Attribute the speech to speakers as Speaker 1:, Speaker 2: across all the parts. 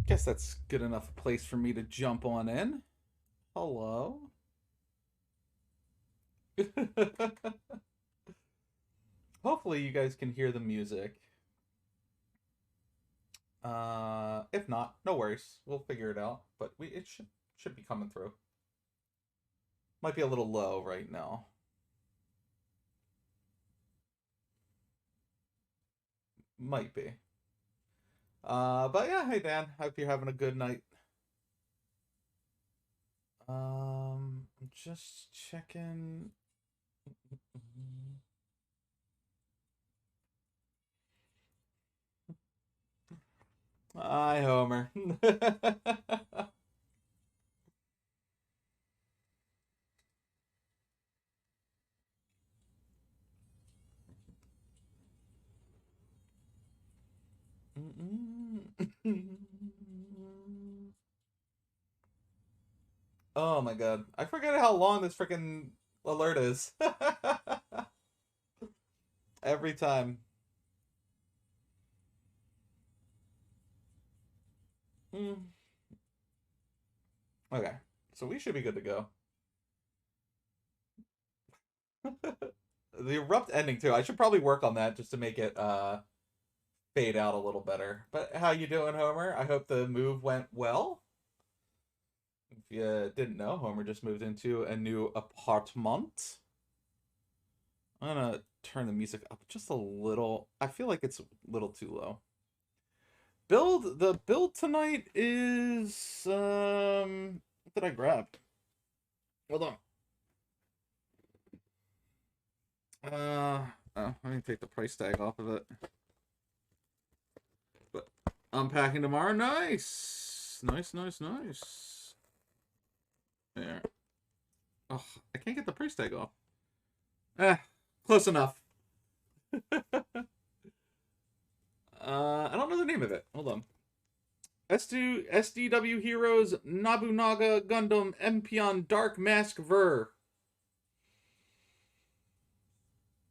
Speaker 1: Guess that's good enough place for me to jump on in. Hello. Hopefully you guys can hear the music. If not, no worries. We'll figure it out. But it should be coming through. Might be a little low right now. Might be. But yeah, hey Dan. Hope you're having a good night. I'm just checking. Hi, Homer. Oh my god. I forget how long this freaking alert is. Every time. Mm. Okay. So we should be good to go. The abrupt ending too. I should probably work on that just to make it fade out a little better. But how you doing, Homer? I hope the move went well. If you didn't know, Homer just moved into a new apartment. I'm gonna turn the music up just a little. I feel like it's a little too low. The build tonight is what did I grab? Hold on. Let me take the price tag off of it. But unpacking tomorrow. Nice. Nice, nice, nice. There. Oh, I can't get the price tag off. Eh, close enough. I don't know the name of it. Hold on. SDW Heroes Nobunaga Gundam Empion Dark Mask Ver.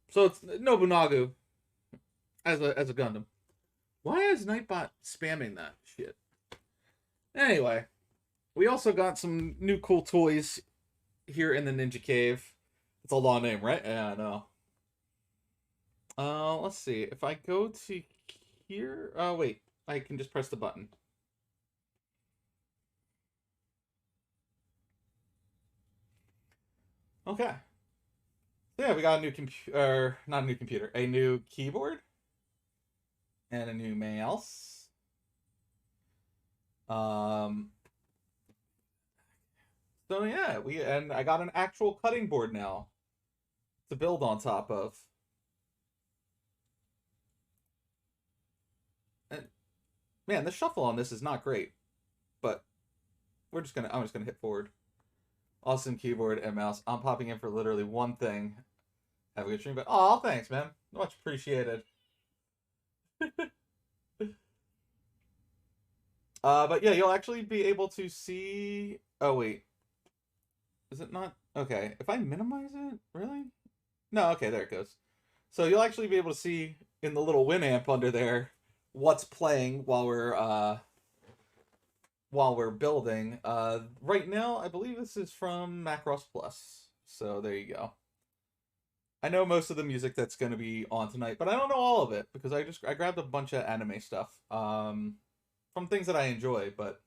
Speaker 1: So it's Nobunaga as a Gundam. Why is Nightbot spamming that shit? Anyway, we also got some new cool toys here in the Ninja Cave. It's a long name, right? Yeah, I know. Let's see. If I go to here, oh wait, I can just press the button. Okay. So yeah, we got a new computer, not a new computer, a new keyboard and a new mouse. Um, so yeah, I got an actual cutting board now to build on top of. And man, the shuffle on this is not great, but I'm just gonna hit forward. Awesome keyboard and mouse. I'm popping in for literally one thing. Have a good stream, but oh, thanks, man. Much appreciated. But yeah, you'll actually be able to see. Oh wait, is it not? Okay, if I minimize it, really? No, okay, there it goes. So you'll actually be able to see in the little Winamp under there what's playing while we're building. Right now, I believe this is from Macross Plus. So there you go. I know most of the music that's going to be on tonight, but I don't know all of it because I grabbed a bunch of anime stuff from things that I enjoy. But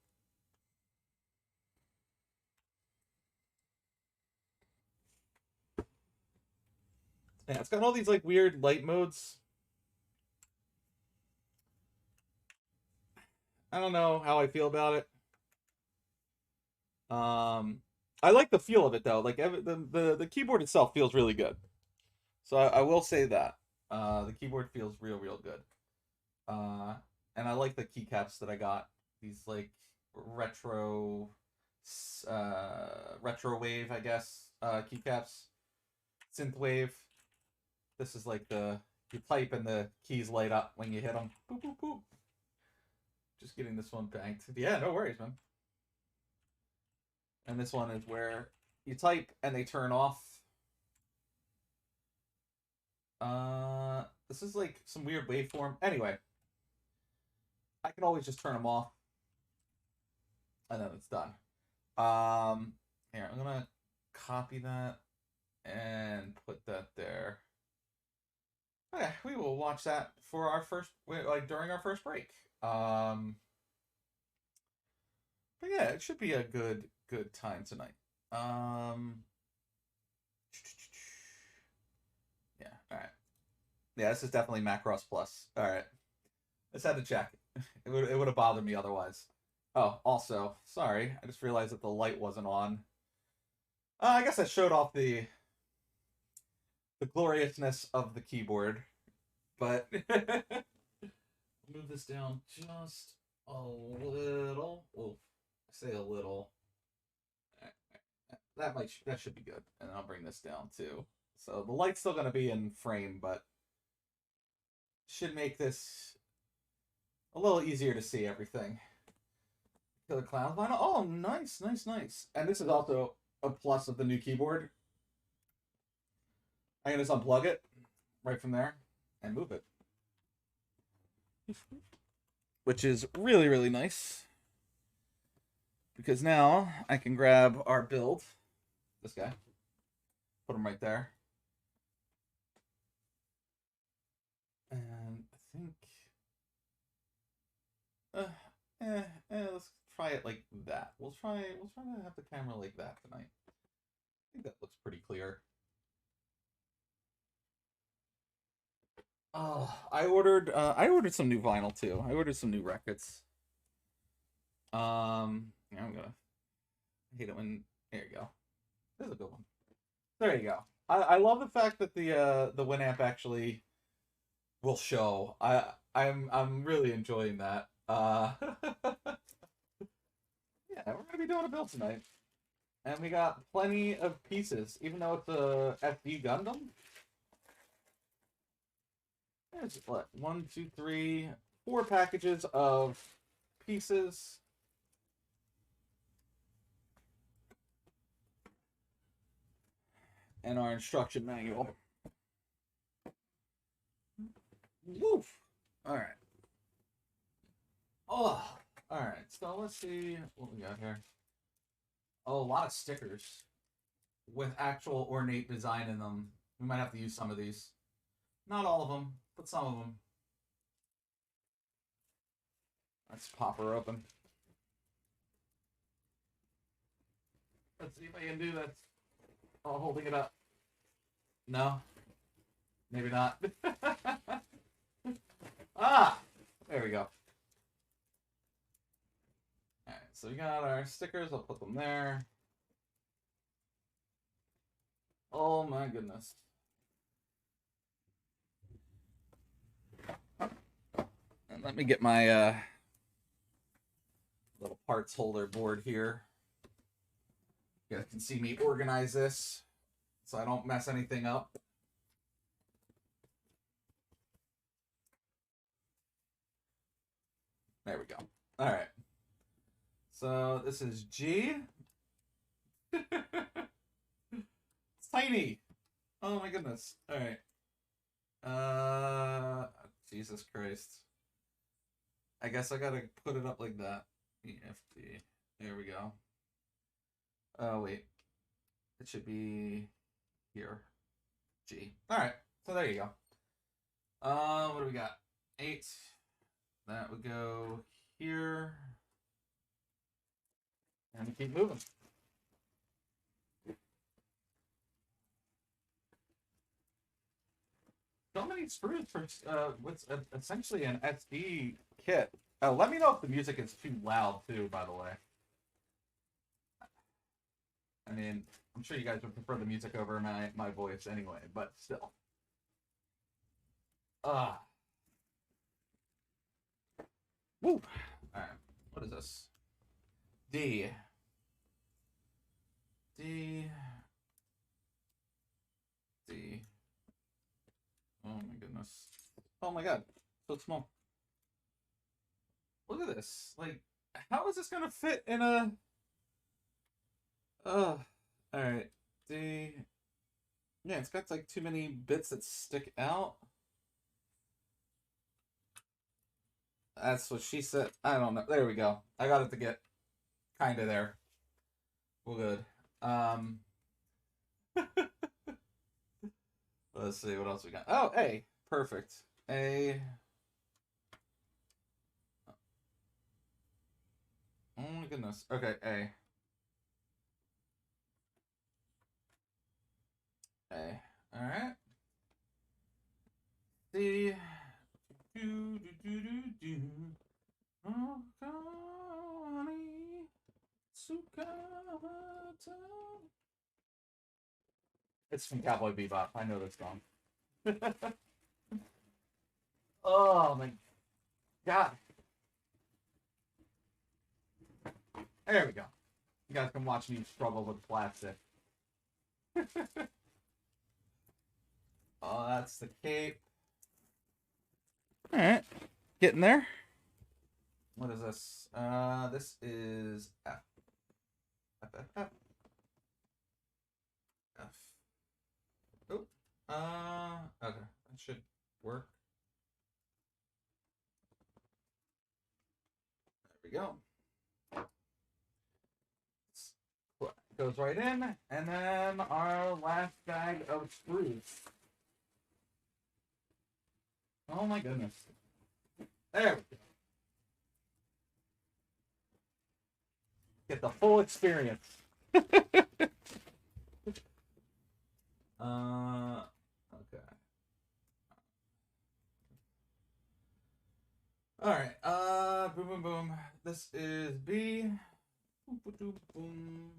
Speaker 1: yeah, it's got all these like weird light modes. I don't know how I feel about it. Um, I like the feel of it though. Like the keyboard itself feels really good. So I will say that the keyboard feels real good. Uh, and I like the keycaps that I got. These like retro, retro wave, I guess, keycaps. Synthwave. This is like the you type and the keys light up when you hit them. Boop boop boop. Just getting this one banked. Yeah, no worries, man. And this one is where you type and they turn off. This is like some weird waveform. Anyway, I can always just turn them off. and then it's done. Here, I'm gonna copy that and put that there. Okay, we will watch that for our first, like during our first break. But yeah, it should be a good time tonight. Yeah, all right. Yeah, this is definitely Macross Plus. All right, just had to check. It would have bothered me otherwise. Oh, also, sorry, I just realized that the light wasn't on. I guess I showed off the gloriousness of the keyboard, but move this down just a little. Well, I say a little. That should be good, and I'll bring this down too. So the light's still going to be in frame, but should make this a little easier to see everything. Killer Clown vinyl. Oh, nice, nice, nice. And this is also a plus of the new keyboard. I can just unplug it right from there and move it, which is really, really nice. Because now I can grab our build, this guy, put him right there. And I think, let's try it like that. We'll try to have the camera like that tonight. I think that looks pretty clear. Oh, I ordered some new vinyl too. I ordered some new records. Yeah, I'm gonna hate it when there you go. This is a good one. There you go. I love the fact that the Winamp actually will show. I'm really enjoying that. Yeah, we're gonna be doing a build tonight, and we got plenty of pieces, even though it's a FD Gundam. There's what 1, 2, 3, 4 packages of pieces. And our instruction manual. Woof! Alright. Oh, alright. So let's see what we got here. Oh, a lot of stickers with actual ornate design in them. We might have to use some of these. Not all of them, but some of them. Let's pop her open. Let's see if I can do that. Oh, holding it up. No? Maybe not. Ah! There we go. Alright, so we got our stickers. I'll put them there. Oh my goodness. And let me get my little parts holder board here. You guys can see me organize this so I don't mess anything up. There we go. All right. So this is G. It's tiny. Oh my goodness. All right. Jesus Christ. I guess I gotta put it up like that. EFT. There we go. Oh wait. It should be here. G. All right. So there you go. What do we got? 8. That would go here. And keep moving. So many screws for what's essentially an SD kit. Let me know if the music is too loud too, by the way. I mean, I'm sure you guys would prefer the music over my voice anyway, but still. Woo! Alright, what is this? D. D. D. Oh my goodness. Oh my god, so small. Look at this. Like, how is this gonna fit in a... alright. D. Yeah, it's got like too many bits that stick out. That's what she said. I don't know. There we go. I got it to get Kind of there. Well, good. Um, let's see what else we got. Oh, A. Perfect. A. Oh my goodness. Okay, A. A. All right. C. Do do do do do. Oh, Kani Tsukahata. It's from Cowboy Bebop. I know this song. Oh my god. There we go. You guys can watch me struggle with plastic. Oh, that's the cape. Alright. Getting there. What is this? This is F. F, F, F. F. Oh. Okay. That should work. There we go. Goes right in, and then our last bag of screws. Oh my goodness. There we go. Get the full experience. Okay. Alright, boom boom boom. This is B. Boom boom boom.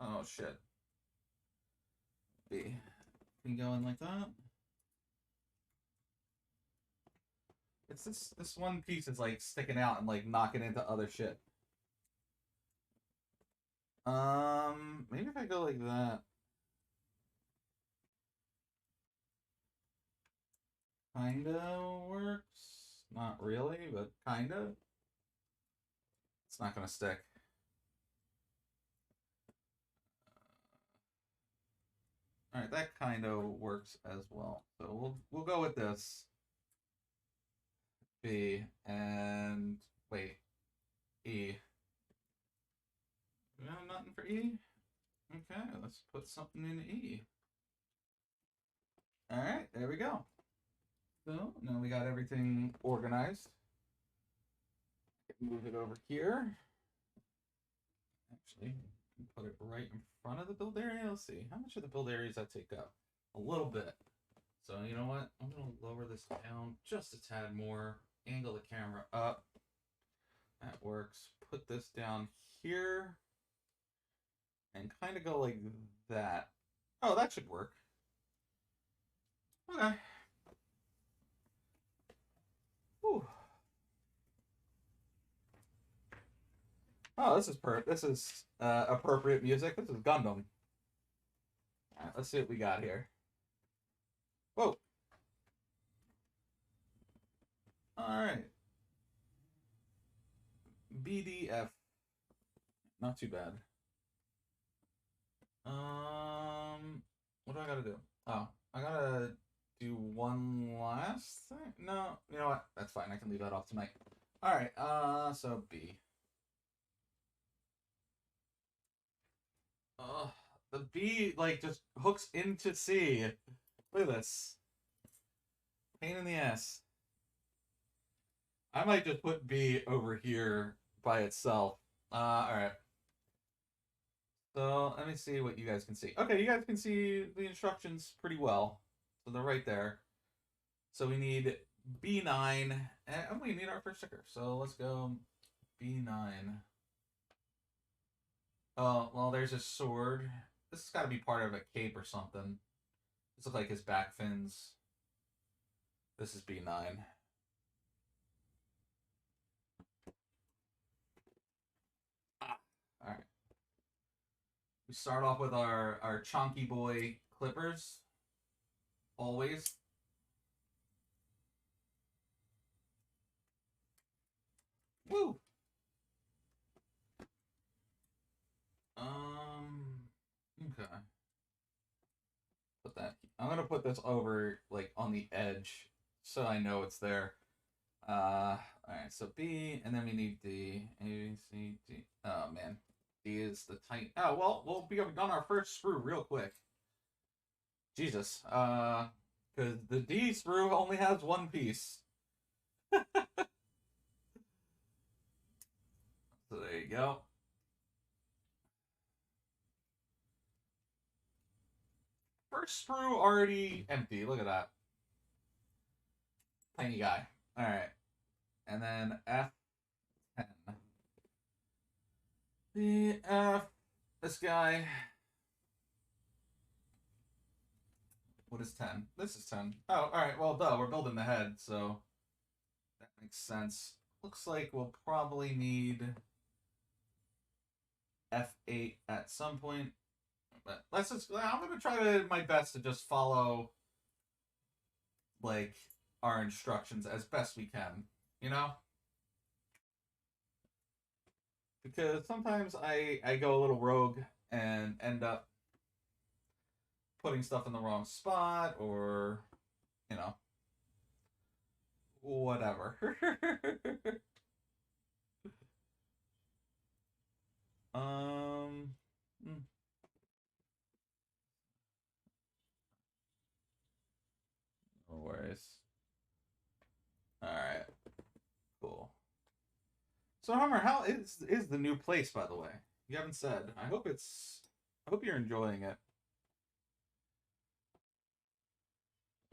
Speaker 1: Oh shit. B. Can go in like that. It's this one piece is like sticking out and like knocking into other shit. Maybe if I go like that. Kinda works. Not really, but kinda. It's not gonna stick. All right, that kind of works as well. So we'll go with this. B and wait, E. No, nothing for E. Okay, let's put something in E. All right, there we go. So now we got everything organized. Move it over here. Actually, put it right in front of the build area. Let's see. How much of the build area does that take up? A little bit. So you know what? I'm going to lower this down just a tad more. Angle the camera up. That works. Put this down here. And kind of go like that. Oh, that should work. Okay. Whew. Oh, this is appropriate music. This is Gundam. All right, let's see what we got here. Whoa. All right. BDF. Not too bad. What do I gotta do? Oh, I gotta do one last thing? No, you know what? That's fine. I can leave that off tonight. All right. So B. The B like just hooks into C. Look at this. Pain in the ass. I might just put B over here by itself. All right. So let me see what you guys can see. Okay, you guys can see the instructions pretty well. So they're right there. So we need B9, and we need our first sticker. So let's go B9. Oh, well, there's a sword. This has got to be part of a cape or something. This looks like his back fins. This is B9. Ah, all right. We start off with our chonky boy clippers. Always. Woo! Okay. Put that. I'm gonna put this over like on the edge, so I know it's there. Alright, so B, and then we need D. A, C, D. Oh, man. D is the tight. Oh, well, we'll be on our first sprue real quick. Jesus. Because the D sprue only has one piece. So there you go. First sprue already empty. Look at that. Tiny guy. Alright. And then F10. The F. This guy. What is 10? This is 10. Oh, alright. Well, duh. We're building the head, so that makes sense. Looks like we'll probably need F8 at some point. But let's just. I'm gonna try to my best to just follow like our instructions as best we can. You know, because sometimes I go a little rogue and end up putting stuff in the wrong spot or you know whatever. um. No worries. All right. Cool. So Hummer, how is the new place, by the way? You haven't said. I hope you're enjoying it.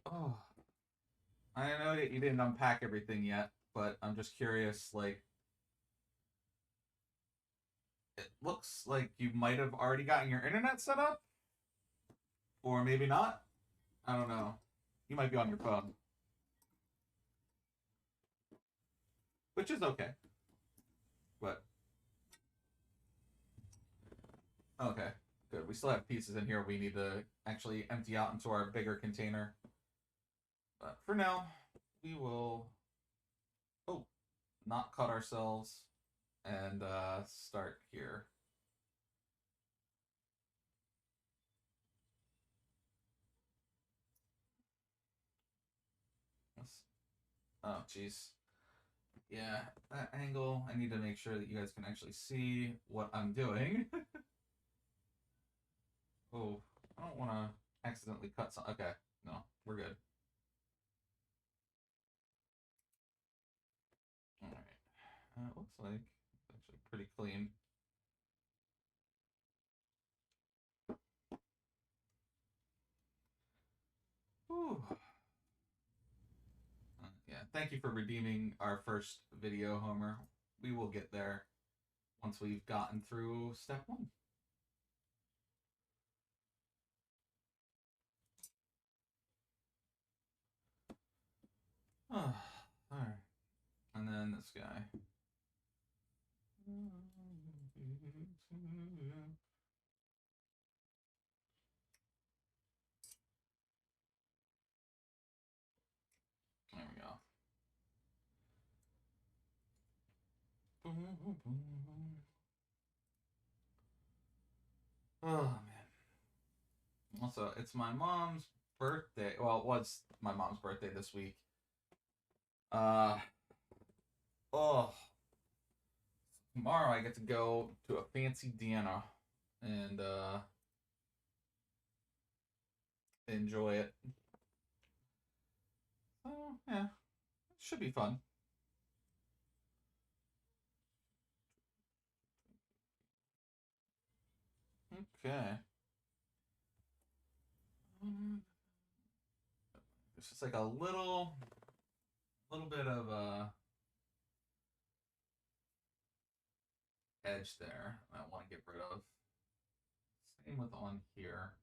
Speaker 1: Oh, I know that you didn't unpack everything yet, but I'm just curious. Like, it looks like you might have already gotten your internet set up, or maybe not. I don't know. You might be on your phone, which is okay. But okay, good. We still have pieces in here we need to actually empty out into our bigger container. But for now, we will. Oh, not cut ourselves and start here. Oh, jeez. Yeah, that angle, I need to make sure that you guys can actually see what I'm doing. Oh, I don't want to accidentally cut some. Okay, no, we're good. All right. It looks like it's actually pretty clean. Whew. Yeah, thank you for redeeming our first video, Homer. We will get there once we've gotten through step one. Oh, all right. And then this guy. There we go. Oh man. Also, it's my mom's birthday. Well, it was my mom's birthday this week. Uh oh. Tomorrow I get to go to a fancy dinner and enjoy it. Oh yeah, it should be fun. Okay. It's just like a little bit of edge there I want to get rid of. Same with on here.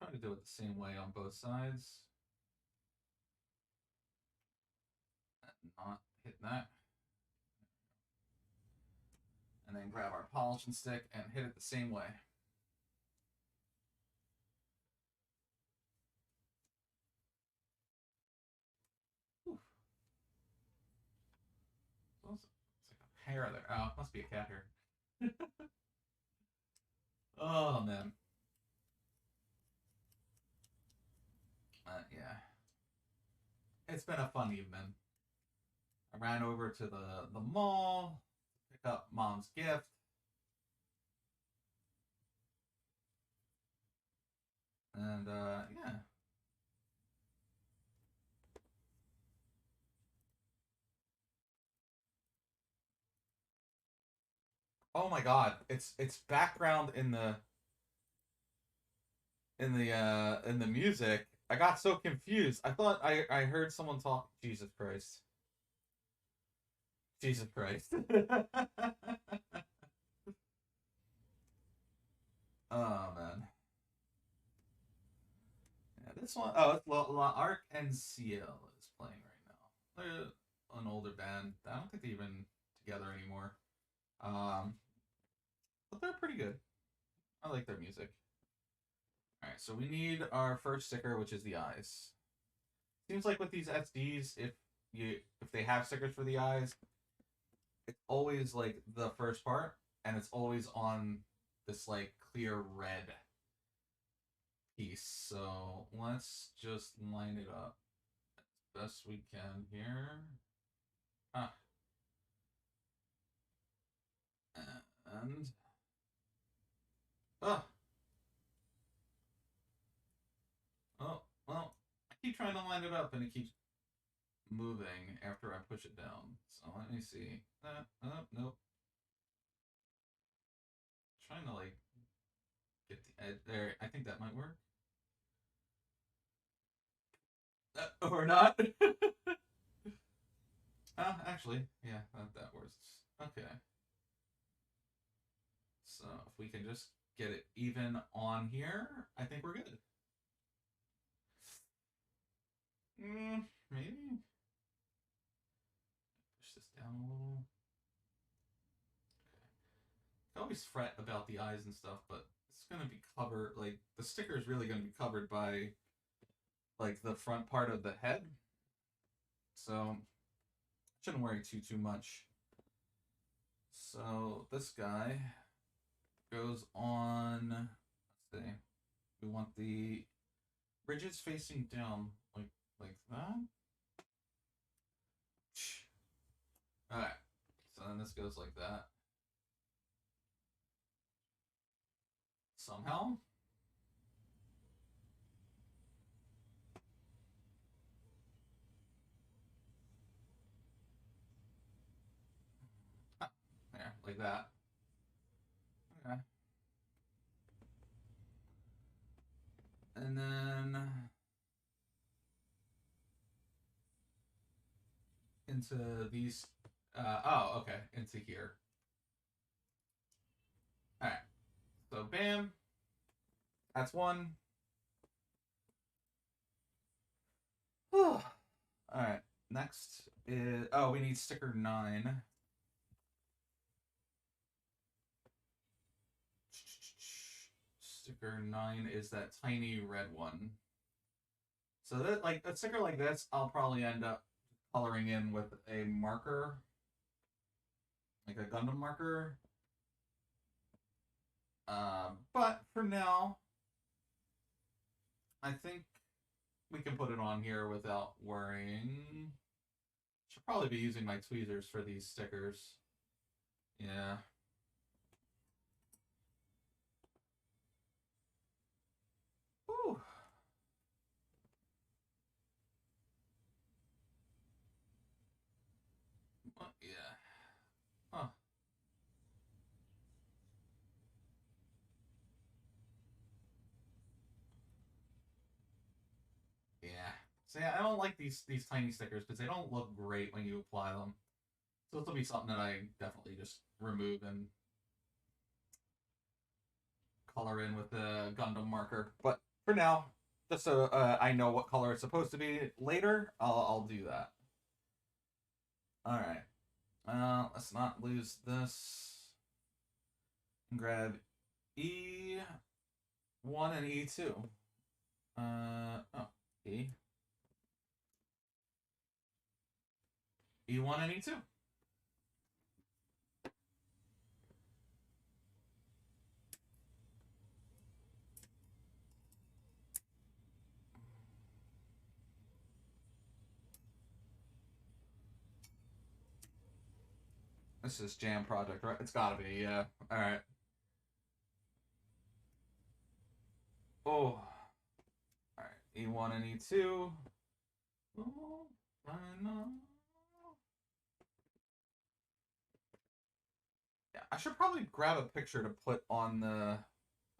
Speaker 1: I'll try to do it the same way on both sides. Not hit that. And then grab our polishing stick and hit it the same way. Oof. It's like a hair there. Oh, it must be a cat hair. Oh man. Yeah. It's been a fun evening. I ran over to the mall, pick up mom's gift. And yeah. Oh my god, it's background in the music. I got so confused. I thought I heard someone talk. Jesus Christ. Jesus Christ. Oh man. Yeah, this one oh it's La Arc and Ciel is playing right now. They're an older band. I don't think they're even together anymore. Um but they're pretty good. I like their music. Alright, so we need our first sticker, which is the eyes. Seems like with these SDs, if they have stickers for the eyes, it's always like the first part, and it's always on this like clear red piece. So let's just line it up as best we can here. Ah. And oh, oh, well, I keep trying to line it up and it keeps moving after I push it down. So let me see. Nope. Trying to like get the edge there. I think that might work. Or not. Actually, yeah, that works. Okay. So if we can just get it even on here, I think we're good. Maybe push this down a little. I always fret about the eyes and stuff, but it's gonna be covered. Like the sticker is really gonna be covered by like the front part of the head, so shouldn't worry too much. So this guy goes on. Let's see. We want the ridges facing down, like that. Alright, so then this goes like that. Somehow. There, like that. Okay. And then into these. Oh, okay, into here. All right. So bam. That's one. All right. Next is we need sticker 9. Sticker 9 is that tiny red one. So that like a sticker like this, I'll probably end up coloring in with a marker, like a Gundam marker. But for now, I think we can put it on here without worrying. Should probably be using my tweezers for these stickers. Yeah. Whew. Yeah. Huh. Yeah. So yeah, I don't like these tiny stickers because they don't look great when you apply them. So this will be something that I definitely just remove and color in with the Gundam marker. But for now, just so I know what color it's supposed to be later, I'll do that. All right. Let's not lose this. Grab E1 and E2. E. E1 and E2. This is Jam Project, right? It's gotta be, yeah. Alright. Oh. Alright. E1 and E2. Oh, I know. Yeah, I should probably grab a picture to put on the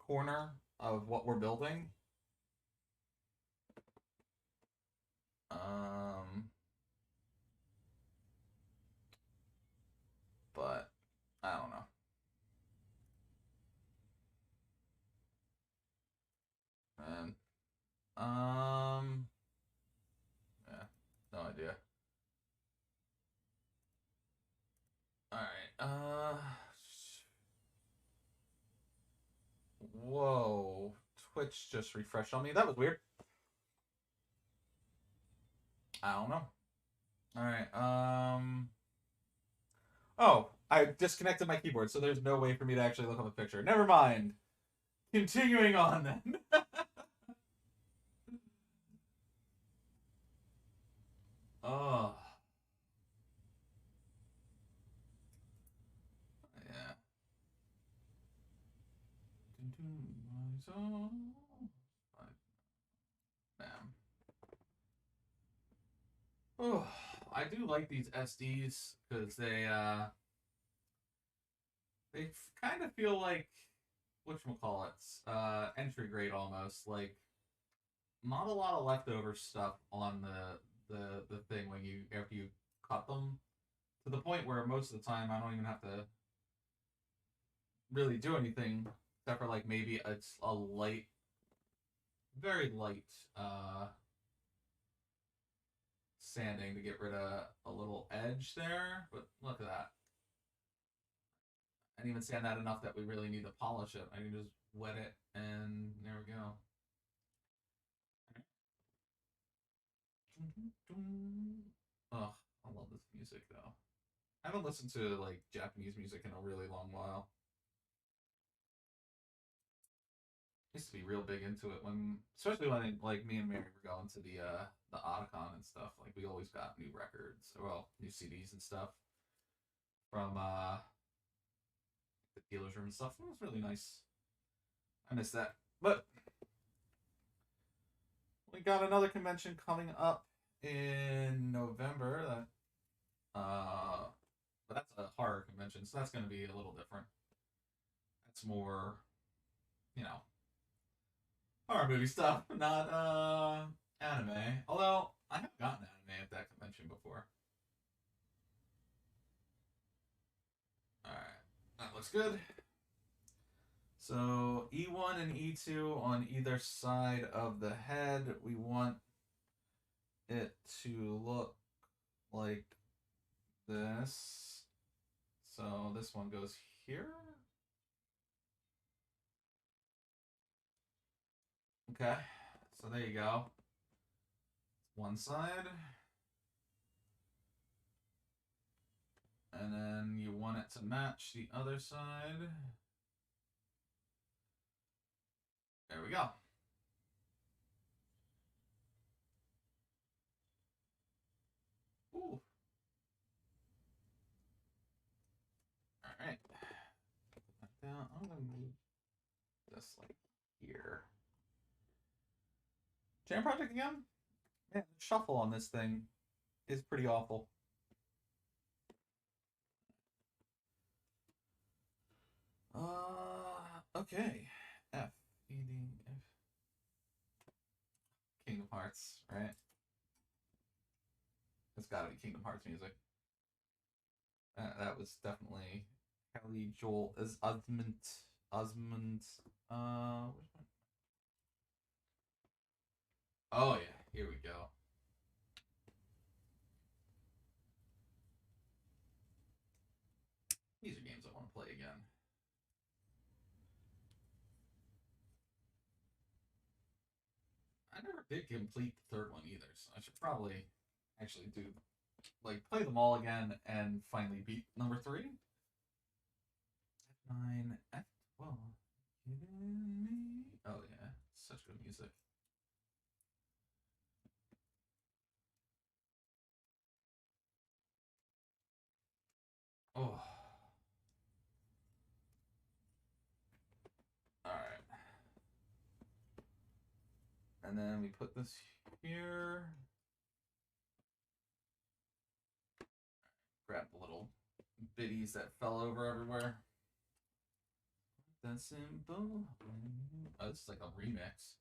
Speaker 1: corner of what we're building. But I don't know. And yeah, no idea. All right. Whoa. Twitch just refreshed on me. That was weird. I don't know. All right. Oh, I disconnected my keyboard, so there's no way for me to actually look up a picture. Never mind. Continuing on then. Oh. Yeah. Damn. Oh, I do like these SDs because they kind of feel like whatchamacallits, entry grade almost. Like not a lot of leftover stuff on the thing when you after you cut them, to the point where most of the time I don't even have to really do anything except for like maybe a light, very light sanding to get rid of a little edge there. But look at that. I didn't even sand that enough that we really need to polish it. I can just wet it and there we go. Oh, I love this music though. I haven't listened to like Japanese music in a really long while. Used to be real big into it when, especially when like me and Mary were going to the Otakon and stuff. Like we always got new records, well, new CDs and stuff from the dealer's room and stuff. It was really nice. I miss that. But we got another convention coming up in November. But that's a horror convention, so that's going to be a little different. That's more, you know, horror movie stuff, not anime. Although I have gotten anime at that convention before. All right, that looks good. So E1 and E2 on either side of the head. We want it to look like this. So this one goes here. Okay, so there you go. One side. And then you want it to match the other side. There we go. Ooh. All right. Put that down. I'm gonna move this like here. Jam Project again? Man, the shuffle on this thing is pretty awful. Okay. F. E, D, F. Kingdom Hearts, right? It's gotta be Kingdom Hearts music. That was definitely Kelly Joel as Osmond. Osmond. Which one? Oh yeah, here we go. These are games I want to play again. I never did complete the third one either, so I should probably actually do like play them all again and finally beat number 3. F9, F12. Oh yeah, such good music. Oh. And then we put this here. Grab the little biddies that fell over everywhere. That's simple. Oh, this is like a remix.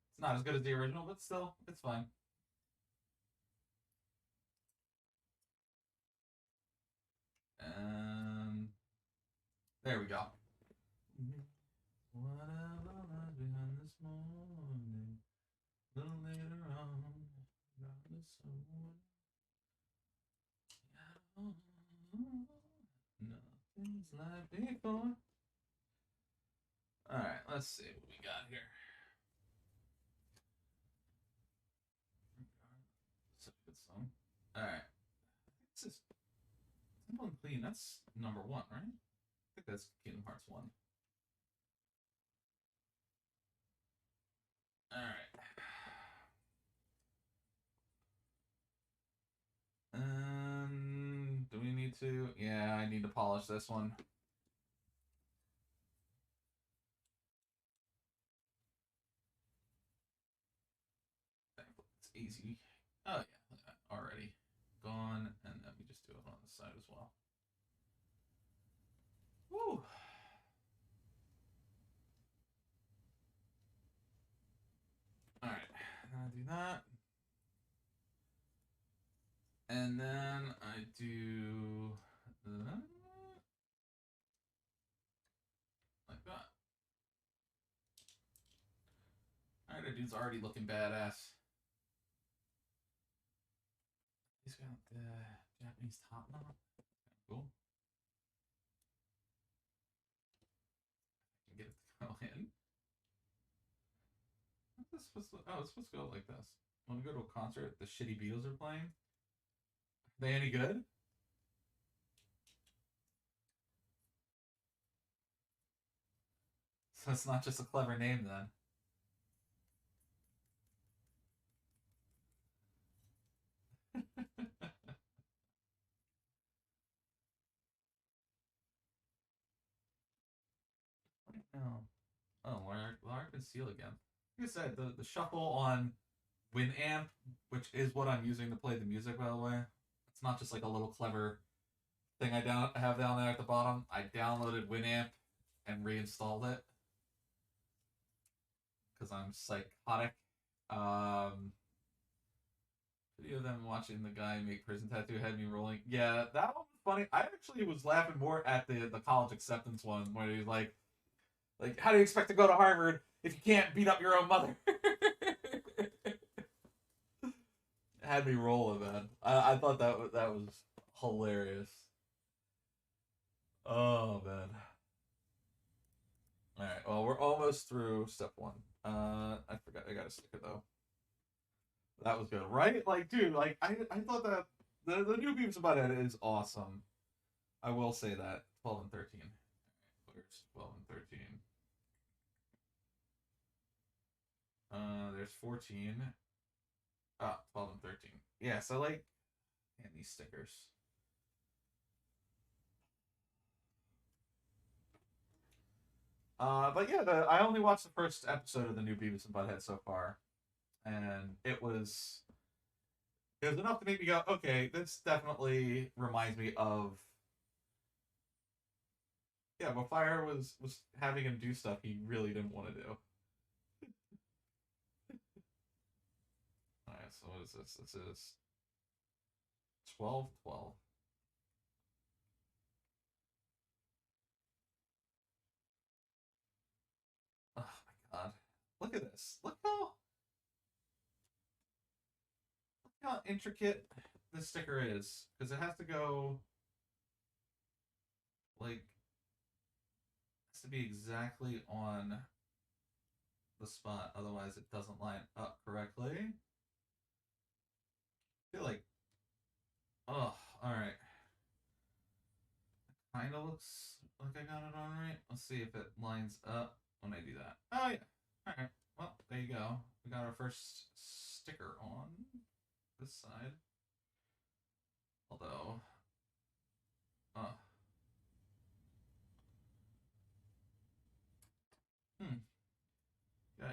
Speaker 1: It's not as good as the original, but still, it's fine. And there we go. Whatever lies behind this morning, a little later on, nothing's like before. All right, let's see what we got here. Such a good song. All right, this is Simple and Clean. That's number 1, right? I think that's Kingdom Hearts 1. All right. Do we need to? Yeah, I need to polish this one. It's easy. Oh yeah, already gone, and then we just do it on the side as well. Woo! All right, I do that, and then I do that. Like that. All right, that dude's already looking badass. He's got the Japanese top knot. Cool. I can get it to go in. What's this supposed to, oh, it's supposed to go like this. When we go to a concert, the shitty Beatles are playing. Are they any good? So it's not just a clever name then. Oh, oh, Lark and Seal again. Like I said, the shuffle on Winamp, which is what I'm using to play the music, by the way. It's not just like a little clever thing I have down there at the bottom. I downloaded Winamp and reinstalled it because I'm psychotic. Video of them watching the guy make prison tattoo had me rolling. Yeah, that one was funny. I actually was laughing more at the college acceptance one where he's like, how do you expect to go to Harvard if you can't beat up your own mother? Had me rolling, man. I thought that was hilarious. Oh man. All right. Well, we're almost through step 1. I forgot. I got a sticker though. That was good, right? Like, dude, like I thought that the new Beavis and Butthead is awesome. I will say that 12 and 13. All right, where's 12 and 13? There's 14. 12 and 13. Yeah, so like, man, these stickers. But yeah, I only watched the first episode of the new Beavis and Butthead so far, and it was enough to make me go, okay, this definitely reminds me of. Yeah, but Fire was having him do stuff he really didn't want to do. Alright, so what is this? This is 12, 12. Oh my god. Look at this. Look how intricate this sticker is. Because it has to go like has to be exactly on the spot, otherwise it doesn't line up correctly. I feel like, oh, alright. Kind of looks like I got it on right. Let's see if it lines up when I do that. Oh yeah. Alright. Well, there you go. We got our first sticker on this side. Although,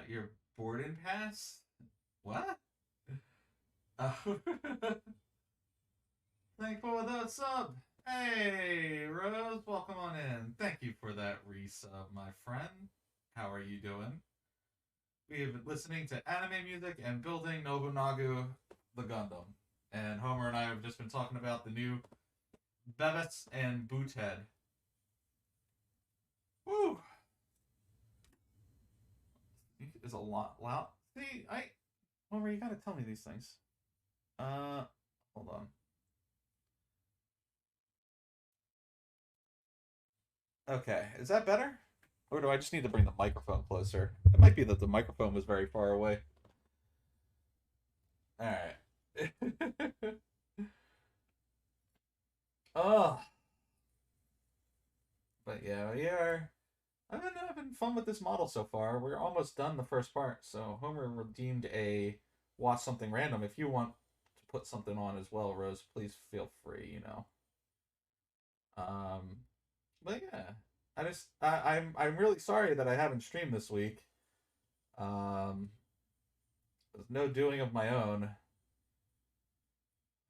Speaker 1: Your boarding pass? What? Uh, thankful for that sub. Hey, Rose, welcome on in. Thank you for that resub, my friend. How are you doing? We have been listening to anime music and building Nobunaga the Gundam. And Homer and I have just been talking about the new Bevis and Boothead. Woo! Is a lot loud. See, Homer, you gotta tell me these things. Hold on. Okay, is that better? Or do I just need to bring the microphone closer? It might be that the microphone was very far away. Alright. Oh. But yeah, we are. I've been having fun with this model so far. We're almost done the first part, so Homer redeemed a watch something random. If you want to put something on as well, Rose, please feel free, you know. Um, but yeah, I'm really sorry that I haven't streamed this week. Um, there's no doing of my own.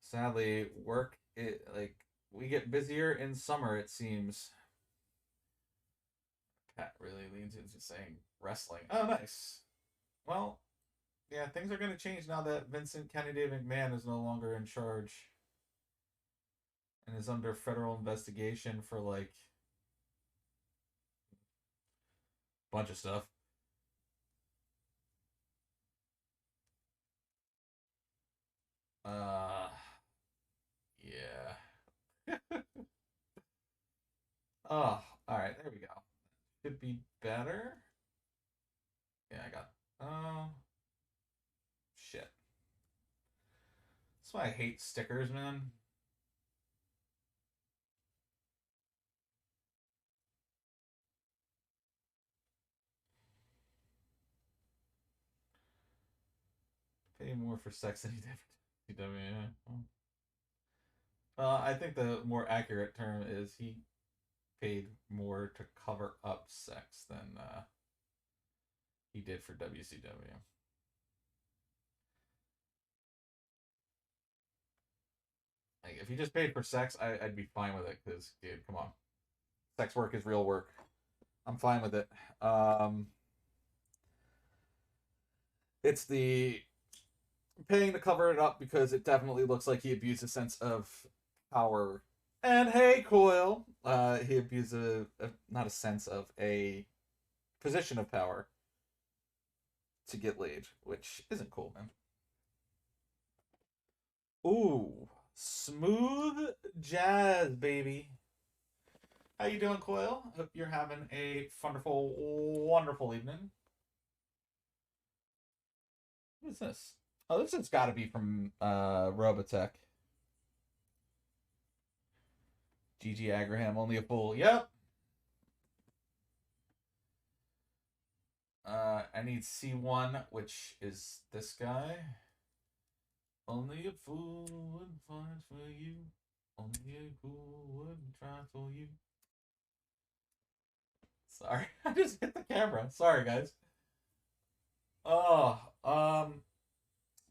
Speaker 1: Sadly, work it like we get busier in summer. It seems. Pat really leans into saying wrestling. Oh, nice. Well, yeah, things are going to change now that Vincent Kennedy McMahon is no longer in charge and is under federal investigation for like a bunch of stuff. Uh, yeah. Oh, all right, there we go. Could be better. Yeah, I got. Oh, shit. That's why I hate stickers, man. Pay more for sex than he did for WWE. I think the more accurate term is he paid more to cover up sex than he did for WCW. Like, if he just paid for sex, I'd be fine with it because, dude, come on, sex work is real work. I'm fine with it. It's the paying to cover it up because it definitely looks like he abused a sense of power. And hey, Coil, he abused not a sense of a position of power to get laid, which isn't cool, man. Ooh, smooth jazz, baby. How you doing, Coil? Hope you're having a wonderful, wonderful evening. What is this? Oh, this has got to be from Robotech. GG Agraham, only a fool. Yep. I need C1, which is this guy. Only a fool would fight for you. Only a fool would try for you. Sorry, I just hit the camera. Sorry, guys. Oh,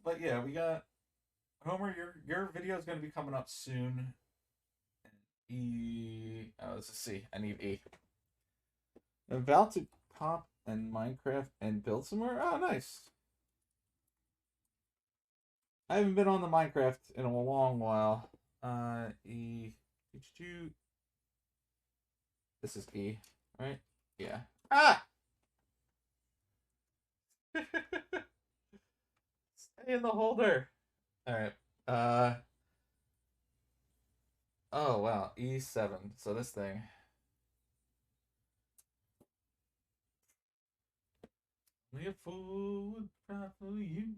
Speaker 1: but yeah, we got Homer. Your video is going to be coming up soon. Let's just see. I need E. I'm about to pop in Minecraft and build somewhere. Oh, nice. I haven't been on the Minecraft in a long while. E. This is E, right? Yeah. Ah! Stay in the holder. All right. Oh wow. E7. So this thing. Only a fool would cry for you.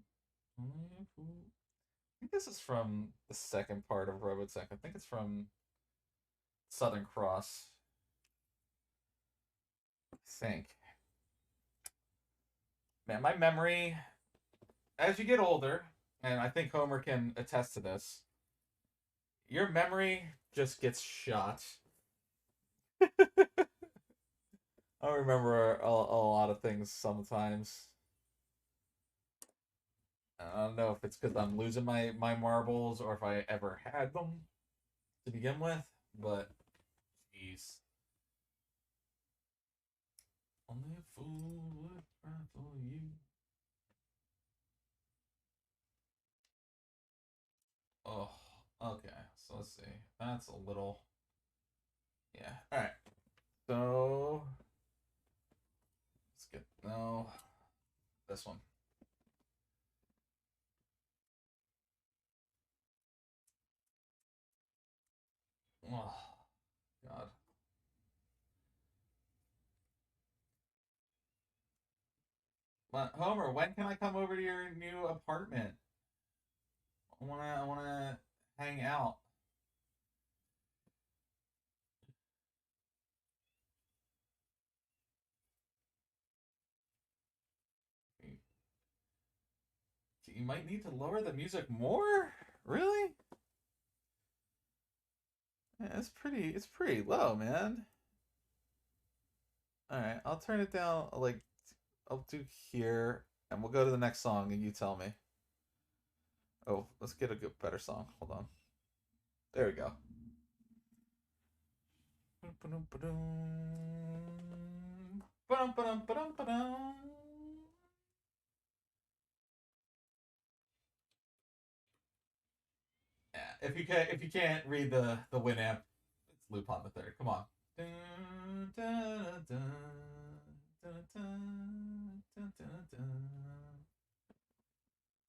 Speaker 1: Only a fool. I think this is from the second part of Robotech. I think it's from Southern Cross. I think. Man, my memory, as you get older, and I think Homer can attest to this, your memory just gets shot. I don't remember a lot of things sometimes. I don't know if it's because I'm losing my marbles or if I ever had them to begin with, but jeez. Only a fool would cry for you. Oh, okay. So let's see. That's a little. Yeah. All right. So let's get no this one. Oh God. But Homer, when can I come over to your new apartment? I wanna hang out. You might need to lower the music more. Really? Yeah, it's pretty low, man. All right, I'll turn it down. Like I'll do here, and we'll go to the next song, and you tell me. Oh, let's get a good, better song. Hold on. There we go. Yeah, if you can't read the Winamp, it's Lupin the Third. Come on. It's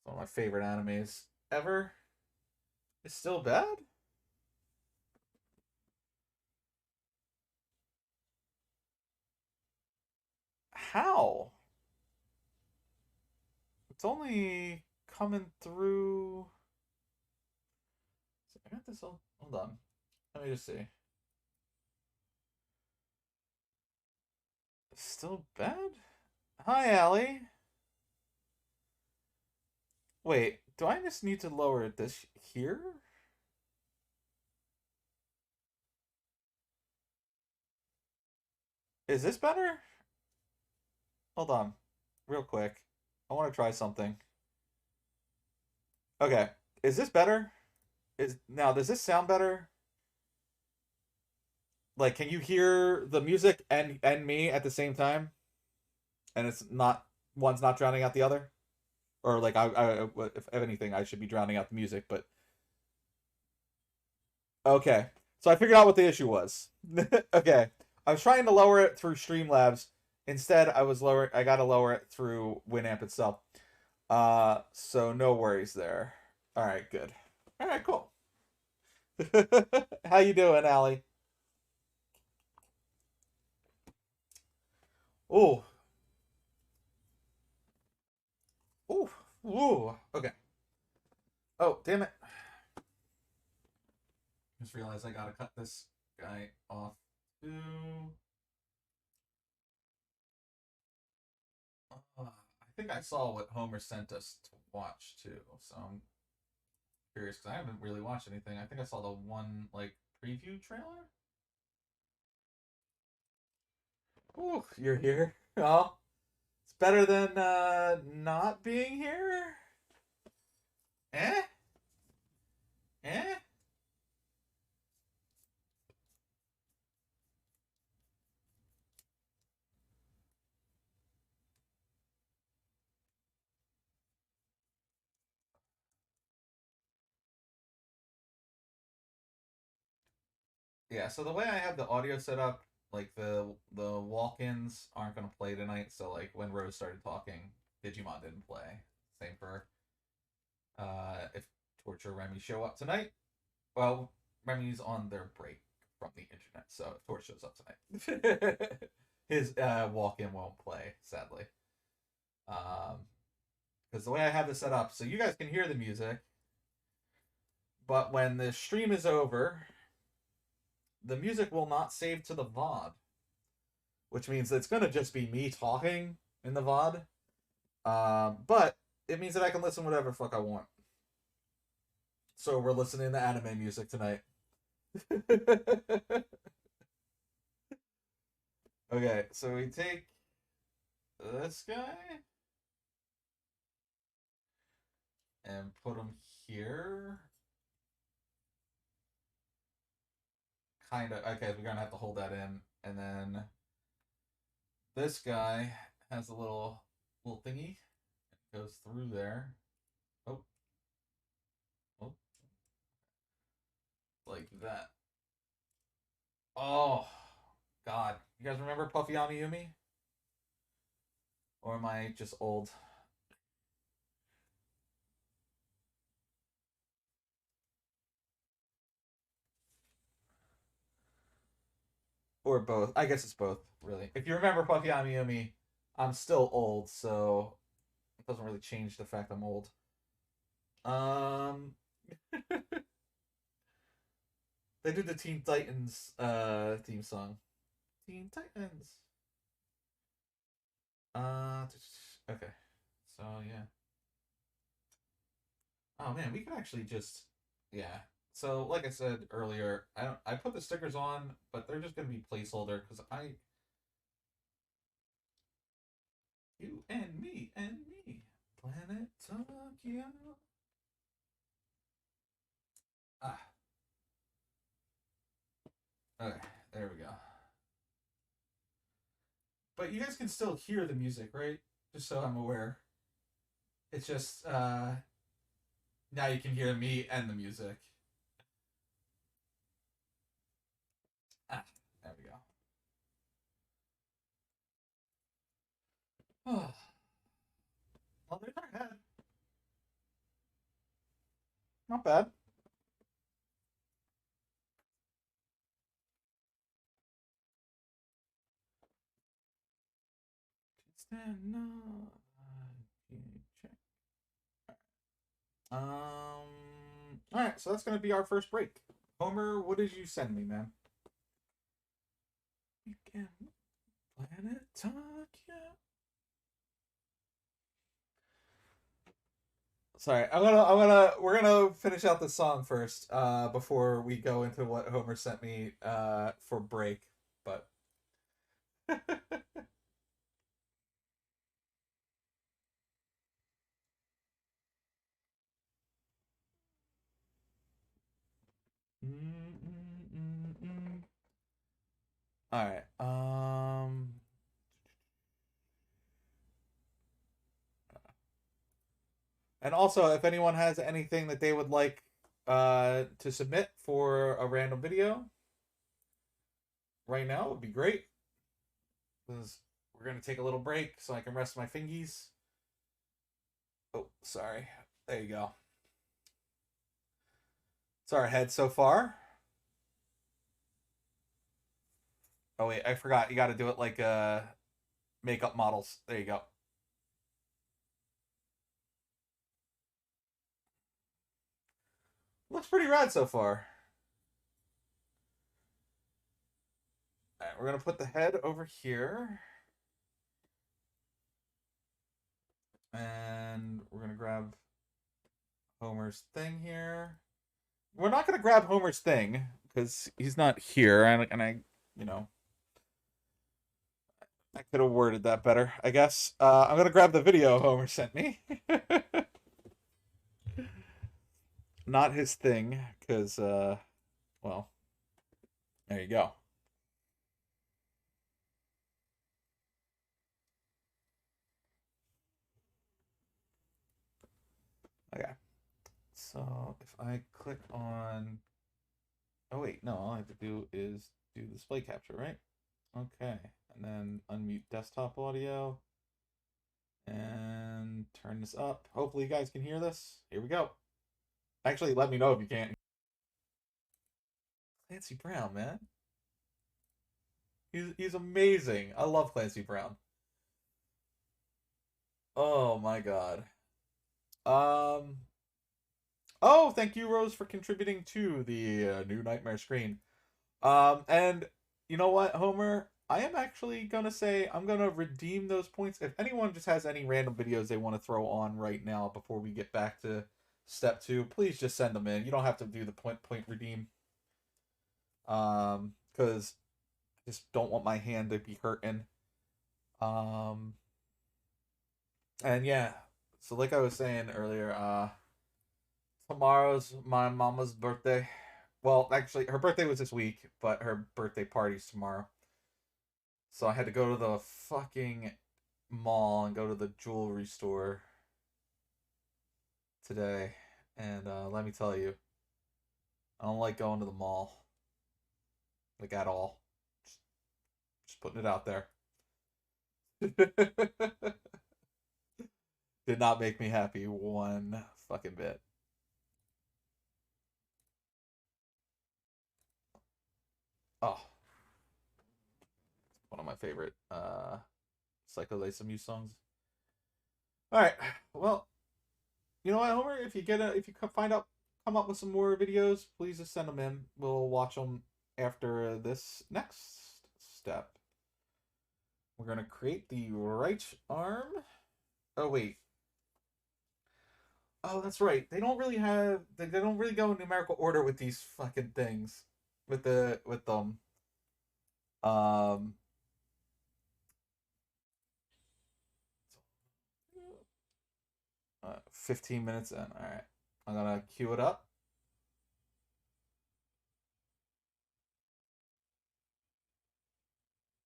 Speaker 1: one of my favorite animes ever. It's still bad? How? It's only coming through. I got this all. Hold on. Let me just see. Still bad? Hi, Allie. Wait, do I just need to lower this here? Is this better? Hold on. Real quick. I want to try something. Okay. Is this better? Is now does this sound better? Like can you hear the music and me at the same time? And it's not one's not drowning out the other? Or like if anything I should be drowning out the music, but okay. So I figured out what the issue was. Okay. I was trying to lower it through Streamlabs. Instead, I got to lower it through Winamp itself. So no worries there. All right, good. All right, cool. How you doing, Allie? Oh, ooh, ooh. Okay. Oh, damn it. Just realized I gotta cut this guy off too. I think I saw what Homer sent us to watch too, so I'm curious because I haven't really watched anything. I think I saw the one like preview trailer. Ooh, you're here. Oh, it's better than not being here. Eh? Eh? Yeah, so the way I have the audio set up, like the walk-ins aren't gonna play tonight. So like when Rose started talking, Digimon didn't play. Same for if Torture Remy show up tonight. Well, Remy's on their break from the internet, so if Torch shows up tonight, his walk-in won't play, sadly. Because the way I have this set up, so you guys can hear the music, but when the stream is over, the music will not save to the VOD, which means it's going to just be me talking in the VOD. But it means that I can listen whatever fuck I want. So we're listening to anime music tonight. Okay, so we take this guy. and put them here. Kind of. Okay, we're gonna have to hold that in, and then this guy has a little thingy. It goes through there. Oh, oh, like that. Oh, God. You guys remember Puffy Amiyumi? Or am I just old? Or both. I guess it's both, really. If you remember Puffy Amiyumi, I'm still old, so it doesn't really change the fact I'm old. Um, they did the Teen Titans theme song. Teen Titans. Okay. So yeah. Oh man, we could actually just yeah. So like I said earlier, I put the stickers on, but they're just gonna be placeholder because I you and me Planet Tokyo. Ah, okay, there we go. But you guys can still hear the music, right? Just so I'm aware. It's just now you can hear me and the music. Ah, there we go. Oh, well, there's our head. Not bad. Stand up. Check. All right, so that's gonna be our first break. Homer, what did you send me, man? Weekend Planet Tokyo. Sorry, we're gonna finish out the song first, before we go into what Homer sent me for break. But all right. And also, if anyone has anything that they would like to submit for a random video right now, would be great. Because we're gonna take a little break so I can rest my fingies. Oh, sorry. There you go. It's our head so far. Oh wait, I forgot. You got to do it like makeup models. There you go. Looks pretty rad so far. All right, we're gonna put the head over here, and we're gonna grab Homer's thing here. We're not gonna grab Homer's thing because he's not here, and I, you know, I could have worded that better, I guess. I'm gonna grab the video Homer sent me. Not his thing, because well, there you go. Okay. So if I click on, oh wait, no, all I have to do is do display capture, right? Okay, and then unmute desktop audio and turn this up. Hopefully you guys can hear this. Here we go. Actually, let me know if you can't. Clancy Brown, man. He's amazing. I love Clancy Brown. Oh my god. Um. Oh, thank you, Rose, for contributing to the new Nightmare screen. And you know what, Homer? I am actually gonna say I'm gonna redeem those points. If anyone just has any random videos they want to throw on right now before we get back to step two, please just send them in. You don't have to do the point redeem. Because I just don't want my hand to be hurting. Um, and yeah, so like I was saying earlier, Tomorrow's my mama's birthday. Well, actually, her birthday was this week, but her birthday party's tomorrow. So I had to go to the fucking mall and go to the jewelry store today. And let me tell you, I don't like going to the mall. Like, at all. Just putting it out there. Did not make me happy one fucking bit. Oh, one of my favorite Psycho Lace Muse songs. All right, well, you know what, Homer? If you come up with some more videos, please just send them in. We'll watch them after this next step. We're gonna create the right arm. Oh wait. Oh, that's right. They don't really go in numerical order with these fucking things. With them. Um 15 minutes in. All right. I'm gonna cue it up.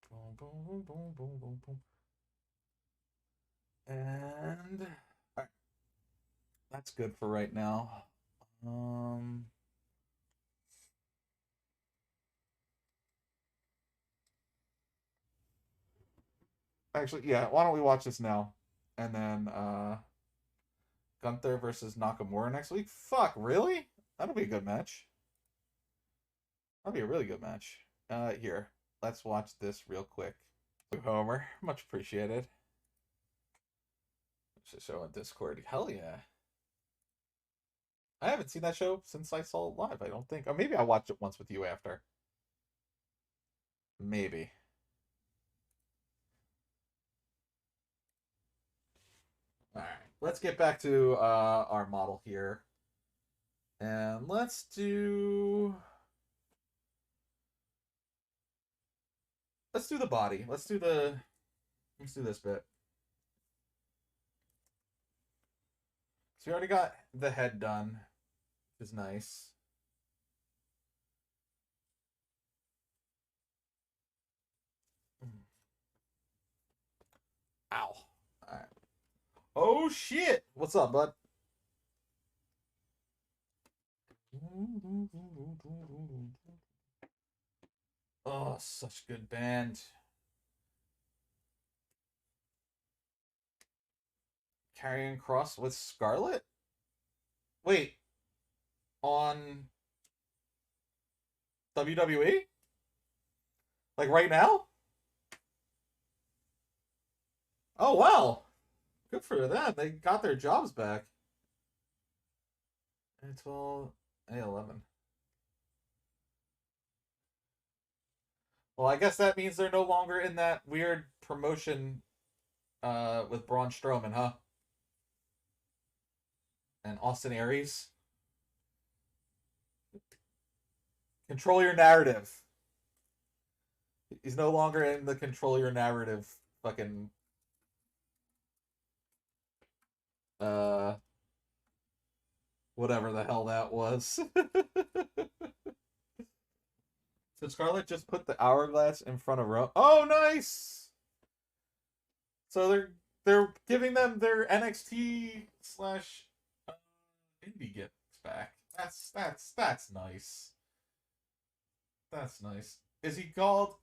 Speaker 1: Boom, boom, boom, boom, boom, boom, boom. And all right, that's good for right now. Um, Actually, yeah. Why don't we watch this now, and then Gunther versus Nakamura next week? Fuck, really? That'll be a good match. That'll be a really good match. Here, let's watch this real quick. Homer, much appreciated. It's a show on Discord. Hell yeah. I haven't seen that show since I saw it live, I don't think. Or maybe I watched it once with you after. Maybe. Alright. Let's get back to our model here. And let's do the body. Let's do this bit. So we already got the head done, which is nice. Ow. Alright. Oh shit! What's up, bud? Oh, such good band. Carrying Cross with Scarlet? Wait, on WWE? Like right now? Oh wow. Good for them. They got their jobs back. A12, A11. Well, I guess that means they're no longer in that weird promotion with Braun Strowman, huh? And Austin Aries. Control your narrative. He's no longer in the control your narrative fucking uh whatever the hell that was. So Scarlett just put the hourglass in front of Rome. Oh, nice. So they're giving them their NXT slash indie gifts back. That's nice. That's nice. Is he called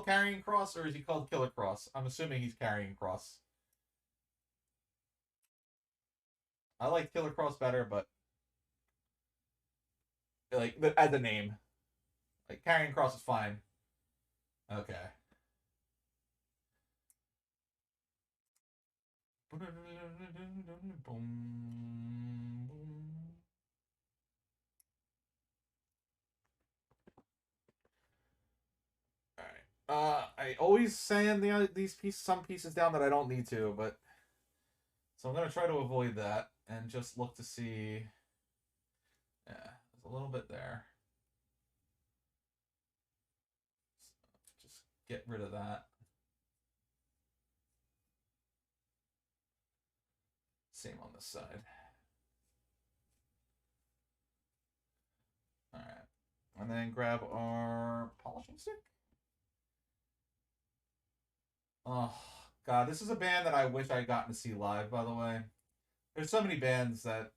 Speaker 1: Carrying Cross or is he called Killer Cross? I'm assuming he's Carrying Cross. I like Killer Cross better, but like as a name, like Carrying Cross is fine. Okay. All right. I always sand some pieces down that I don't need to, but so I'm gonna try to avoid that and just look to see. Yeah, there's a little bit there. So just get rid of that. Same on this side. And then grab our polishing stick. Oh, God, this is a band that I wish I had gotten to see live, by the way. There's so many bands that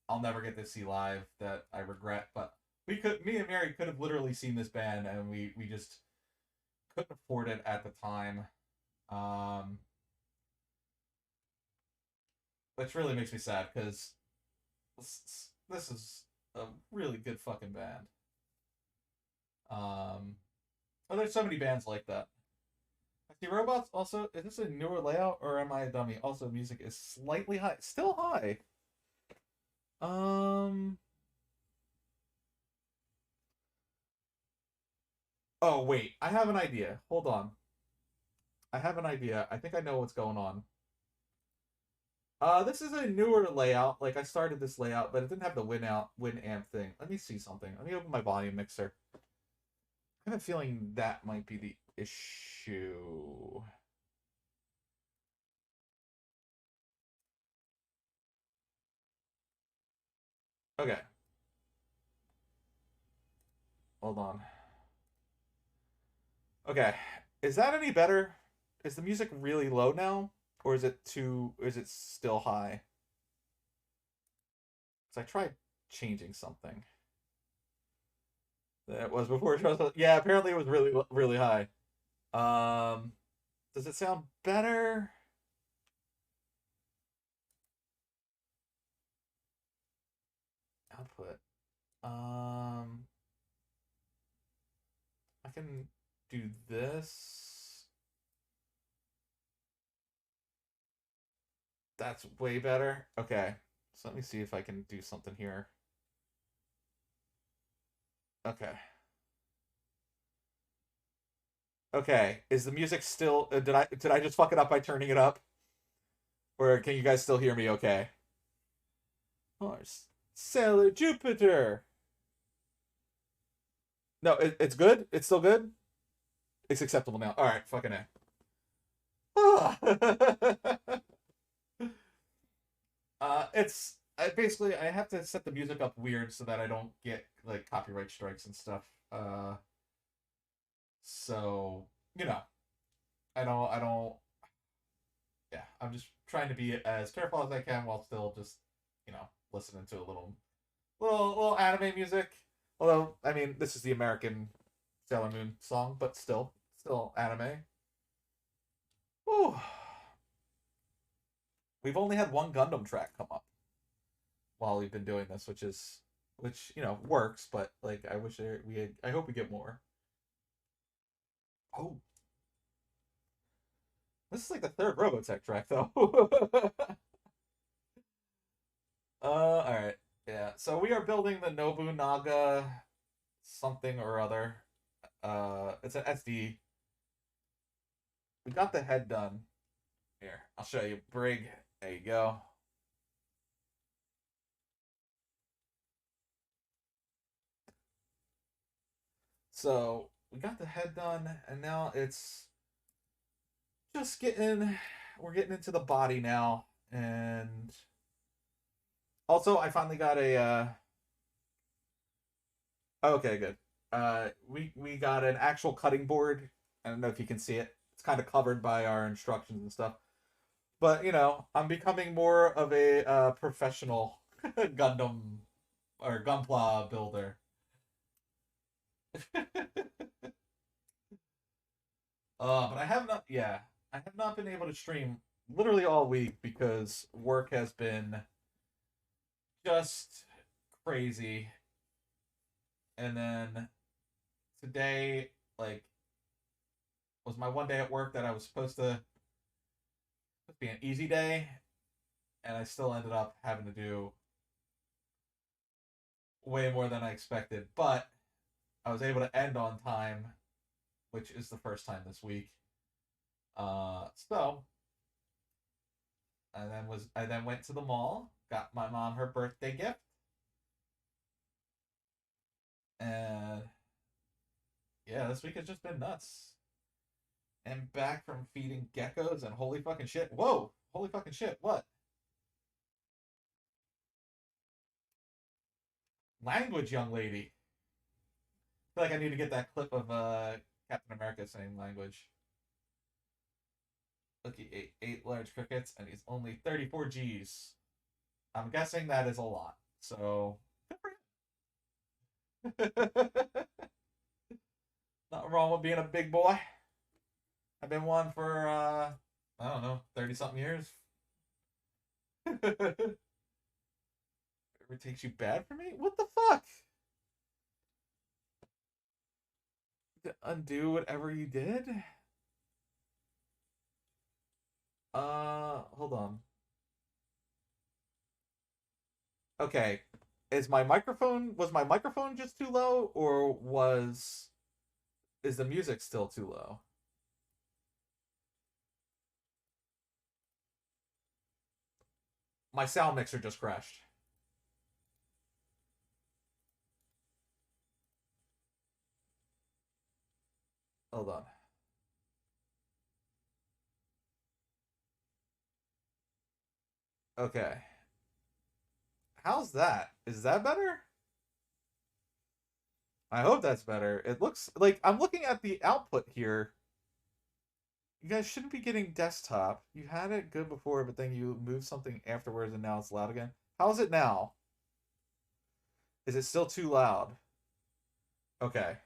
Speaker 1: I'll never get to see live that I regret, but me and Mary could have literally seen this band, and we just couldn't afford it at the time. Um, which really makes me sad, because this is a really good fucking band. Oh, there's so many bands like that. I see Robots also. Is this a newer layout or am I a dummy? Also, music is slightly high. Still high. Um. Oh, wait. I have an idea. Hold on. I have an idea. I think I know what's going on. This is a newer layout. Like, I started this layout, but it didn't have the win amp thing. Let me see something. Let me open my volume mixer. I have a feeling that might be the issue. Okay. Hold on. Okay. Is that any better? Is the music really low now? Or is it still high? Because I tried changing something. That was before yeah, apparently it was really high. Um does it sound better? Output. Um I can do this. That's way better. Okay. So let me see if I can do something here. Okay. Okay. Is the music still did I just fuck it up by turning it up? Or can you guys still hear me okay? Mars. Sailor Jupiter. No, it's good. It's still good. It's acceptable now. All right, fucking A. It's basically I have to set the music up weird so that I don't get like copyright strikes and stuff. So you know, I don't. Yeah, I'm just trying to be as careful as I can while still just listening to a little anime music. Although I mean, this is the American Sailor Moon song, but still anime. Whew. We've only had one Gundam track come up while we've been doing this, which works, but like I wish we had. I hope we get more. Oh, this is like the third Robotech track though. All right, yeah. So we are building the Nobunaga something or other. It's an SD. We got the head done. Here, I'll show you. Brig. There you go. So we got the head done, and now it's just we're getting into the body now, and also I finally got a okay, good. We got an actual cutting board. I don't know if you can see it. It's kind of covered by our instructions and stuff. But I'm becoming more of a professional Gundam or Gunpla builder. But I have not. Yeah, I have not been able to stream literally all week because work has been just crazy. And then today, like, was my one day at work that I was supposed to be an easy day, and I still ended up having to do way more than I expected. But I was able to end on time, which is the first time this week. So I then went to the mall, got my mom her birthday gift, and yeah, this week has just been nuts. And back from feeding geckos and holy fucking shit. Whoa! Holy fucking shit! What? Language, young lady. feel like I need to get that clip of Captain America saying language. Look, he ate 8 large crickets, and he's only 34 Gs. I'm guessing that is a lot. So, nothing wrong with being a big boy. I've been one for I don't know, 30 something years. Ever takes you bad for me? What the fuck? To undo whatever you did? Hold on. Okay. Was my microphone just too low, or is the music still too low? My sound mixer just crashed. Hold on. Okay. How's that? Is that better? I hope that's better. It looks like I'm looking at the output here. You guys shouldn't be getting desktop. You had it good before, but then you moved something afterwards and now it's loud again. How's it now? Is it still too loud? Okay.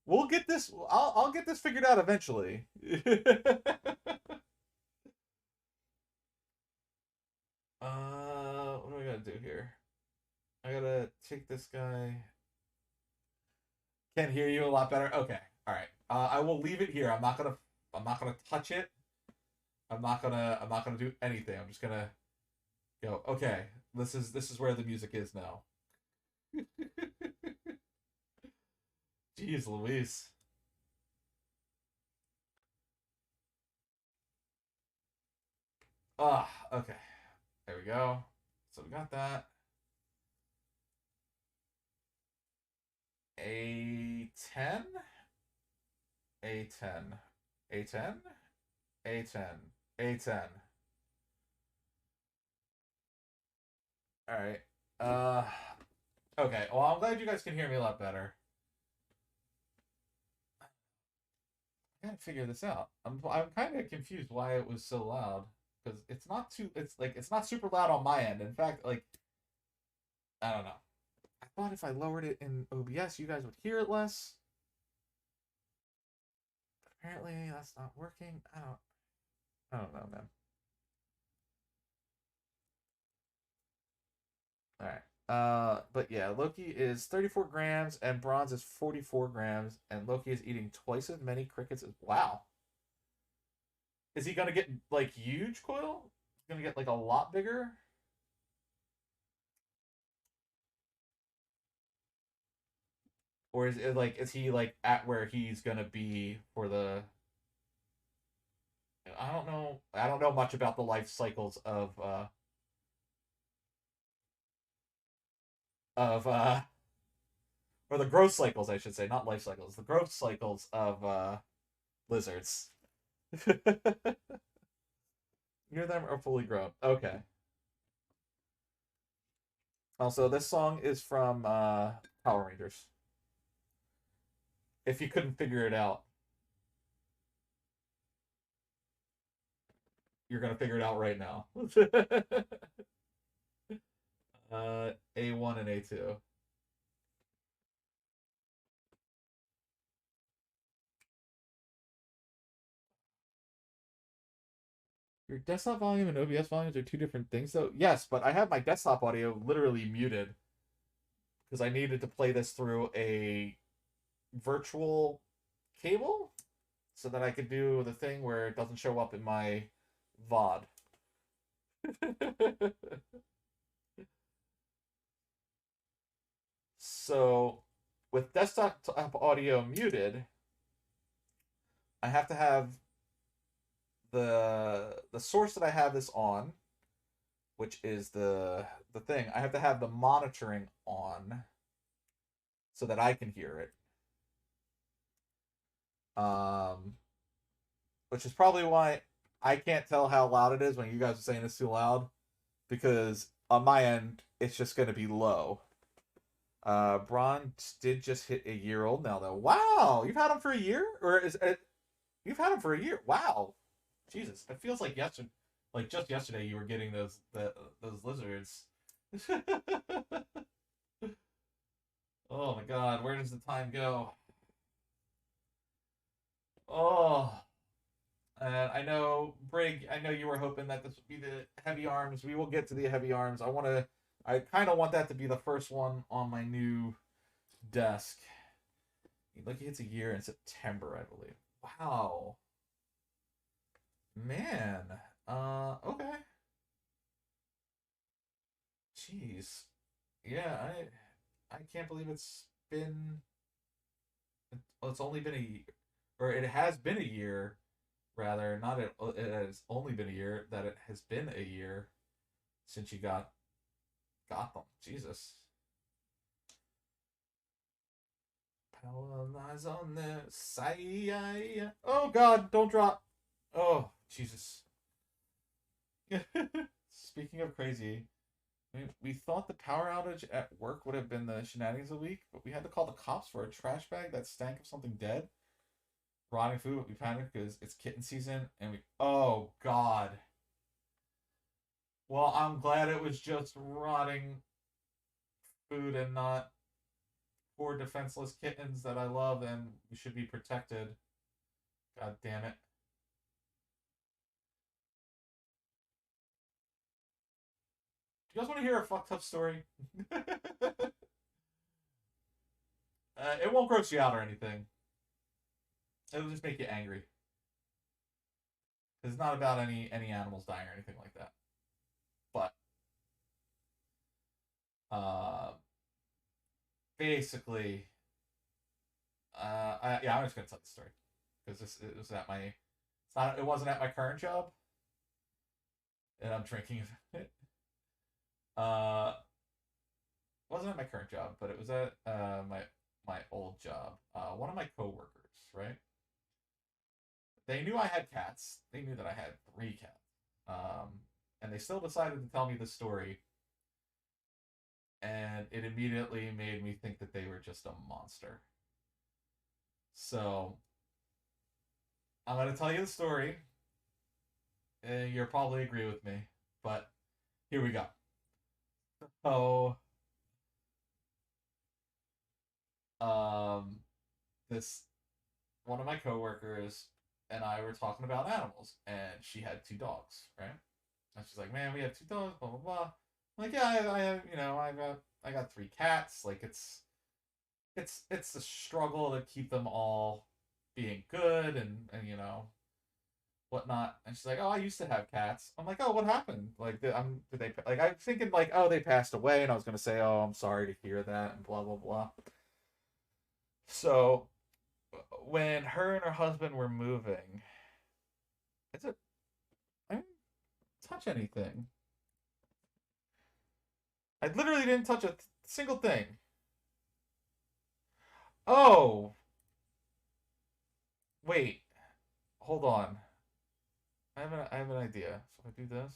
Speaker 1: We'll get this. I'll get this figured out eventually. What do I gotta do here? I gotta take this guy. Can hear you a lot better. Okay, all right. I will leave it here. I'm not gonna. I'm not gonna touch it. I'm not gonna. I'm not gonna do anything. I'm just gonna go. Okay, this is where the music is now. Jeez, Louise. Ah, okay. There we go. So we got that. A10, A10, A10, A10, A10. All right. Okay. Well, I'm glad you guys can hear me a lot better. I gotta figure this out. I'm kind of confused why it was so loud because it's not too. It's not super loud on my end. In fact, like I don't know. I thought if I lowered it in OBS, you guys would hear it less. But apparently, that's not working. I don't know, man. All right. But yeah, Loki is 34 grams and Bronze is 44 grams, and Loki is eating twice as many crickets as wow. Is he gonna get like huge coil? He's gonna get like a lot bigger? Or is it like is he like at where he's gonna be for the I don't know. I don't know much about the life cycles of or the growth cycles, I should say, not life cycles. The growth cycles of lizards. Near them are fully grown. Okay. Also, this song is from Power Rangers. If you couldn't figure it out, you're gonna figure it out right now. A1 and A2. Your desktop volume and OBS volumes are two different things, though. Yes, but I have my desktop audio literally muted because I needed to play this through a virtual cable so that I could do the thing where it doesn't show up in my VOD. So, with desktop audio muted, I have to have the source that I have this on, which is the thing. I have to have the monitoring on so that I can hear it. Which is probably why I can't tell how loud it is when you guys are saying it's too loud, because on my end it's just going to be low. Braun did just hit a year old now, though. Wow, you've had him for a year, or is it? You've had him for a year. Wow, Jesus, it feels like yesterday, like just yesterday, you were getting those lizards. Oh my God, where does the time go? Oh, and I know Brig. I know you were hoping that this would be the heavy arms. We will get to the heavy arms. I kind of want that to be the first one on my new desk. Like it's a year in September, I believe. Wow, man. Okay. Jeez. Yeah, I can't believe it's been. Well, it's only been a year, or it has been a year. Rather, not it has only been a year. That it has been a year since you got them. Jesus. Power lies on the side. Oh God! Don't drop. Oh Jesus. Speaking of crazy, we thought the power outage at work would have been the shenanigans of the week, but we had to call the cops for a trash bag that stank of something dead. Rotting food, but we panicked because it's kitten season, and we. Oh, God. Well, I'm glad it was just rotting food and not poor defenseless kittens that I love and we should be protected. God damn it. Do you guys want to hear a fucked up story? It won't gross you out or anything. It'll just make you angry. It's not about any animals dying or anything like that. But uh, basically, I'm just gonna tell the story because this it was at my. It's not. It wasn't at my current job, and I'm drinking it. Uh, it wasn't at my current job, but it was at my old job. One of my coworkers, right? They knew I had cats. They knew that I had three cats. And they still decided to tell me the story, and it immediately made me think that they were just a monster. So I'm gonna tell you the story, and you'll probably agree with me. But here we go. So, um, this one of my coworkers and I were talking about animals, and she had two dogs, right? And she's like, "Man, we have two dogs, blah blah blah." I'm like, yeah, I have, I got three cats. Like, it's a struggle to keep them all being good and whatnot. And she's like, "Oh, I used to have cats." I'm like, "Oh, what happened? Like, did they like?" I'm thinking like, "Oh, they passed away," and I was gonna say, "Oh, I'm sorry to hear that," and blah blah blah. So when her and her husband were moving, it's a I didn't touch anything. I literally didn't touch a single thing. Oh, wait, hold on. I have an idea. So if I do this,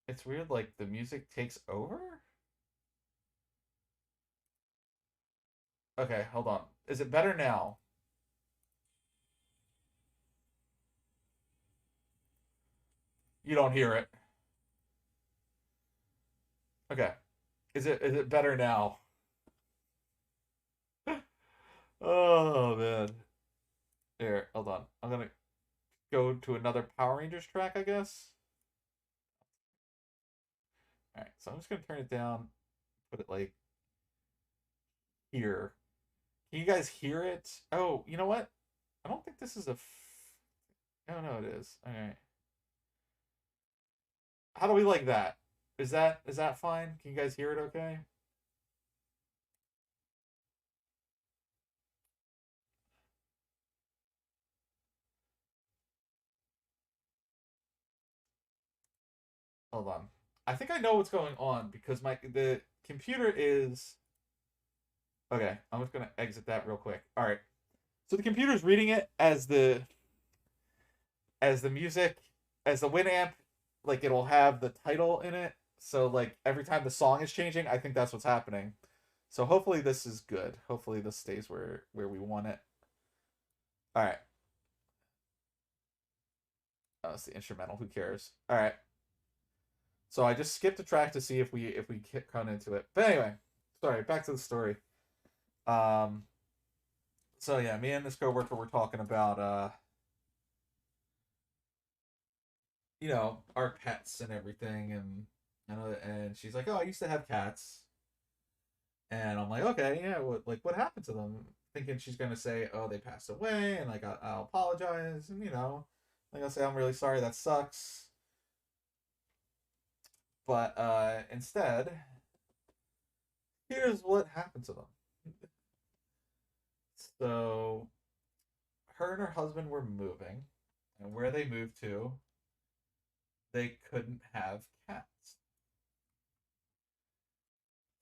Speaker 1: it's weird. Like the music takes over. Okay, hold on. Is it better now? You don't hear it. Okay. Is it better now? Oh man. Here, hold on. I'm gonna go to another Power Rangers track, I guess. All right, so I'm just gonna turn it down, put it like here. Can you guys hear it? Oh, you know what? I don't think this is a. Oh no, it is. All right. How do we like that? Is that fine? Can you guys hear it? Okay. Hold on. I think I know what's going on because the computer is. Okay, I'm just gonna exit that real quick. All right. So the computer's reading it as as the music, as the Winamp, like it'll have the title in it. So like every time the song is changing, I think that's what's happening. So hopefully this is good. Hopefully this stays where we want it. All right. Oh, it's the instrumental. Who cares? All right. So I just skipped a track to see if we cut into it. But anyway, sorry. Back to the story. Um. So yeah, me and this coworker were talking about our pets and everything, and she's like, oh, I used to have cats, and I'm like, okay, yeah, what happened to them? Thinking she's gonna say, oh, they passed away, and like I'll apologize, and like I'll say I'm really sorry, that sucks. But instead, here's what happened to them. So her and her husband were moving, and where they moved to, they couldn't have cats.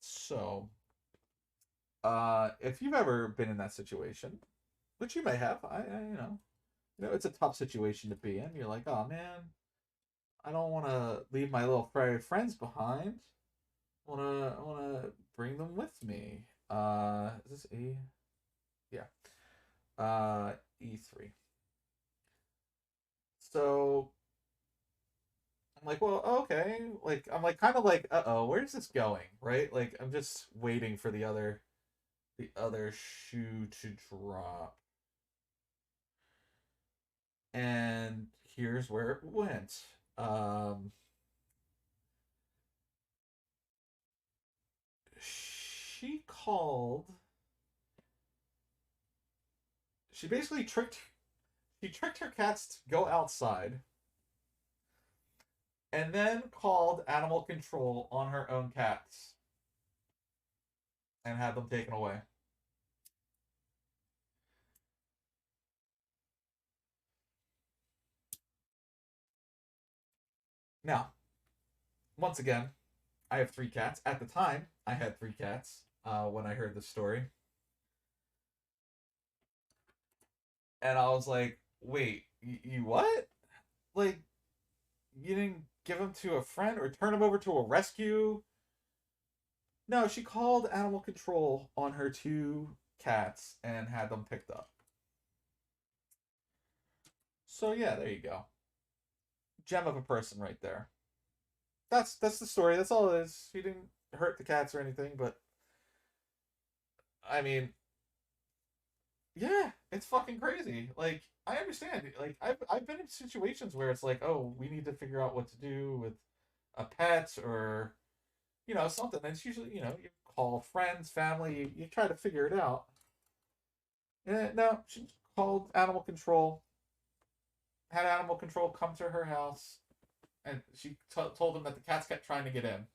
Speaker 1: So, if you've ever been in that situation, which you may have, it's a tough situation to be in. You're like, oh man, I don't want to leave my little furry friends behind. I wanna bring them with me. Is this E? Yeah. E3. So I'm like, well, okay. Like, I'm like, kind of like, uh-oh, where's this going, right? Like, I'm just waiting for the other shoe to drop. And here's where it went. Um, she called. She basically tricked her cats to go outside, and then called animal control on her own cats and had them taken away. Now, once again, I have three cats. At the time, I had three cats when I heard the story. And I was like, wait, you what? Like, you didn't give them to a friend or turn them over to a rescue? No, she called animal control on her two cats and had them picked up. So yeah, there you go. Gem of a person right there. That's the story. That's all it is. She didn't hurt the cats or anything, but I mean, yeah, it's fucking crazy. Like I understand. Like I've been in situations where it's like, oh, we need to figure out what to do with a pet or something. And it's usually you call friends, family, you try to figure it out. No, she called animal control, had animal control come to her house, and she told them that the cats kept trying to get in.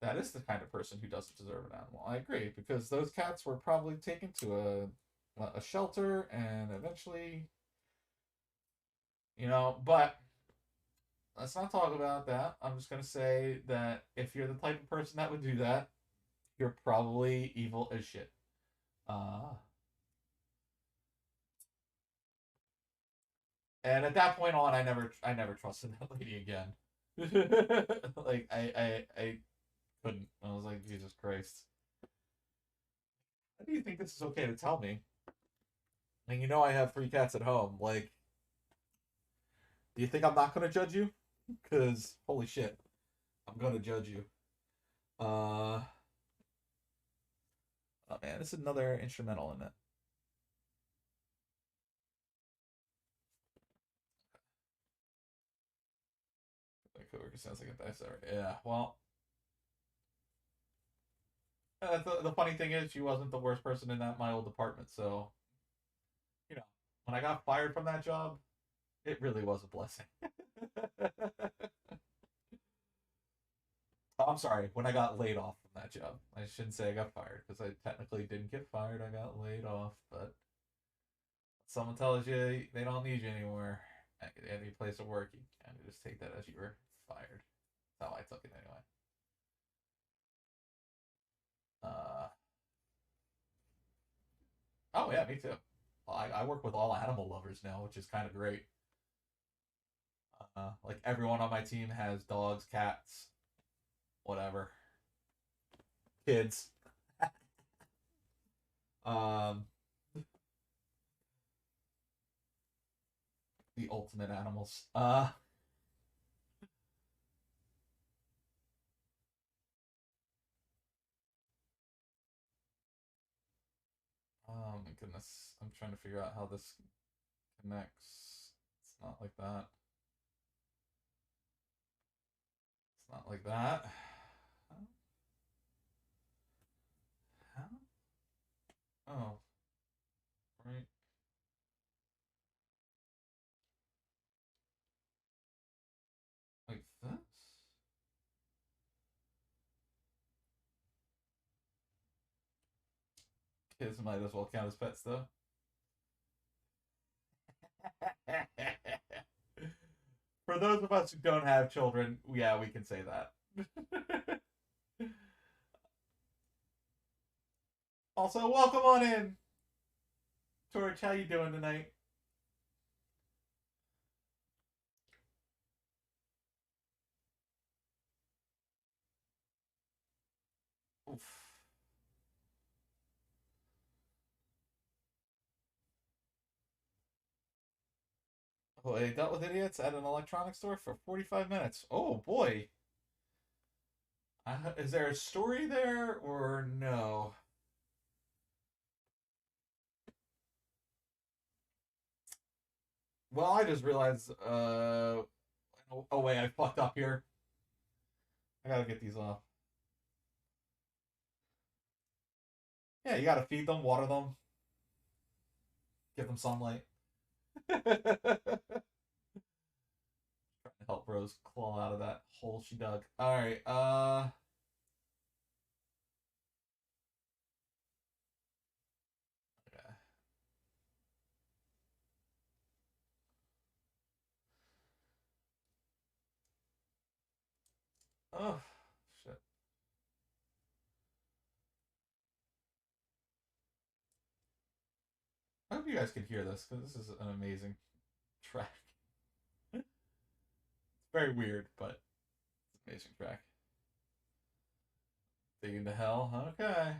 Speaker 1: That is the kind of person who doesn't deserve an animal. I agree because those cats were probably taken to a shelter and eventually, But let's not talk about that. I'm just gonna say that if you're the type of person that would do that, you're probably evil as shit. Uh, and at that point on, I never trusted that lady again. Like I couldn't. I was like, Jesus Christ. How do you think this is okay to tell me? And I have three cats at home. Like, do you think I'm not gonna judge you? Cause holy shit, I'm gonna judge you. Uh oh man, this is another instrumental in it. My coworker sounds like a dinosaur. Yeah, well, the funny thing is, she wasn't the worst person in my old department. So, you know, when I got fired from that job, it really was a blessing. Oh, I'm sorry, when I got laid off from that job. I shouldn't say I got fired because I technically didn't get fired. I got laid off, but someone tells you they don't need you anymore at any place of work, you kind of just take that as you were fired. That's how I took it anyway. Uh, oh yeah, me too. I work with all animal lovers now, which is kind of great. Like everyone on my team has dogs, cats, whatever, kids. Um, the ultimate animals. Oh my goodness, I'm trying to figure out how this connects. It's not like that. It's not like that. How? Oh, right. Like this? Kids might as well count as pets, though. For those of us who don't have children, yeah, we can say that. Also, welcome on in, Torch. How you doing tonight? Oof. Oh, I dealt with idiots at an electronics store for 45 minutes. Oh boy. Is there a story there or no? Well, I just realized, oh wait, I fucked up here. I gotta get these off. Yeah, you gotta feed them, water them, give them sunlight. Trying to help Rose claw out of that hole she dug. Alright, okay. Oh, shit. I hope you guys can hear this, because this is an amazing track. It's very weird, but it's an amazing track. Digging to hell. Okay.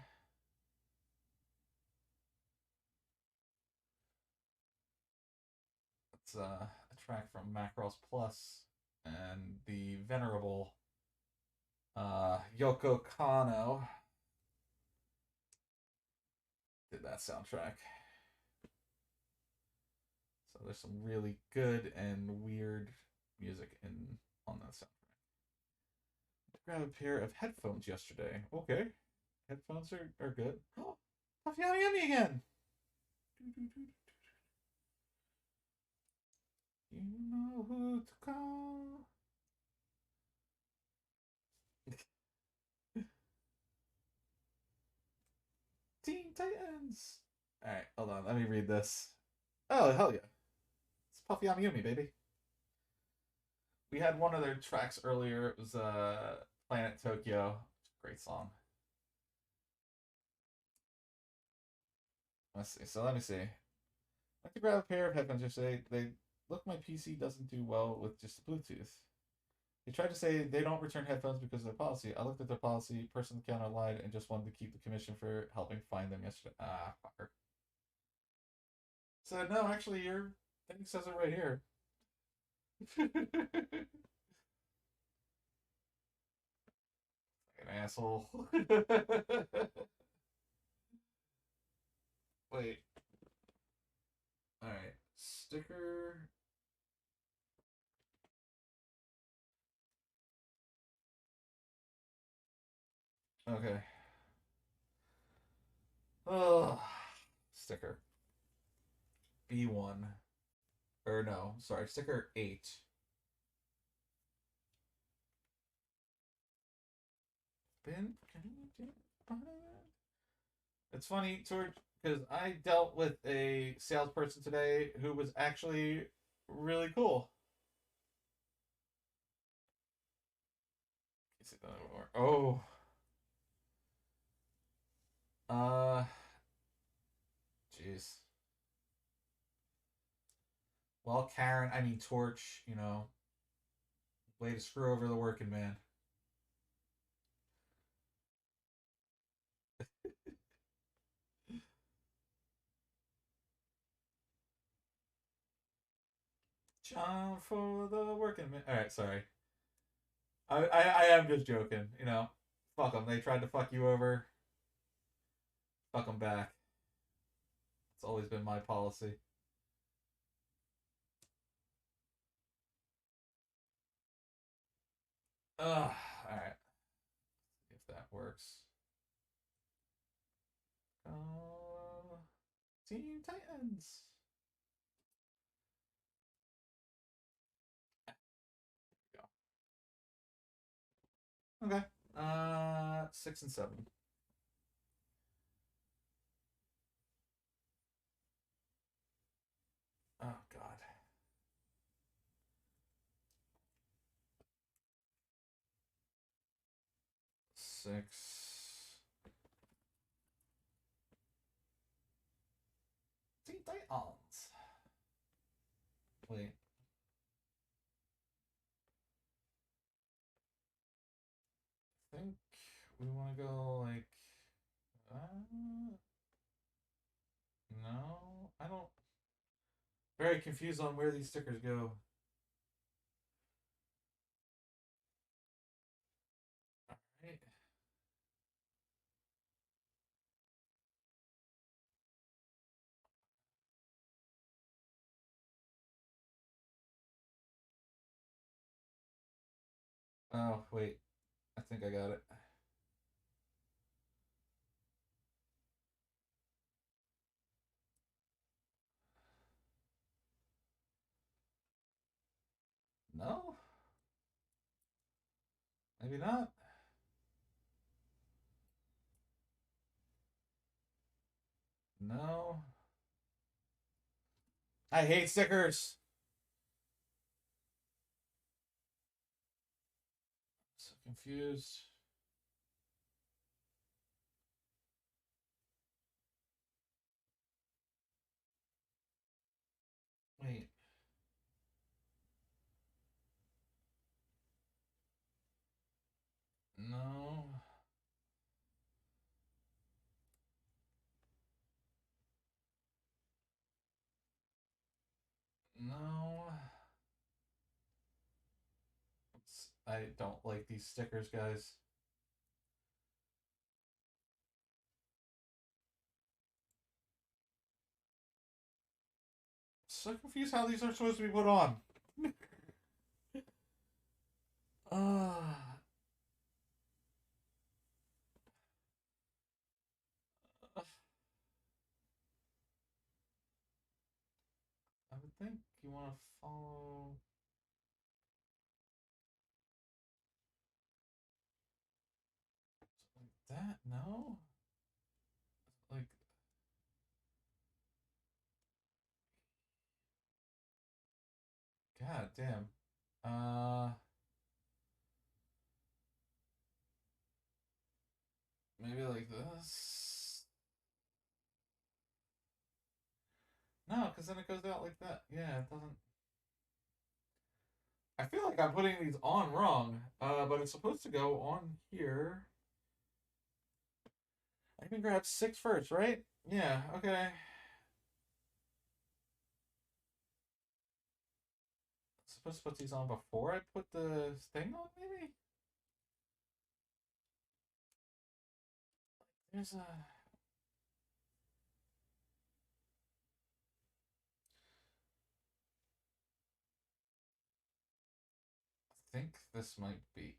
Speaker 1: It's a track from Macross Plus and the venerable Yoko Kano did that soundtrack. So there's some really good and weird music in on that soundtrack. I grabbed a pair of headphones yesterday. Okay. Headphones are good. Oh, Puffy Yummy again. You know who to call. Teen Titans. Alright, hold on. Let me read this. Oh, hell yeah. It's Puffy Yumi, baby. We had one of their tracks earlier. It was Planet Tokyo. Great song. Let's see. So let me see. I like to grab a pair of headphones yesterday. They look my PC doesn't do well with just Bluetooth. They tried to say they don't return headphones because of their policy. I looked at their policy, person the counter lied, and just wanted to keep the commission for helping find them yesterday. Ah, fucker. So no, actually, your thing says it right here. An asshole. Wait. All right. Sticker. Okay. Oh, sticker. B1. Or no, sorry, sticker 8. Been. It's funny, George, because I dealt with a salesperson today who was actually really cool. Can't say that anymore. Oh. Uh. Jeez. Well, Karen, I mean Torch, you know, way to screw over the working man. John for the working man. All right, sorry. I am just joking. You know, fuck them. They tried to fuck you over. Fuck them back. It's always been my policy. Ugh. All right. If that works. Uh, Team Titans. Okay. 6 and 7. Oh God. 6. Teen Titans. Wait. I think we want to go like. No, I don't. Very confused on where these stickers go. All right. Oh wait, I think I got it. No, maybe not. No. I hate stickers. So confused. Wait. No. No. I don't like these stickers, guys. So confused how these are supposed to be put on. Ah. I would think you want to follow like that. No, like God damn. Maybe like this. No, because then it goes out like that. Yeah, it doesn't. I feel like I'm putting these on wrong. But it's supposed to go on here. I can grab 6 first, right? Yeah. Okay. Supposed to put these on before I put the thing on, maybe? There's a. I think this might be.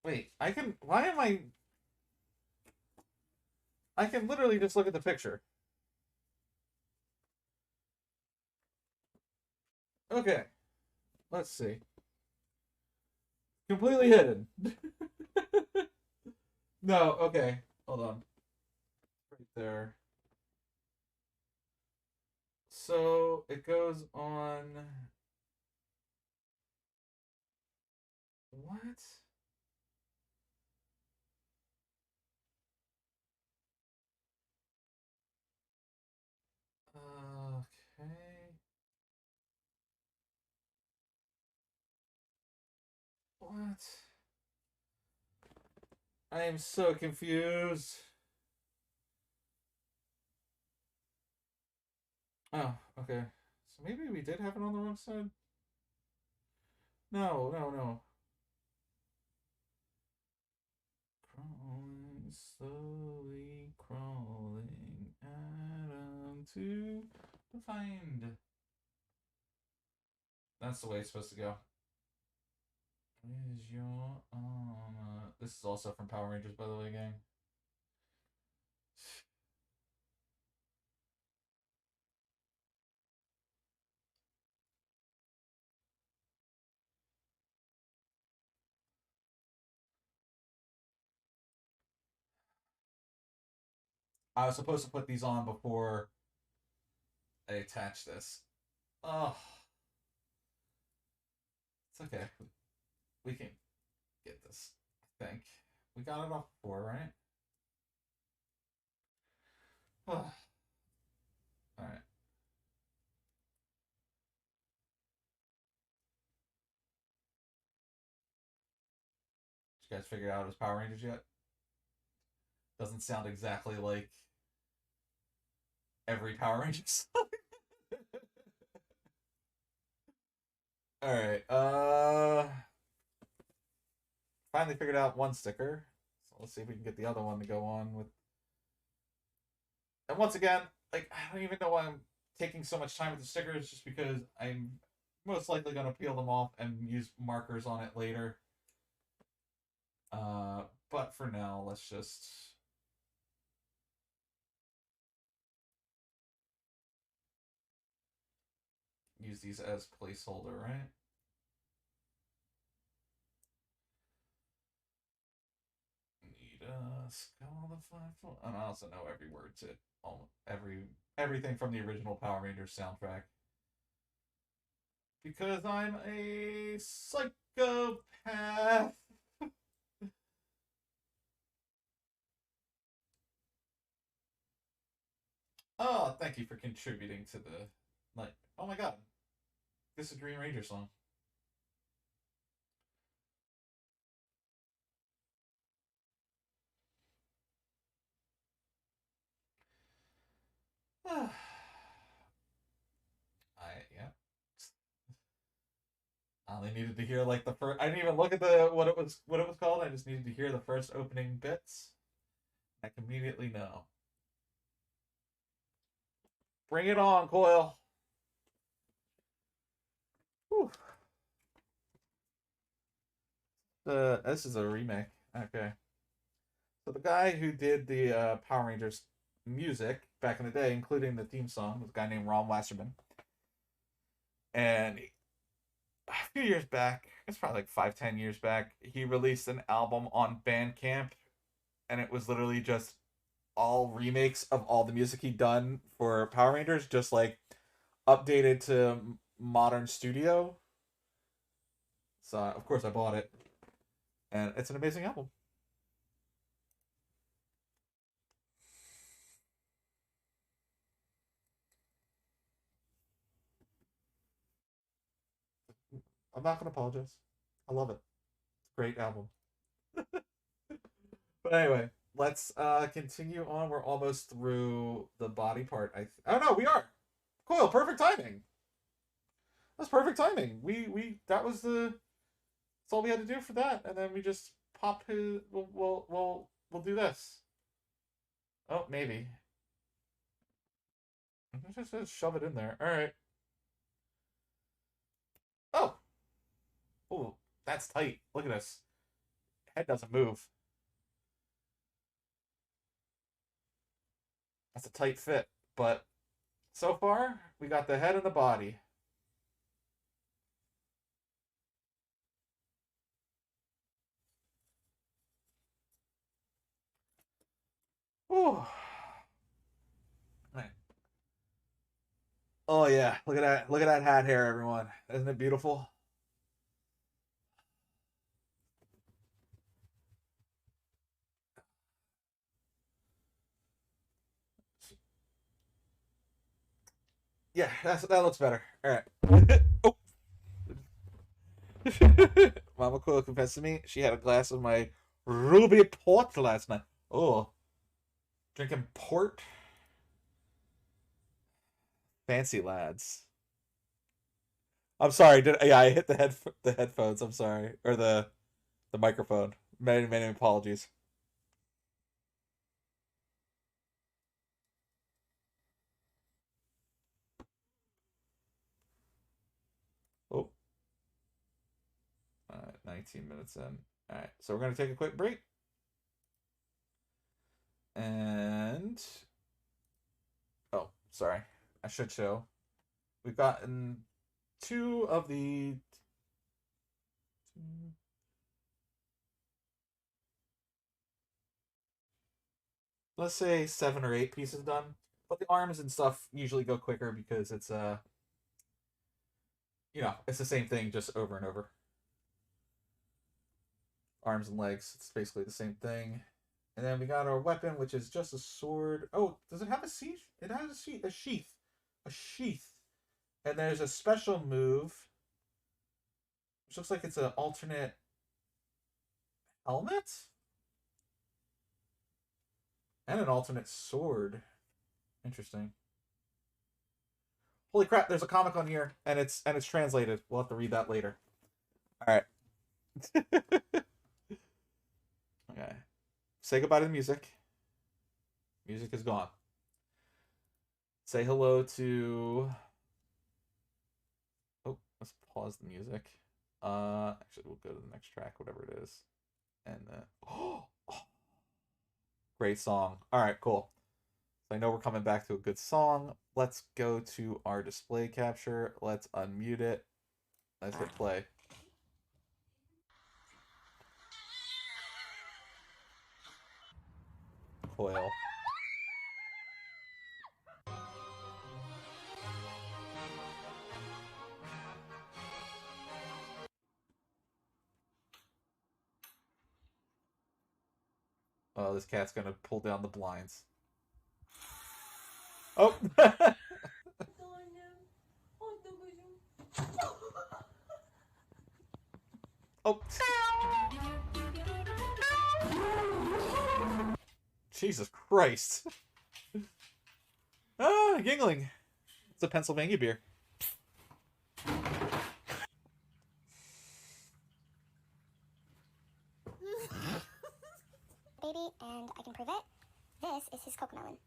Speaker 1: Wait, I can. Why am I. I can literally just look at the picture. Okay. Let's see. Completely hidden. No, okay. Hold on. Right there. So it goes on. What? What? I am so confused. Oh, okay. So maybe we did have it on the wrong side? No, no, no. Crawling, slowly crawling, Adam to find. That's the way it's supposed to go. Is your This is also from Power Rangers, by the way, gang. I was supposed to put these on before I attach this. Oh, it's okay. We can get this. I think we got it off before, right? Oh. All right. Did you guys figure out his Power Rangers yet? Doesn't sound exactly like every Power Rangers. All right. Finally figured out one sticker. So let's see if we can get the other one to go on with. And once again, like I don't even know why I'm taking so much time with the stickers, just because I'm most likely going to peel them off and use markers on it later. But for now, let's just use these as placeholder, right? Need a skull the five. And I also know every word to everything from the original Power Rangers soundtrack. Because I'm a psychopath. Oh, thank you for contributing to the like. Oh my god, this is a Green Ranger song. I yeah. I only needed to hear like the first. I didn't even look at the what it was called. I just needed to hear the first opening bits. I can immediately know. Bring it on, Coil. Whew. This is a remake. Okay. So the guy who did the Power Rangers music back in the day, including the theme song, was a guy named Ron Wasserman. And a few years back, it's probably like 5, 10 years back, he released an album on Bandcamp, and it was literally just all remakes of all the music he'd done for Power Rangers, just like updated to modern studio. So of course I bought it, and it's an amazing album. I'm not gonna apologize. I love it. It's a great album. But anyway, let's continue on. We're almost through the body part. Oh no, we are. Cool, perfect timing. That's perfect timing. We that was the that's all we had to do for that, and then we just pop his. We'll do this. Oh, maybe. Just shove it in there. All right. Oh, oh, that's tight. Look at this. Head doesn't move. That's a tight fit, but so far we got the head and the body. Ooh. Right. Oh yeah, look at that! Look at that hat hair, everyone. Isn't it beautiful? Yeah, that looks better. All right. Oh, Mama Quill confessed to me she had a glass of my ruby port last night. Oh, drinking port? Fancy lads. I'm sorry. Yeah, I hit the headphones. I'm sorry, or the microphone. Many apologies. Oh, 19 minutes in. All right, so we're gonna take a quick break, and oh, sorry, I should show. We've gotten two of the let's say 7 or 8 pieces done. But the arms and stuff usually go quicker because it's it's the same thing just over and over. Arms and legs, it's basically the same thing. And then we got our weapon, which is just a sword. Oh, does it have a sheath? It has a sheath. A sheath. And there's a special move, which looks like it's an alternate helmet? And an alternate sword. Interesting. Holy crap, there's a comic on here, and it's translated. We'll have to read that later. Alright. Okay. Say goodbye to the music. Music is gone. Say hello to. Oh, let's pause the music. Actually, we'll go to the next track, whatever it is, and oh, great song. All right, cool. So I know we're coming back to a good song. Let's go to our display capture. Let's unmute it. Let's hit play. Coil. Oh, this cat's gonna pull down the blinds. Oh! Oh! Jesus Christ! Ah, Yingling! It's a Pennsylvania beer.
Speaker 2: Baby, and I can prove it. This is his cocomelon.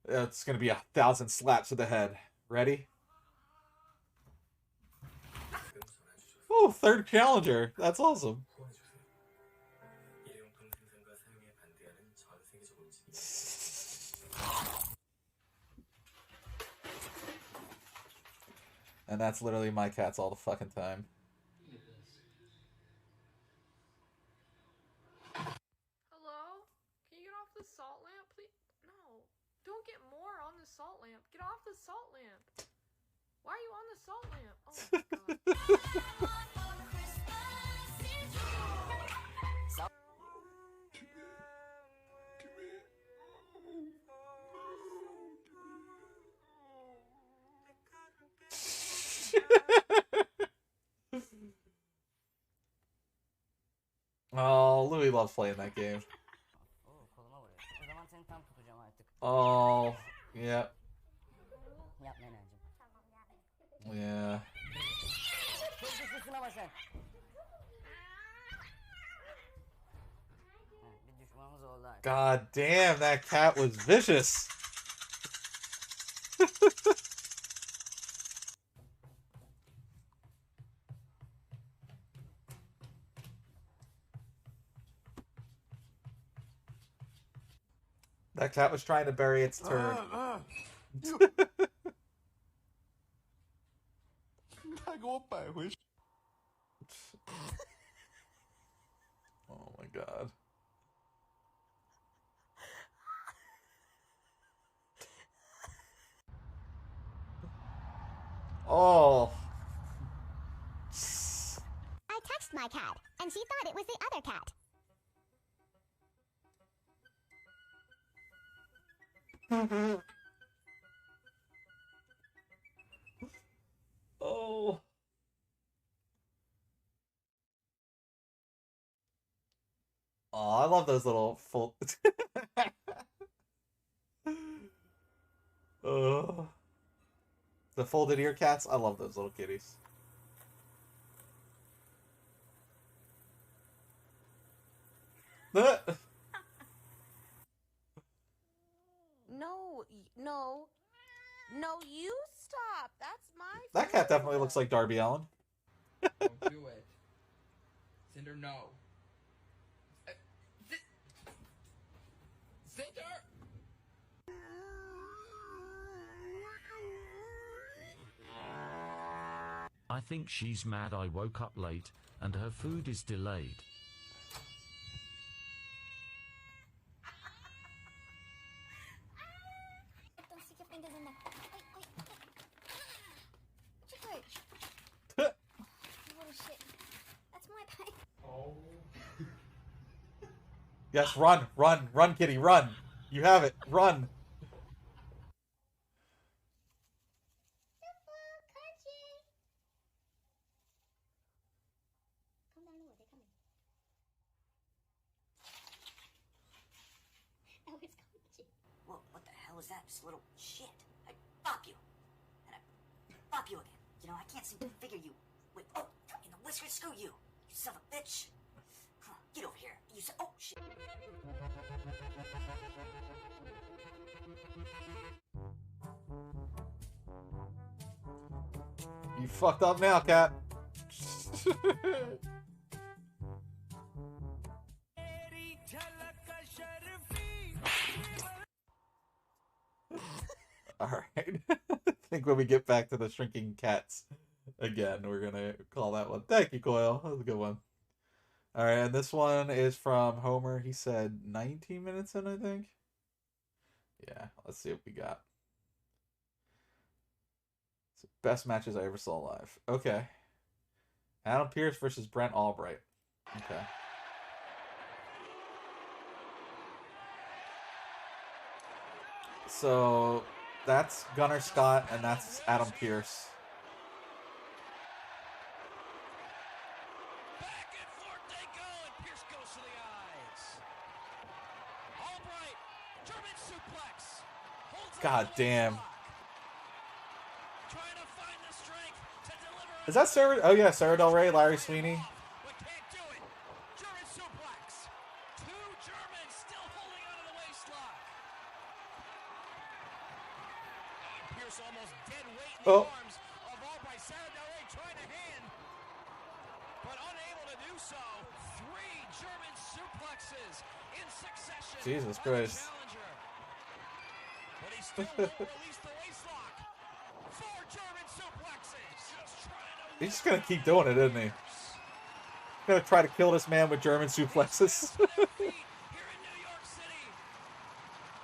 Speaker 1: It's gonna be 1,000 slaps to the head. Ready? Oh, third challenger. That's awesome. And that's literally my cats all the fucking time.
Speaker 3: Hello? Can you get off the salt lamp, please? No. Don't get more on the salt lamp. Get off the salt lamp. Why are you on the salt lamp? Oh my god.
Speaker 1: Oh, Louis loves playing that game. Oh, yeah. Yeah. God damn, that cat was vicious. That cat was trying to bury its turd. Oh my god. Oh.
Speaker 2: I touched my cat, and she thought it was the other cat.
Speaker 1: Oh. Oh, I love those little full. Oh. The folded ear cats. I love those little kitties.
Speaker 4: No, no, no, you stop. That's my
Speaker 1: That cat definitely
Speaker 4: food.
Speaker 1: looks like Darby Allen.
Speaker 5: Don't do it. Cinder, no. Cinder!
Speaker 6: I think she's mad I woke up late, and her food is delayed.
Speaker 2: Don't stick your fingers in there. Wait. What a shit. That's my pipe.
Speaker 5: Oh.
Speaker 1: Yes, run, run, run, kitty, run. You have it. Run.
Speaker 2: Calm down, Lord. They're coming. Oh, it's Crunchy.
Speaker 7: Whoa, what the hell is that? Just a little shit. I bop you. And I bop you again. You know, I can't seem to figure you. Wait, oh, in the whiskers, screw you. You son of a bitch. Huh, get over here. You said, oh, shit.
Speaker 1: You fucked up now, cat. Alright. I think when we get back to the shrinking cats again, we're gonna call that one. Thank you, Coil. That was a good one. Alright, and this one is from Homer. He said 19 minutes in, I think. Yeah, let's see what we got. It's the best matches I ever saw live. Okay. Adam Pearce versus Brent Albright. Okay. So that's Gunnar Scott and that's Adam Pearce.
Speaker 8: Back and forth they go, and Pierce goes to the eyes. Albright, German suplex. Holds
Speaker 1: God damn.
Speaker 8: Trying to find the strength to deliver.
Speaker 1: Is that Sarah? Oh yeah, Sarah Del Rey, Larry Sweeney.
Speaker 8: But can't do it. German suplex. Two Germans still holding onto the waistlock. Pierce almost dead weight in the arms of Albright. Sarah Del Rey trying to hand, but unable to do so. Three German suplexes in succession.
Speaker 1: Jesus
Speaker 8: by the
Speaker 1: Christ.
Speaker 8: challenger. But he still won't release the waistlock. Four German suplexes. Just trying to
Speaker 1: He's just gonna keep doing it, isn't he? Gonna try to kill this man with German suplexes.
Speaker 8: here in New York City.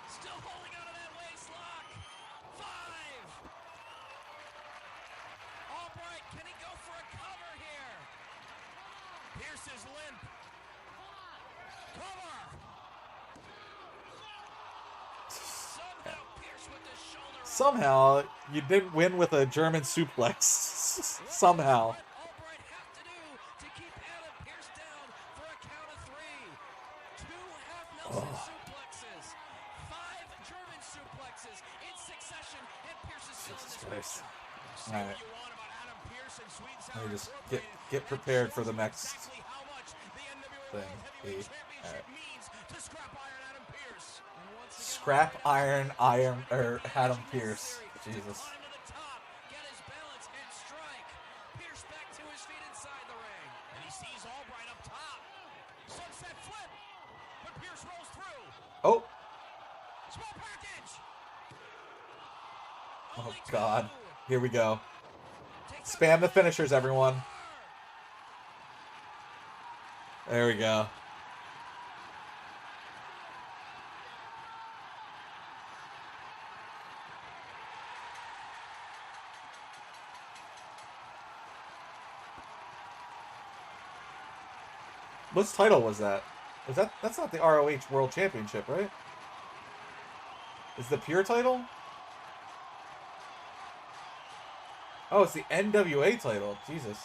Speaker 8: Still holding onto that waistlock. Five. Albright, can he go for a cover here? Pierce is limp. Cover. Somehow Pierce with the shoulder.
Speaker 1: Somehow, you didn't win with a German suplex. Somehow.
Speaker 8: What Albright have to do to keep Adam Pierce down for a count of three. Two half Nelson suplexes. Five German suplexes in succession, and Pierce is still in this
Speaker 1: Christ.
Speaker 8: picture. Say
Speaker 1: Alright.
Speaker 8: what you want about Adam Pierce and Sweet
Speaker 1: Let
Speaker 8: Sour
Speaker 1: me just
Speaker 8: Incorporated.
Speaker 1: get
Speaker 8: That
Speaker 1: prepared for
Speaker 8: shows
Speaker 1: the next
Speaker 8: exactly how much the NWA
Speaker 1: thing.
Speaker 8: World Heavyweight Championship
Speaker 1: Alright.
Speaker 8: means to Scrap Iron Adam Pierce. And once again,
Speaker 1: Scrap
Speaker 8: Albright
Speaker 1: Iron Adam Pierce. Jesus.
Speaker 8: climb to the top, get his balance, and strike. Pierce back to his feet inside the ring. And he sees Albright up top. Sunset flip. But Pierce rolls through.
Speaker 1: Oh,
Speaker 8: Small package.
Speaker 1: oh
Speaker 8: Only
Speaker 1: God.
Speaker 8: two.
Speaker 1: Here we go.
Speaker 8: Takes
Speaker 1: Spam the
Speaker 8: out
Speaker 1: finishers, everyone. There we go. Whose title was that? That's not the ROH World Championship, right? Is the pure title? Oh, it's the NWA title. Jesus.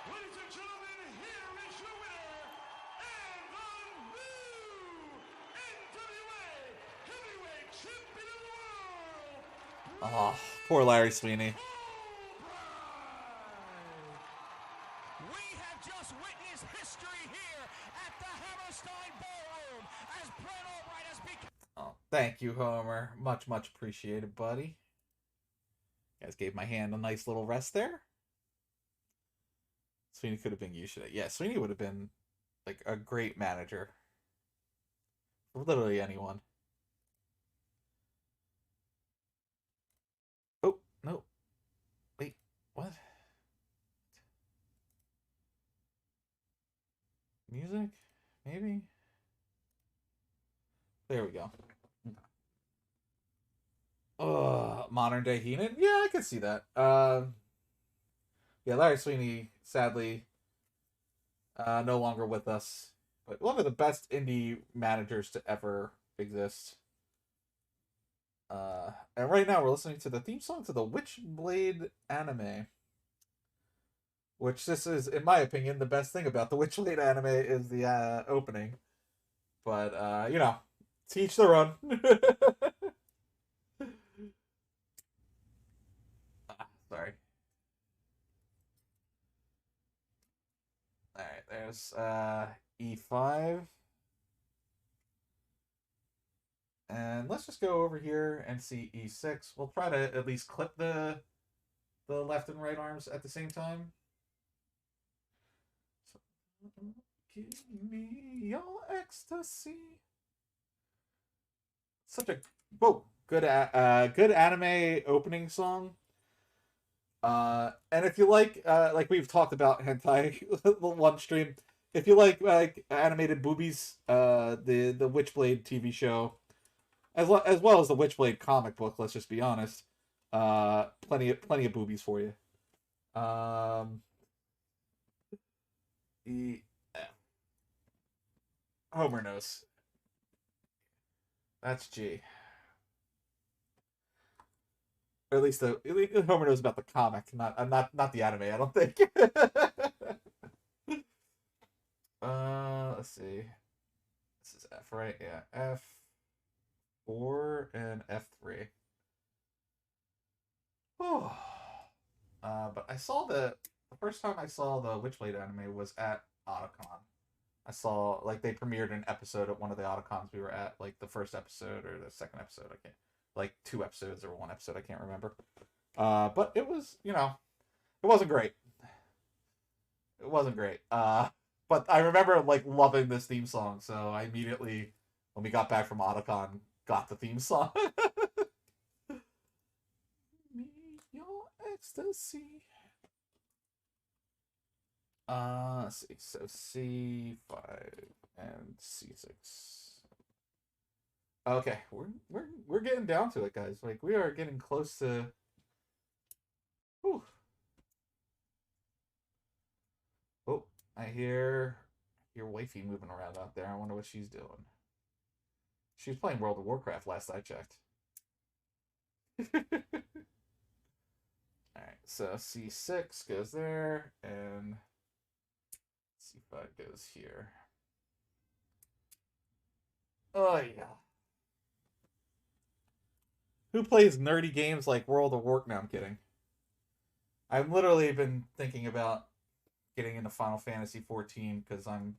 Speaker 8: Ladies and gentlemen, here is your winner, and the new NWA Heavyweight Champion of the World,
Speaker 1: Oh, poor Larry Sweeney.
Speaker 8: We have just witnessed history here at the Hammerstein Ballroom as Brett Albright has become.
Speaker 1: Oh, thank you, Homer. Much, much appreciated, buddy. You guys gave my hand a nice little rest there. Sweeney could have been used to it. Yeah, Sweeney would have been like a great manager for literally anyone. Oh, no. Wait, what? Music? Maybe? There we go. Modern day Heenan? Yeah, I can see that. Yeah, Larry Sweeney, sadly, no longer with us. But one of the best indie managers to ever exist. And right now we're listening to the theme song to the Witchblade anime. Which this is, in my opinion, the best thing about the Witchblade anime is the opening. But, you know, to each their own. Sorry. Alright, there's E5. And let's just go over here and see E6. We'll try to at least clip the left and right arms at the same time. So, give me your ecstasy. Such a good anime opening song. And if you like we've talked about hentai one stream, if you like animated boobies, the Witchblade TV show, as well as the Witchblade comic book, let's just be honest, plenty of boobies for you. Homer knows. That's G. Or at least Homer knows about the comic, not the anime. I don't think. Let's see. This is F, right? Yeah, F4 and F3. Oh. But I saw the first time I saw the Witchblade anime was at Otakon. I saw they premiered an episode at one of the Otakons we were at, like the first episode or the second episode. I can't, like 2 episodes or 1 episode. I can't remember. But it was, it wasn't great. It wasn't great. But I remember loving this theme song, so I immediately, when we got back from Otakon, got the theme song. Me your ecstasy. Let's see. So C5 and C6. Okay, we're getting down to it, guys. We are getting close to. Whew. Oh, I hear your wifey moving around out there. I wonder what she's doing. She was playing World of Warcraft last I checked. Alright, so C6 goes there, and C5 goes here. Oh, yeah. Who plays nerdy games like World of Warcraft? No, I'm kidding. I've literally been thinking about getting into Final Fantasy 14 because I'm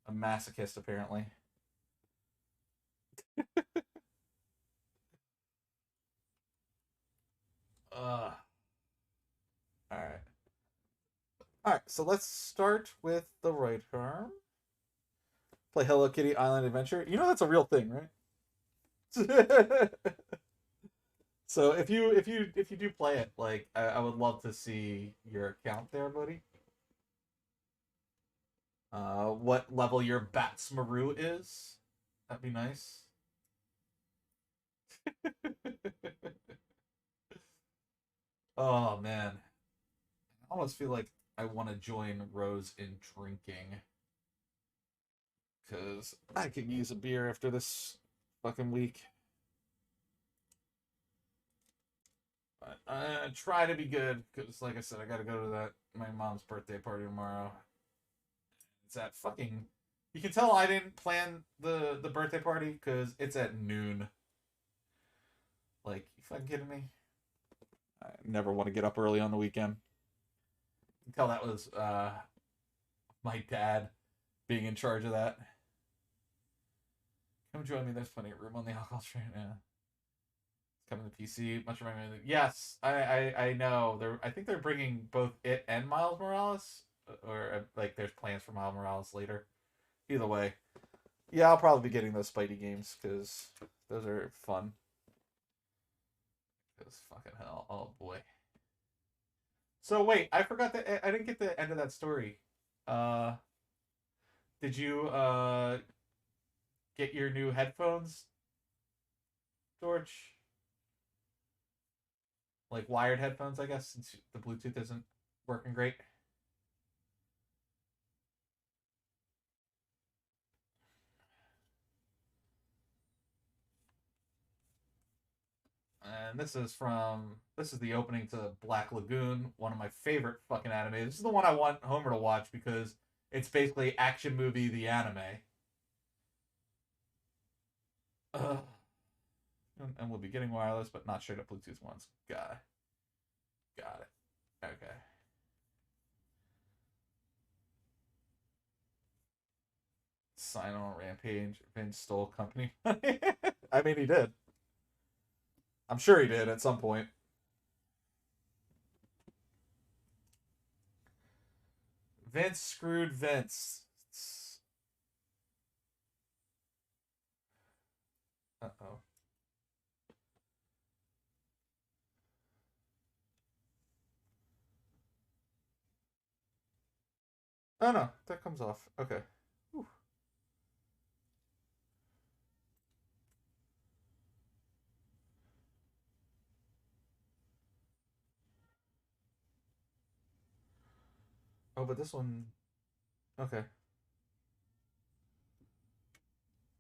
Speaker 1: a masochist, apparently. Alright. Alright, so let's start with the right arm. Play Hello Kitty Island Adventure. You know that's a real thing, right? So if you do play it, I would love to see your account there, buddy. What level your Batsmaru is? That'd be nice. Oh man, I almost feel like I want to join Rose in drinking. Because I could use a beer after this fucking week. But try to be good. Because, like I said, I got to go to my mom's birthday party tomorrow. It's at fucking... You can tell I didn't plan the birthday party because it's at noon. Like, you fucking kidding me? I never want to get up early on the weekend. You can tell that was my dad being in charge of that. Come join me. There's plenty of room on the alcohol train. Yeah. It's coming to PC. Much recommended. Yes, I know. I think they're bringing both it and Miles Morales, or like there's plans for Miles Morales later. Either way, yeah, I'll probably be getting those Spidey games because those are fun. Because fucking hell, oh boy. So wait, I forgot that I didn't get the end of that story. Did you get your new headphones, George? Like wired headphones, I guess, since the Bluetooth isn't working great. And this is the opening to Black Lagoon, one of my favorite fucking anime. This is the one I want Homer to watch because it's basically action movie the anime. And we'll be getting wireless, but not straight up Bluetooth ones. Got it. Okay. Sign on Rampage. Vince stole company money. I mean, he did. I'm sure he did at some point. Vince screwed Vince. Uh-oh. Oh no, that comes off. Okay. Whew. Oh, but this one... Okay.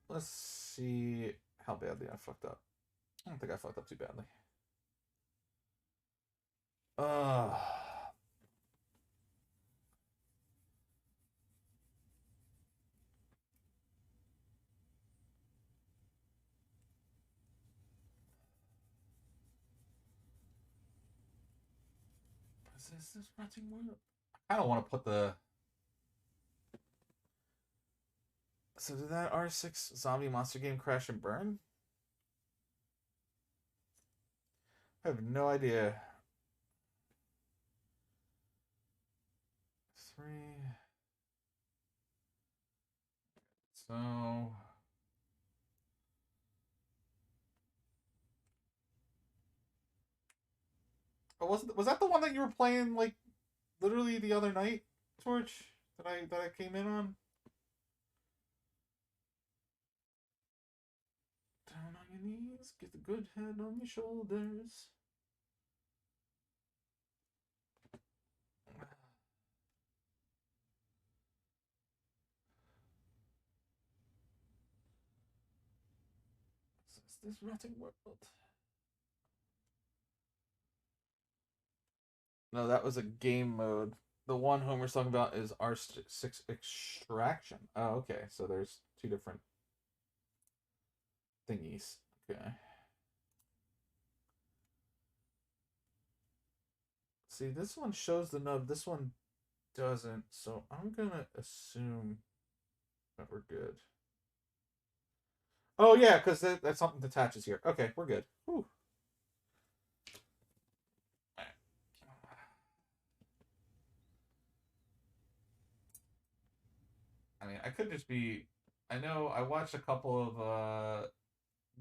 Speaker 1: Let's see how badly I fucked up. I don't think I fucked up too badly. Uh... Is this matching one? I don't want to put the... So did that R6 zombie monster game crash and burn? I have no idea. 3. So... Oh, was that the one that you were playing like literally the other night, George? That I came in on? Down on your knees, get the good head on your shoulders. Is this rotting world? No, that was a game mode. The one Homer's talking about is R6 Extraction. Oh, okay. So there's 2 different thingies. Okay. See, this one shows the nub. This one doesn't. So I'm going to assume that we're good. Oh, yeah, because that's something that attaches here. Okay, we're good. Whew. I mean, I could just be... I know I watched a couple of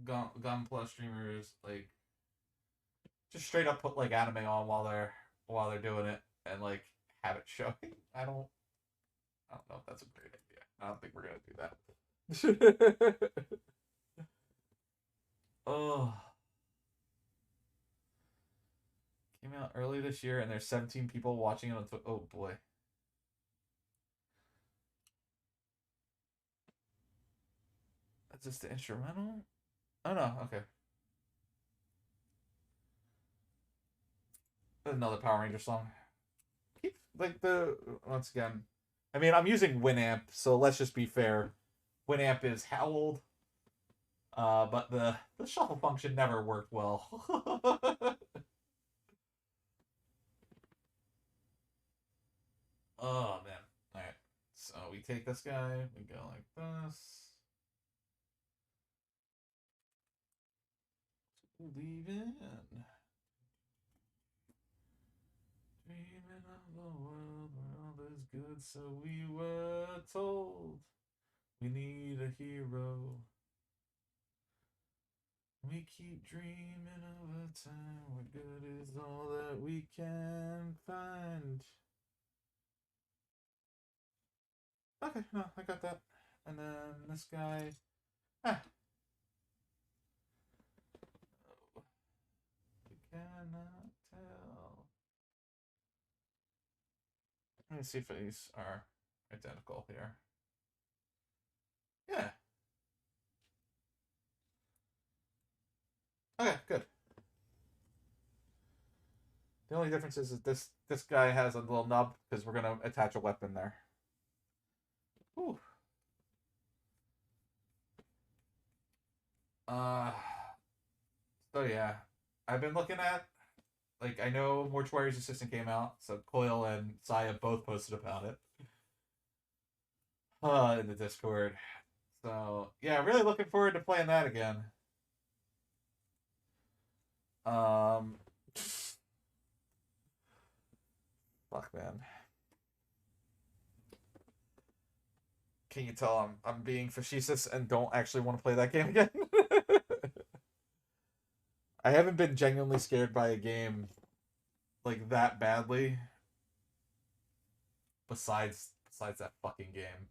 Speaker 1: Gunpla streamers, like, just straight up put, like, anime on while they're doing it, and, like, have it showing. I don't know if that's a great idea. I don't think we're gonna do that. Oh. Came out early this year, and there's 17 people watching it on oh boy. Is this the instrumental? Oh no, okay. Another Power Ranger song. Like once again, I mean, I'm using Winamp, so let's just be fair. Winamp is how old? But the shuffle function never worked well. Oh man. Alright. So we take this guy, we go like this. Leaving. Dreaming of a world where all is good, so we were told. We need a hero. We keep dreaming of a time where good is all that we can find. Okay, no, I got that. And then this guy. Ah. Oh, we cannot tell. Let me see if these are identical here. Yeah. Okay, good. The only difference is that this guy has a little nub because we're gonna attach a weapon there. Ooh. So yeah, I've been looking at, like, I know Mortuary's Assistant came out, so Coil and Saya both posted about it. In the Discord. So yeah, really looking forward to playing that again. Fuck man. Can you tell I'm being facetious and don't actually want to play that game again? I haven't been genuinely scared by a game like that badly. Besides that fucking game.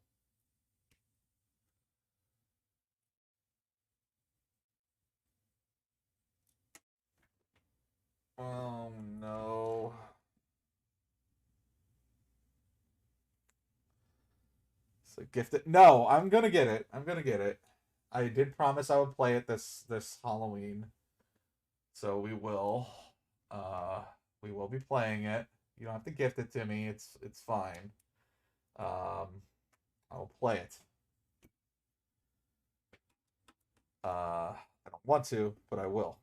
Speaker 1: Oh no. So gifted. No, I'm gonna get it. I'm gonna get it. I did promise I would play it this Halloween. So we will. We will be playing it. You don't have to gift it to me. It's fine. I'll play it. I don't want to, but I will.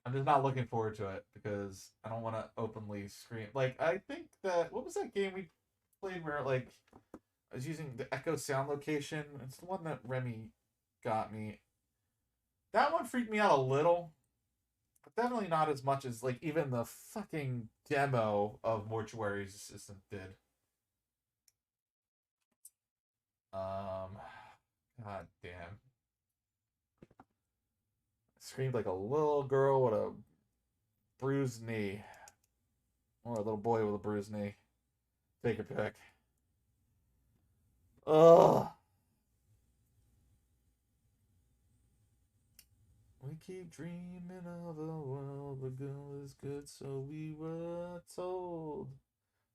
Speaker 1: I'm just not looking forward to it because I don't want to openly scream. Like, I think that, what was that game we played where, like, I was using the Echo sound location? It's the one that Remy got me. That one freaked me out a little, but definitely not as much as, like, even the fucking demo of Mortuary's Assistant did. God damn. Screamed like a little girl with a bruised knee. Or a little boy with a bruised knee. Take your pick. Ugh. We keep dreaming of a world where girl is good, so we were told.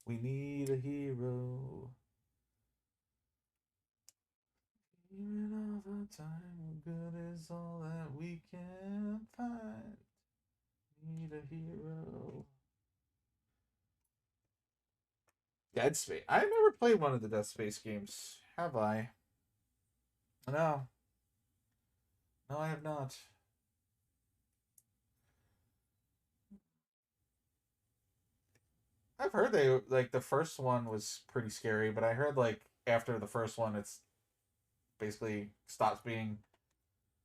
Speaker 1: We need a hero. Dreaming of a time where good is all that we can find. Need a hero. Dead Space. I've never played one of the Dead Space games, have I? No. No, I have not. I've heard they, like, the first one was pretty scary, but I heard, like, after the first one, it's basically stops being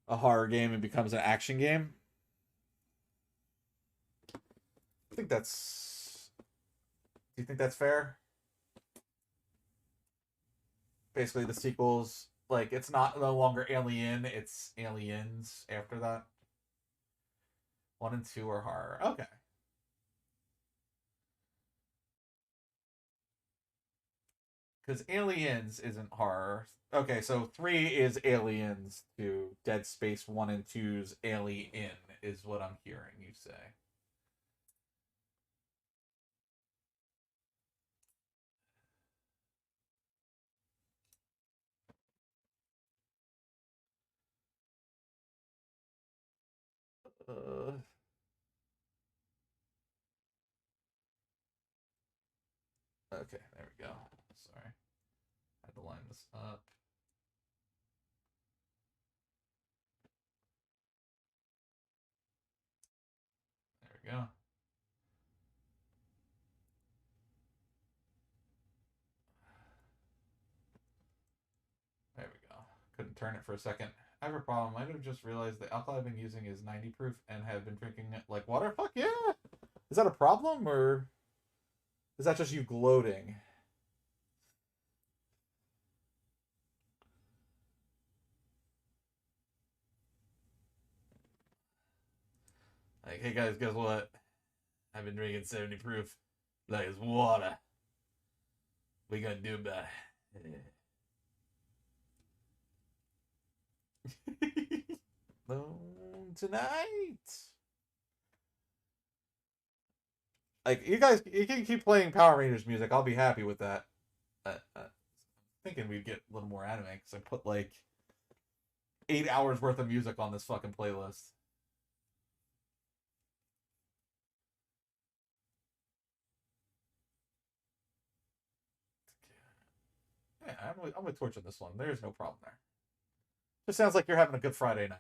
Speaker 1: a horror game and becomes an action game. I think that's... Do you think that's fair? Basically, the sequels, like, it's no longer Alien, it's Aliens after that. 1 and 2 are horror. Okay. Because Aliens isn't horror. Okay, so 3 is Aliens to Dead Space 1 and 2's Alien is what I'm hearing you say. Okay, there we go. Sorry. I had to line this up. There we go. There we go. Couldn't turn it for a second. I have a problem. I have just realized the alcohol I've been using is 90 proof and have been drinking it like water. Fuck yeah! Is that a problem, or is that just you gloating? Like, hey guys, guess what? I've been drinking 70 proof like it's water. What you gonna do about it? Tonight. Like, you guys, you can keep playing Power Rangers music. I'll be happy with that. Thinking we'd get a little more anime because I put like 8 hours worth of music on this fucking playlist. Yeah, I'm with Torch on this one. There's no problem there. Just sounds like you're having a good Friday night.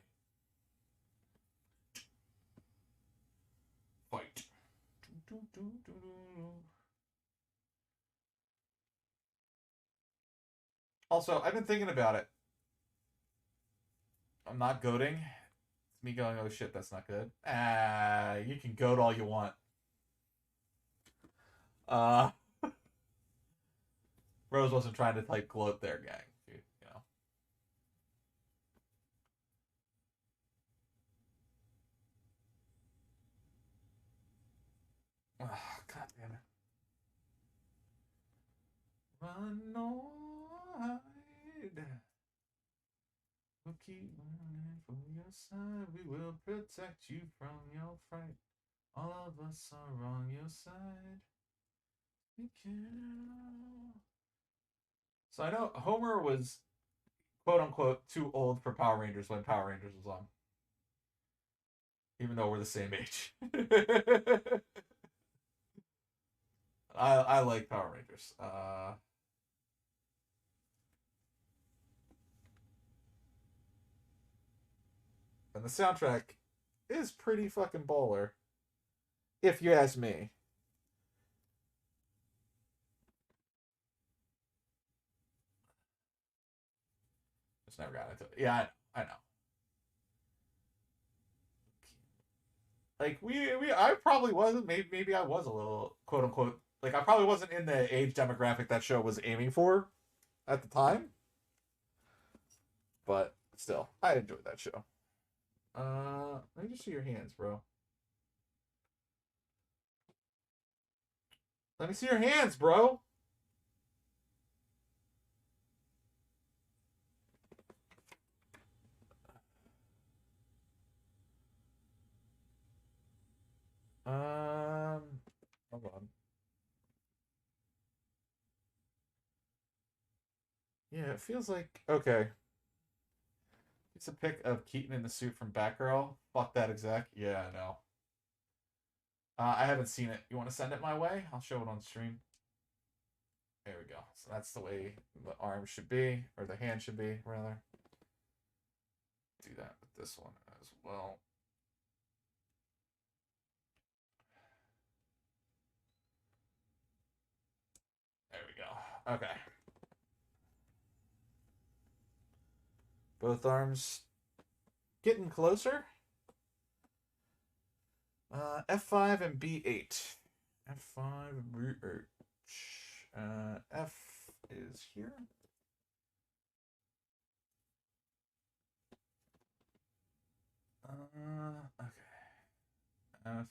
Speaker 1: Fight. Also, I've been thinking about it. I'm not goading. It's me going, oh shit, that's not good. Ah, you can goad all you want. Rose wasn't trying to type gloat there, gang. You know. Oh, God damn it. Run or hide. We'll keep running from your side. We will protect you from your fright. All of us are on your side. We can. So I know Homer was, quote unquote, too old for Power Rangers when Power Rangers was on. Even though we're the same age. I like Power Rangers. And the soundtrack is pretty fucking baller, if you ask me. Just never got into it. Yeah, I know. Like I probably wasn't. Maybe I was a little quote unquote. Like, I probably wasn't in the age demographic that show was aiming for at the time. But still, I enjoyed that show. Let me just see your hands, bro. Let me see your hands, bro. Hold on. Yeah, it feels like okay. It's a pic of Keaton in the suit from Batgirl. Fuck that exec. Yeah, I know. I haven't seen it. You want to send it my way? I'll show it on stream. There we go. So that's the way the arm should be, or the hand should be, rather. Do that with this one as well. There we go. Okay. Both arms getting closer. F5 and B8. F5 and B8. F is here. Okay. F5.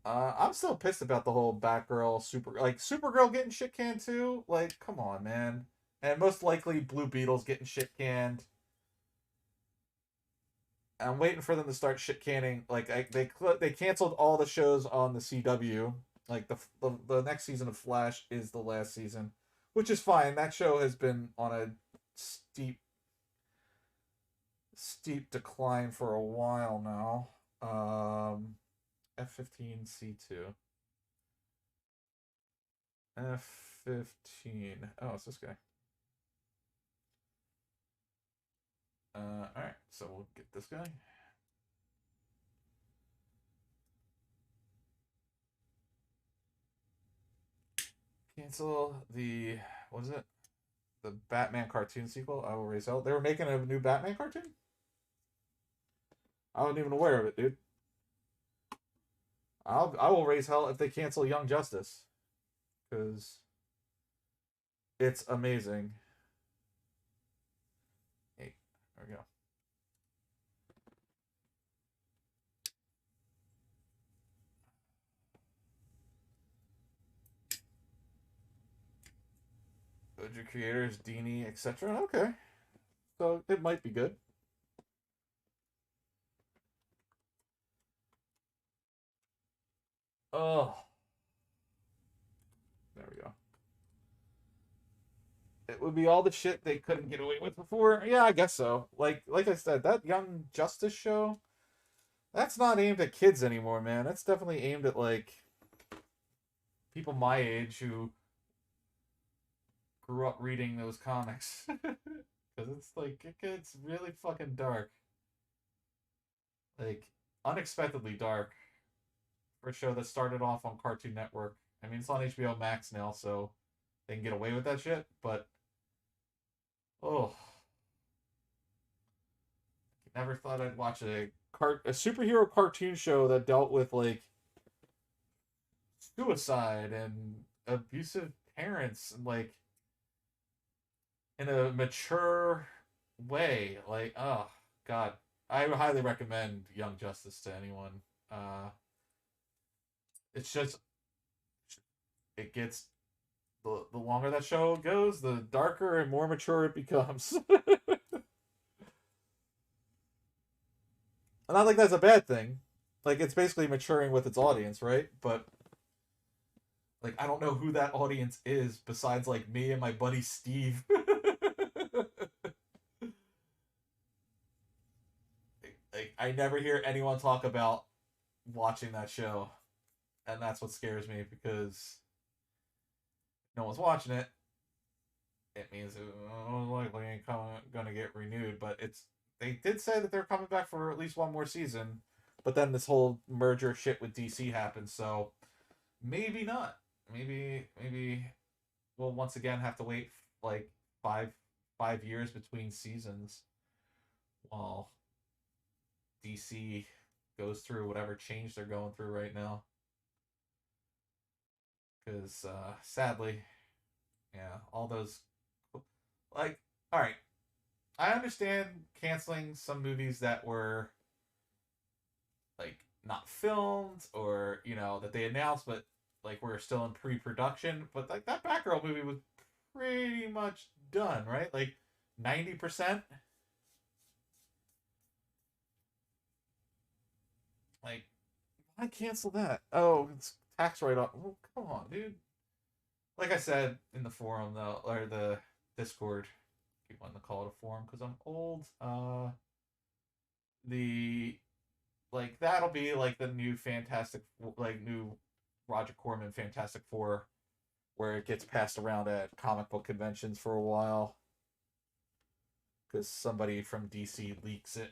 Speaker 1: I'm still pissed about the whole Batgirl Supergirl getting shit canned too. Like, come on, man. And most likely Blue Beetle's getting shit canned. I'm waiting for them to start shit canning. Like, they canceled all the shows on the CW. Like, the next season of Flash is the last season, which is fine. That show has been on a steep decline for a while now. F15C2. F15. Oh, it's this guy. Alright, so we'll get this guy. Cancel the, what is it? The Batman cartoon sequel. I will raise hell. They were making a new Batman cartoon? I wasn't even aware of it, dude. I will raise hell if they cancel Young Justice. Because it's amazing. Hey, there we go. Budget creators, Dini, etc. Okay. So it might be good. Oh. There we go. It would be all the shit they couldn't get away with before. Yeah, I guess so. Like I said, that Young Justice show, that's not aimed at kids anymore, man. That's definitely aimed at like people my age who grew up reading those comics. Because it's like, it gets really fucking dark. Like, unexpectedly dark for a show that started off on Cartoon Network. I mean, it's on HBO Max now, so they can get away with that shit, but oh, never thought I'd watch a superhero cartoon show that dealt with like suicide and abusive parents and like in a mature way. Like, oh god, I would highly recommend Young Justice to anyone. It's just, it gets, the longer that show goes, the darker and more mature it becomes. And not like that's a bad thing. Like, it's basically maturing with its audience, right? But like, I don't know who that audience is besides like me and my buddy Steve. Like, I never hear anyone talk about watching that show, and that's what scares me, because no one's watching it. It means it most likely ain't gonna get renewed. But they did say that they're coming back for at least one more season. But then this whole merger shit with DC happened, so maybe not. Maybe we'll once again have to wait like five years between seasons while DC goes through whatever change they're going through right now. Because sadly, yeah, all those, like, all right, I understand canceling some movies that were like not filmed, or that they announced but like we're still in pre-production. But like that Batgirl movie was pretty much done, right? Like 90%. Like, why cancel that? Oh, it's tax write-off. Oh, come on, dude. Like I said in the forum, though, or the Discord, if you want to call it a forum, because I'm old. The like that'll be like the new new Roger Corman Fantastic Four, where it gets passed around at comic book conventions for a while, because somebody from DC leaks it.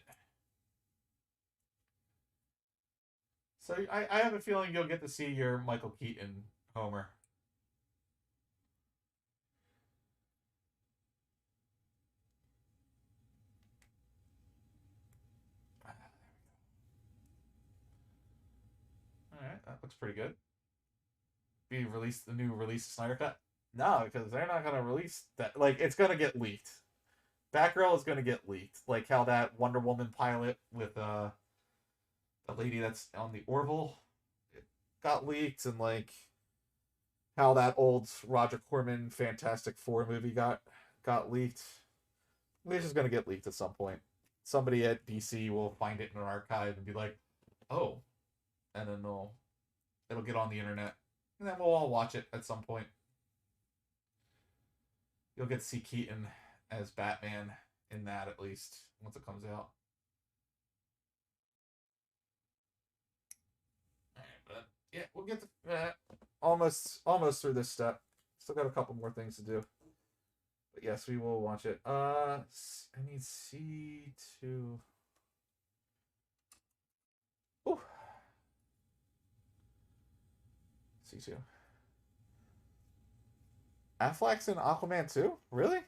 Speaker 1: So I have a feeling you'll get to see your Michael Keaton Homer. Alright, that looks pretty good. The new release Snyder Cut? No, because they're not gonna release that. Like, it's gonna get leaked. Batgirl is gonna get leaked. Like how that Wonder Woman pilot with the lady that's on the Orville, it got leaked, and like how that old Roger Corman Fantastic Four movie got leaked. It's just gonna get leaked at some point. Somebody at DC will find it in an archive and be like, "Oh," and then it'll get on the internet, and then we'll all watch it at some point. You'll get to see Keaton as Batman in that, at least, once it comes out. Alright, but yeah, we'll get to almost through this step. Still got a couple more things to do. But yes, we will watch it. I need C2. Ooh. C2. Affleck's in Aquaman 2? Really?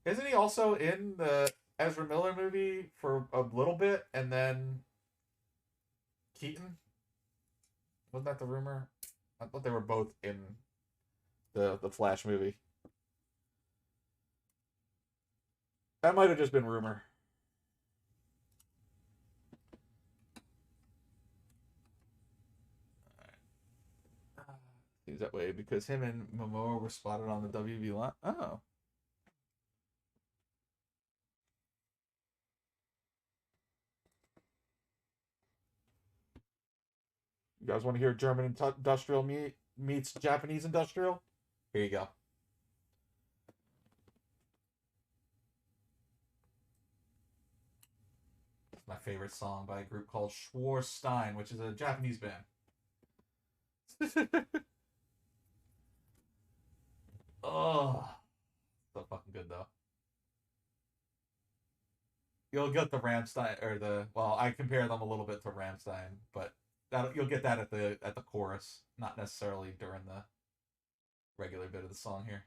Speaker 1: Isn't he also in the Ezra Miller movie for a little bit, and then Keaton? Wasn't that the rumor? I thought they were both in the Flash movie. That might have just been rumor. Seems that way because him and Momoa were spotted on the WB line. Oh. You guys want to hear German industrial meets Japanese industrial? Here you go. It's my favorite song by a group called Schwarstein, which is a Japanese band. Oh, so fucking good though. You'll get the Ramstein or well, I compare them a little bit to Ramstein, but you'll get that at the chorus, not necessarily during the regular bit of the song here.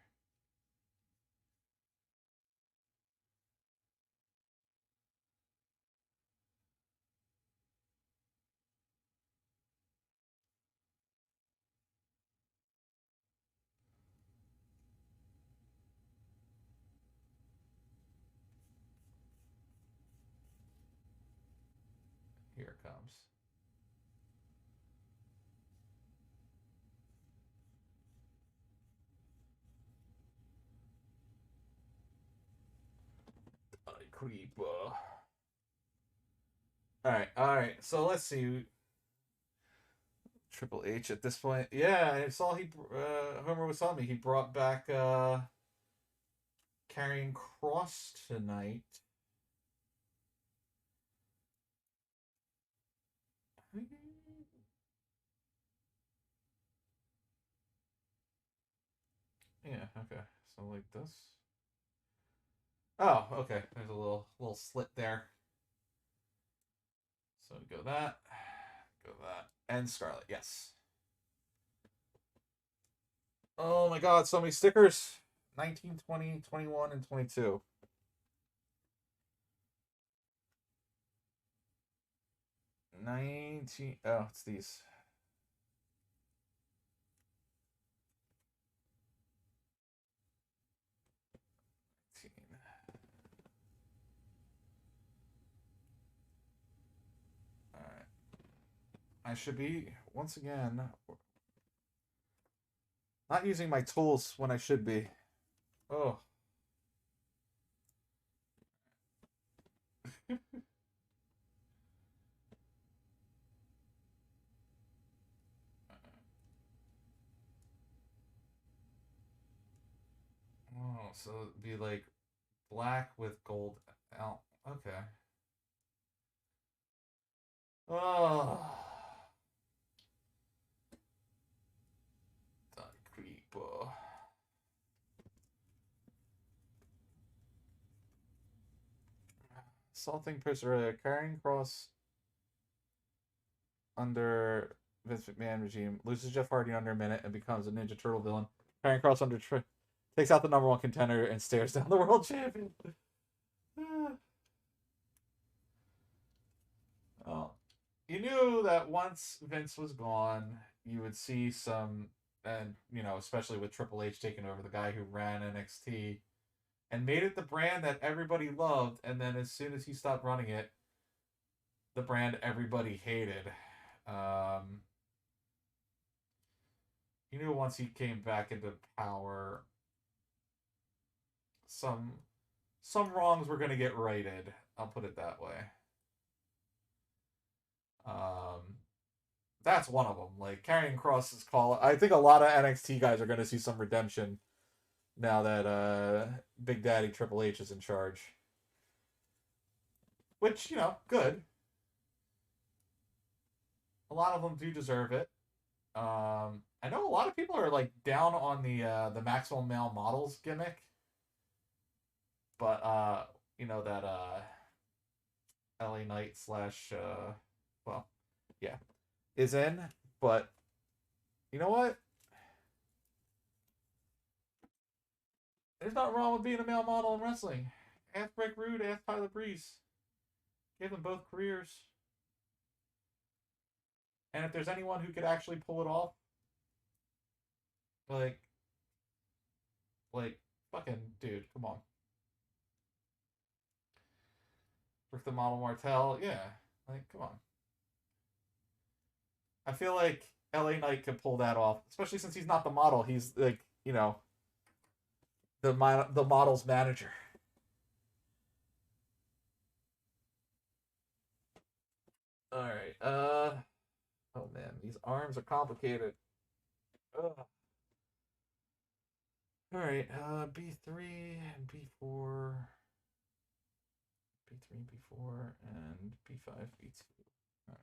Speaker 1: Here it comes. Creeper. All right. So let's see. Triple H at this point. Yeah, I saw Homer was telling me he brought back Carrying Cross tonight. Yeah, okay. So like this. Oh, okay. There's a little slit there. So go that. And Scarlet, yes. Oh my god, so many stickers. 19, 20, 21, and 22. 19. Oh, it's these. Alright. I should be, once again, not using my tools when I should be. Oh. Oh, so it'd be like black with gold out. Okay. Oh. Die creeper. Salting Prisoner, Carrying Cross under Vince McMahon regime, loses Jeff Hardy under a minute and becomes a Ninja Turtle villain. Carrying Cross under takes out the #1 contender and stares down the world champion. Well, you knew that once Vince was gone, you would see some, and especially with Triple H taking over, the guy who ran NXT and made it the brand that everybody loved, and then as soon as he stopped running it, the brand everybody hated. You knew once he came back into power, some wrongs were going to get righted. I'll put it that way. That's one of them. Like Carrying Cross's call. I think a lot of NXT guys are going to see some redemption now that Big Daddy Triple H is in charge. Which, you know, good. A lot of them do deserve it. I know a lot of people are like down on the maximum male models gimmick, but you know that LA Knight slash well, yeah, is in. But you know what? There's nothing wrong with being a male model in wrestling. Ask Rick Rude, ask Tyler Breeze. Give them both careers. And if there's anyone who could actually pull it off, like, fucking dude, come on. Rick the Model Martel, yeah, like, come on. I feel like LA Knight could pull that off, especially since he's not the model. He's like, you know, the model's manager. All right. Oh man, these arms are complicated. Ugh. All right. B3 and B4. B3, B4, and B5, B2. All right.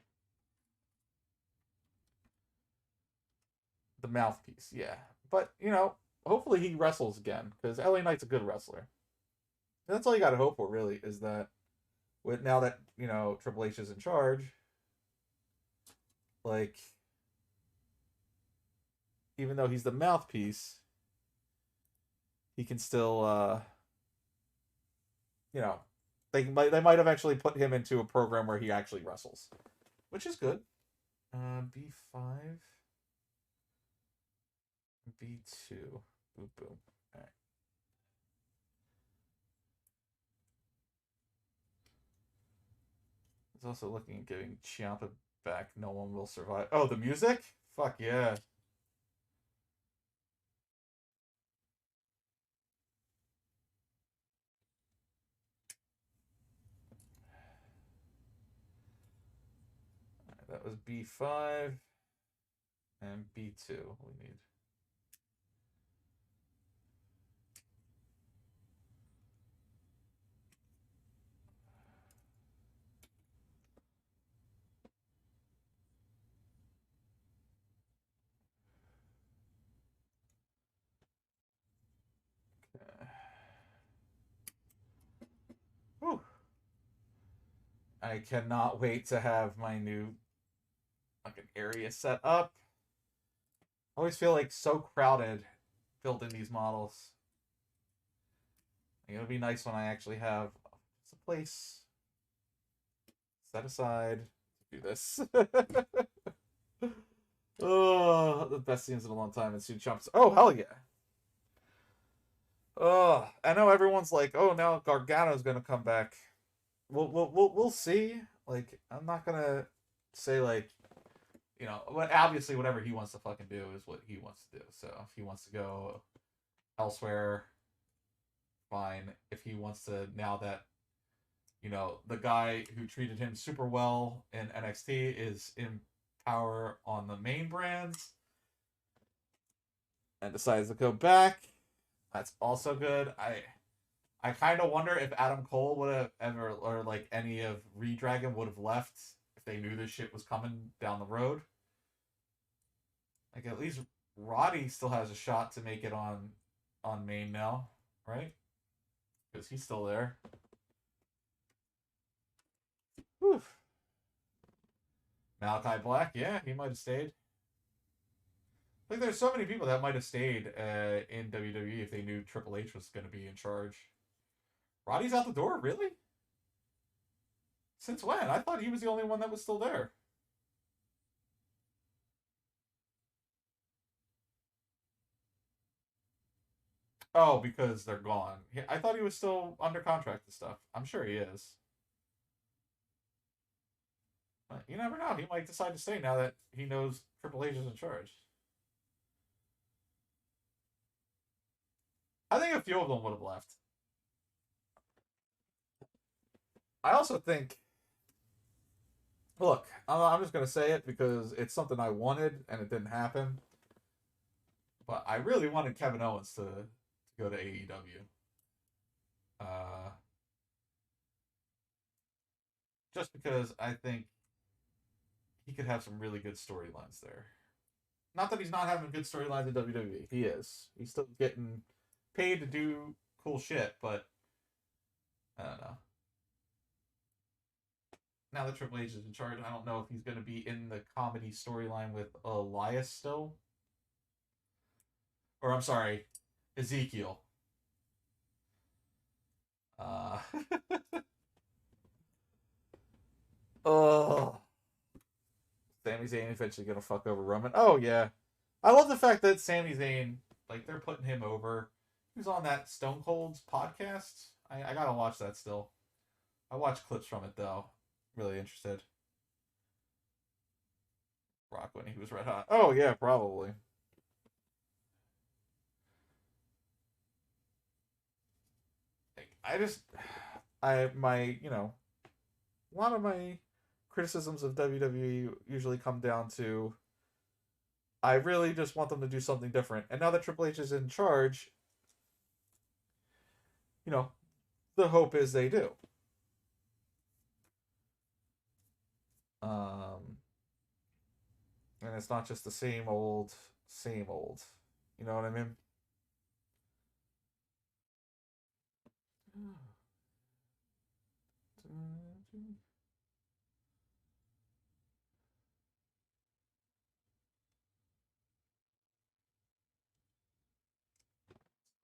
Speaker 1: The mouthpiece, yeah. But you know, hopefully he wrestles again because LA Knight's a good wrestler. And that's all you got to hope for, really, is that with now that you know Triple H is in charge, like even though he's the mouthpiece, he can still, you know, they might eventually put him into a program where he actually wrestles, which is good. B5, B2, boom, boom. All right. He's also looking at giving Ciampa back. No one will survive. Oh, the music? Fuck yeah. Right, that was B5 and B2 we need. Okay. Whew. I cannot wait to have my new fucking area set up. I always feel like so crowded building these models. Like, it'll be nice when I actually have a place set aside to do this. Oh, the best scenes in a long time. And Sue jumps. Oh, hell yeah. Oh, I know everyone's like, oh, now Gargano's gonna come back. We'll see. Like, I'm not gonna say like, you know, but obviously whatever he wants to fucking do is what he wants to do. So if he wants to go elsewhere, fine. If he wants to, now that you know the guy who treated him super well in NXT is in power on the main brands and decides to go back, that's also good. I kind of wonder if Adam Cole would have ever, or like any of Redragon would have left if they knew this shit was coming down the road. Like at least Roddy still has a shot to make it on main now, right? Because he's still there. Whew. Malachi Black, yeah, he might have stayed. Like, there's so many people that might have stayed in WWE if they knew Triple H was going to be in charge. Roddy's out the door, really? Since when? I thought he was the only one that was still there. Oh, because they're gone. I thought he was still under contract and stuff. I'm sure he is. But you never know. He might decide to stay now that he knows Triple H is in charge. I think a few of them would have left. I also think, look, I'm just going to say it because it's something I wanted and it didn't happen. But I really wanted Kevin Owens to go to AEW. Just because I think he could have some really good storylines there. Not that he's not having good storylines in WWE. He is. He's still getting paid to do cool shit, but I don't know. Now that Triple H is in charge, I don't know if he's going to be in the comedy storyline with Elias still. Or, I'm sorry, Ezekiel. Oh. Sami Zayn eventually going to fuck over Roman. Oh, yeah. I love the fact that Sami Zayn, like, they're putting him over. He was on that Stone Cold's podcast. I got to watch that still. I watched clips from it, though. Really interested. Rock when he was red hot. Oh, yeah, probably. A lot of my criticisms of WWE usually come down to I really just want them to do something different. And now that Triple H is in charge, the hope is they do. And it's not just the same old, same old. You know what I mean?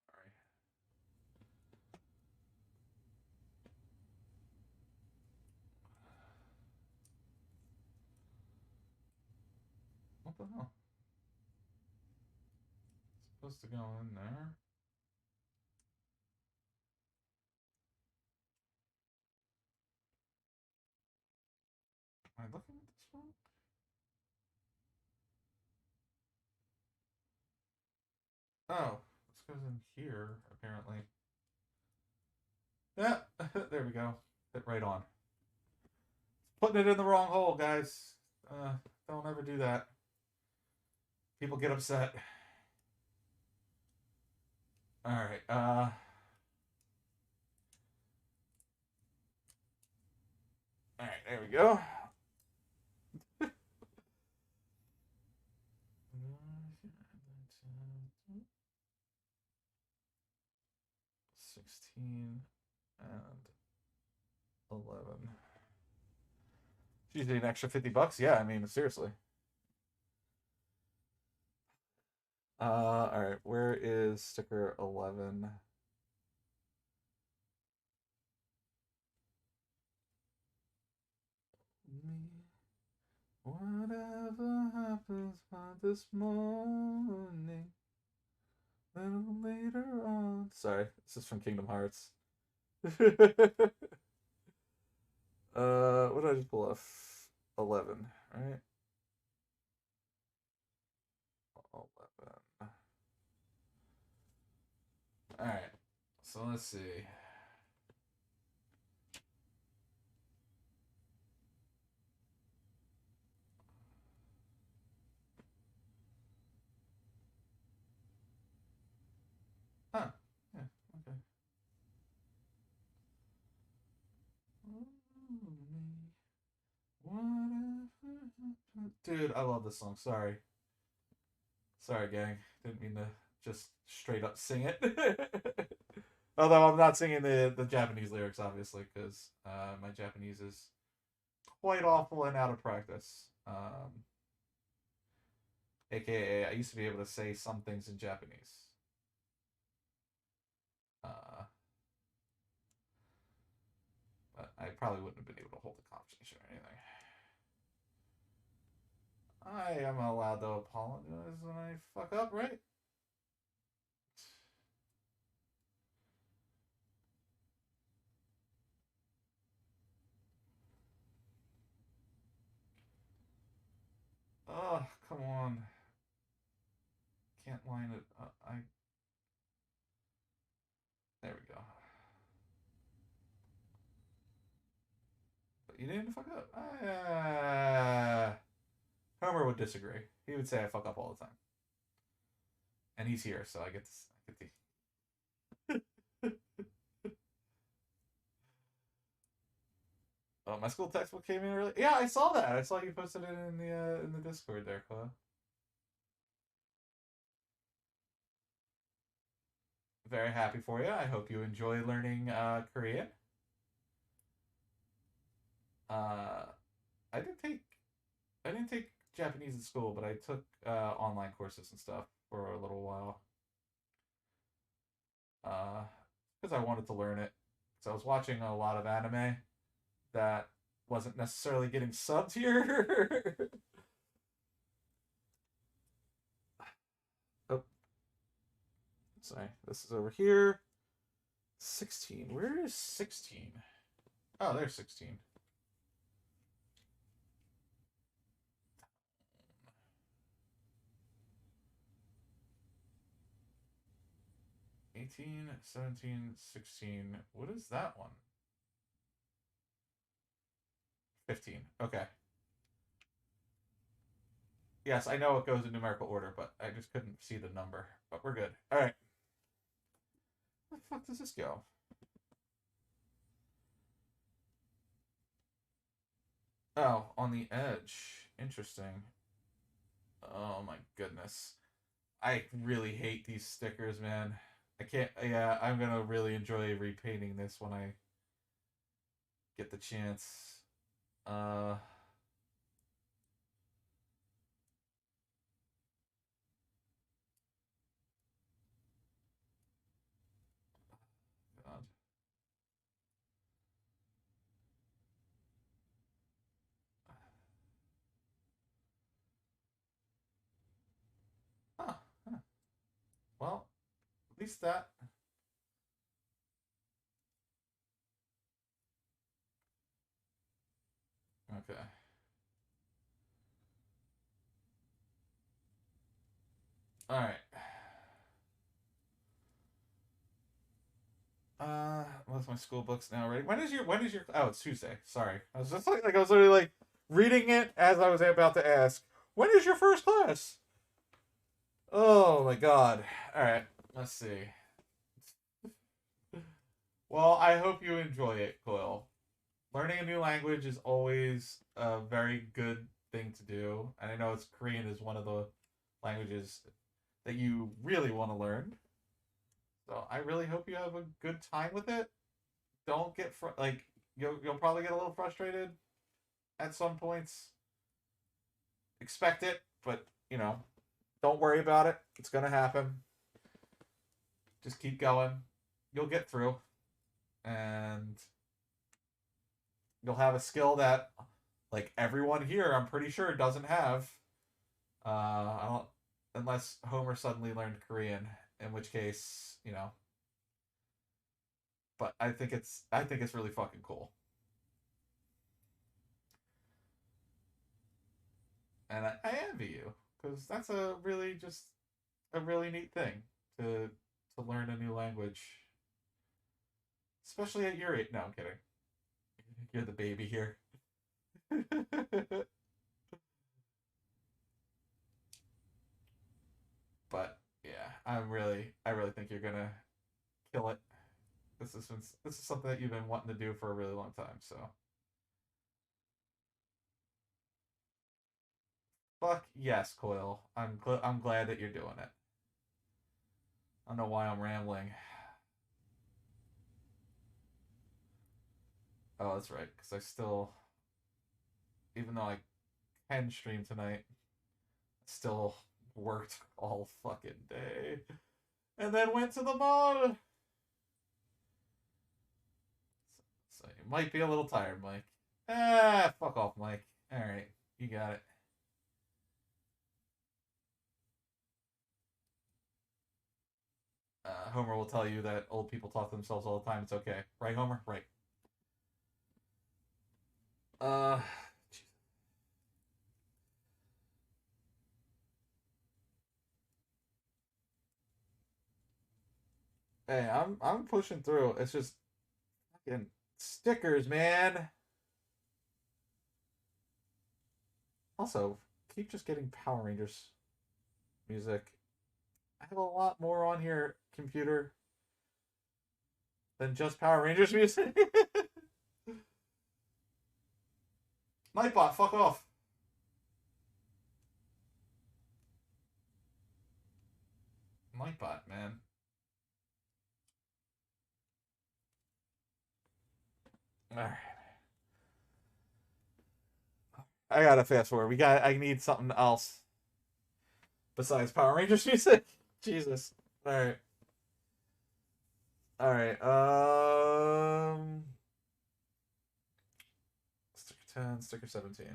Speaker 1: Sorry. What the hell? It's supposed to go in there. Am I looking at this one? Oh, this goes in here, apparently. Yeah, there we go. Hit right on. Putting it in the wrong hole, guys. Don't ever do that. People get upset. Alright, Alright, there we go. $16 and 11. She's an extra $50. Yeah, I mean, seriously. All right. Where is sticker 11? Whatever happens by this morning, a little later on. Sorry, this is from Kingdom Hearts. What did I just pull off? 11, right? 11. All right. So let's see. Huh. Yeah, okay. Dude, I love this song. Sorry. Sorry, gang. Didn't mean to just straight up sing it. Although I'm not singing the Japanese lyrics, obviously, because my Japanese is quite awful and out of practice. AKA, I used to be able to say some things in Japanese. But I probably wouldn't have been able to hold a conversation or anything. I am allowed to apologize when I fuck up, right? Oh, come on. Can't line it up. There we go. But you didn't fuck up. Homer would disagree. He would say I fuck up all the time. And he's here, so I get to Oh, my school textbook came in early. Yeah, I saw that. I saw you posted it in the Discord there, Chloe. Very happy for you. I hope you enjoy learning Korean. Uh, I didn't take I didn't take Japanese in school, but I took online courses and stuff for a little while. Because I wanted to learn it. So I was watching a lot of anime that wasn't necessarily getting subbed here. Oh, sorry. This is over here. 16. Where is 16? Oh, there's 16. $18, $17, $16. What is that one? 15. Okay. Yes, I know it goes in numerical order, but I just couldn't see the number. But we're good. All right. Where the fuck does this go? Oh, on the edge. Interesting. Oh my goodness. I really hate these stickers, man. I can't. Yeah, I'm gonna really enjoy repainting this when I get the chance. Uh. God. Huh. Huh. Well, at least that. Okay. All right. What's my school books now ready? When is your oh, it's Tuesday. Sorry. I was just like I was literally like reading it as I was about to ask, when is your first class? Oh my god. Alright, let's see. Well, I hope you enjoy it, Coil. Learning a new language is always a very good thing to do. And I know it's Korean is one of the languages that you really want to learn. So I really hope you have a good time with it. Don't get like you'll probably get a little frustrated at some points. Expect it, but don't worry about it. It's gonna happen. Just keep going. You'll get through, and you'll have a skill that, like everyone here, I'm pretty sure doesn't have. I don't, unless Homer suddenly learned Korean, in which case, But I think it's really fucking cool. And I envy you because that's a really neat thing to learn a new language, especially at your age. No, I'm kidding. You're the baby here. But yeah, I really think you're gonna kill it. This is something that you've been wanting to do for a really long time. So fuck yes, Coil. I'm glad that you're doing it. I don't know why I'm rambling. Oh, that's right. Because I still, even though I can stream tonight, still worked all fucking day. And then went to the mall. So you might be a little tired, Mike. Ah, fuck off, Mike. Alright, you got it. Homer will tell you that old people talk to themselves all the time. It's okay. Right, Homer? Right. Uh, hey, I'm pushing through. It's just fucking stickers, man. Also, keep just getting Power Rangers music. I have a lot more on here, computer, than just Power Rangers music. Nightbot, fuck off. Nightbot, man. Alright. I gotta fast forward. I need something else besides Power Rangers music. Jesus. Alright. Alright. Sticker 10, sticker 17.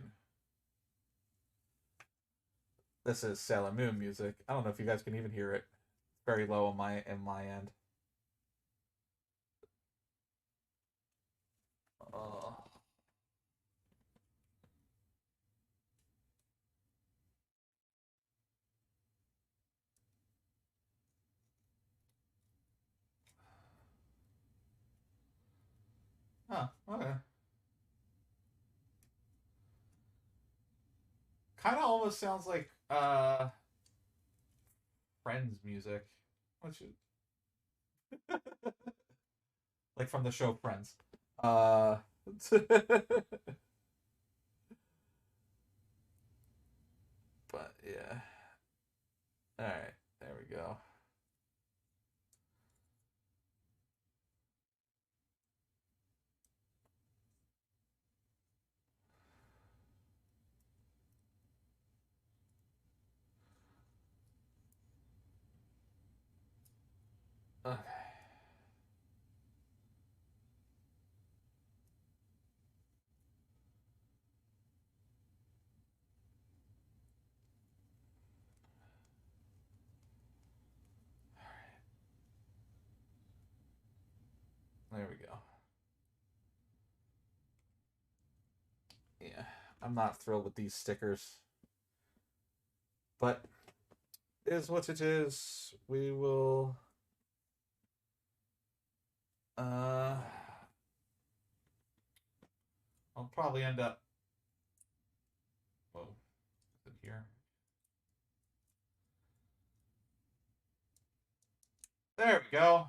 Speaker 1: This is Sailor Moon music. I don't know if you guys can even hear it. It's very low on my end. Uh, okay. Kind of almost sounds like Friends music, which is like from the show Friends. But yeah. All right, there we go. Okay. There we go. Yeah, I'm not thrilled with these stickers. But it is what it is. We will I'll probably end up whoa, is it here? There we go.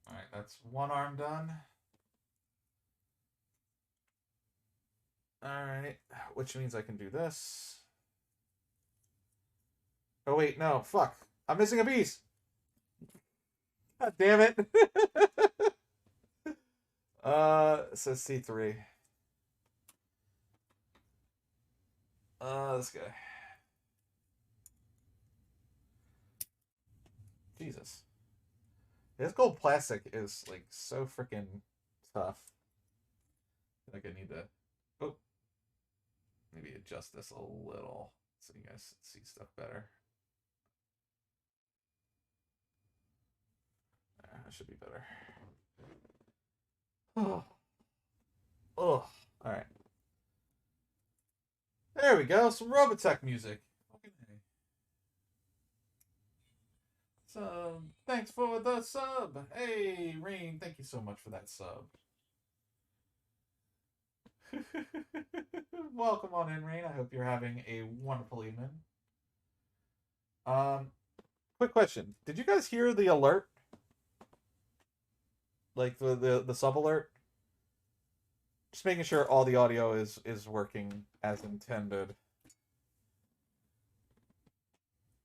Speaker 1: Alright, that's one arm done. Alright, which means I can do this. Oh wait, no, fuck. I'm missing a piece. God damn it. It says C3. This guy. Jesus. This gold plastic is like so freaking tough. Like I need to maybe adjust this a little so you guys see stuff better. That should be better. Oh. Oh. Alright. There we go. Some Robotech music. So, thanks for the sub. Hey, Rain, thank you so much for that sub. Welcome on in, Rain. I hope you're having a wonderful evening. Quick question. Did you guys hear the alert? Like the sub alert? Just making sure all the audio is working as intended.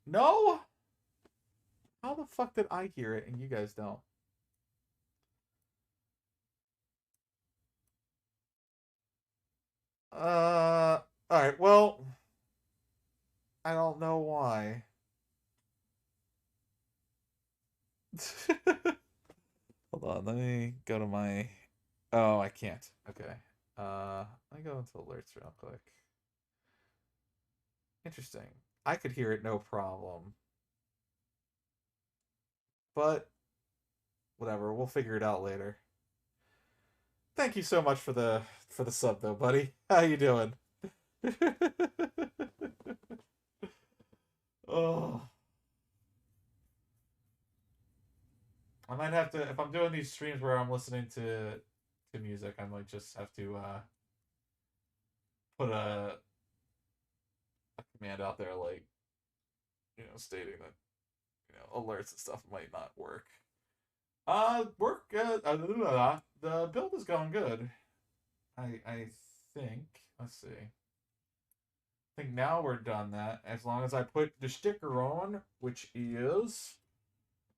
Speaker 1: No? How the fuck did I hear it and you guys don't? Alright, well, I don't know why. Hold on, let me go to my... Oh, I can't. Okay. Let me go into alerts real quick. Interesting. I could hear it no problem. But whatever, we'll figure it out later. Thank you so much for the sub though, buddy. How you doing? Oh. I might have to, if I'm doing these streams where I'm listening to music, I might just have to put a command out there like, you know, stating that, you know, alerts and stuff might not work. The build is going good. I think, let's see. I think now we're done that. As long as I put the sticker on, which is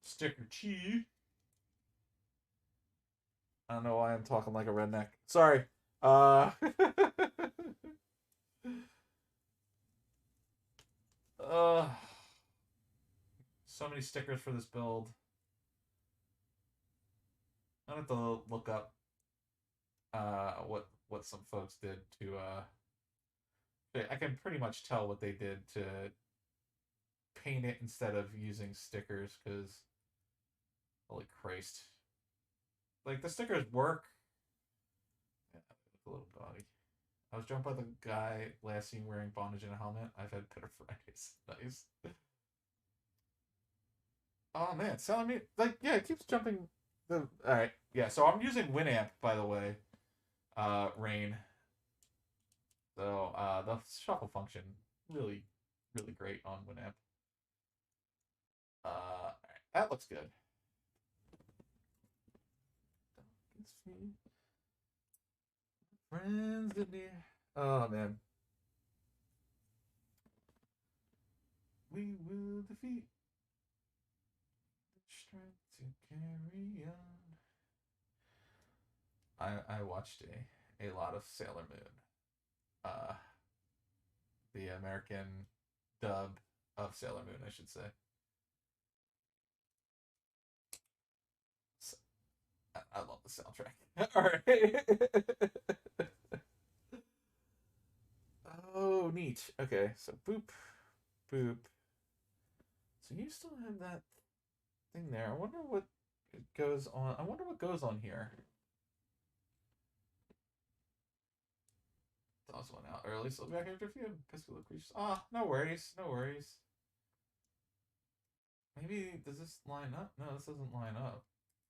Speaker 1: sticker T. I don't know why I'm talking like a redneck. Sorry. Uh, so many stickers for this build. I have to look up what some folks did to I can pretty much tell what they did to paint it instead of using stickers, because holy Christ. Like, the stickers work. Yeah, a little body. I was jumped by the guy last seen wearing bondage and a helmet. I've had better Fridays. Nice. Oh man, selling me, like, yeah, it keeps jumping the. Alright, yeah, so I'm using Winamp, by the way. Rain. So the shuffle function really, really great on Winamp. Alright, that looks good. Friends in here. Oh man. We will defeat the strength to carry on. I watched a lot of Sailor Moon. The American dub of Sailor Moon, I should say. So, I love the soundtrack. Alright. Oh, neat. Okay, so boop, boop. So you still have that thing there. I wonder what goes on. I wonder what goes on here. Toss one out early, so back after a few physical creatures. Ah, no worries, no worries. Maybe, does this line up? No, this doesn't line up.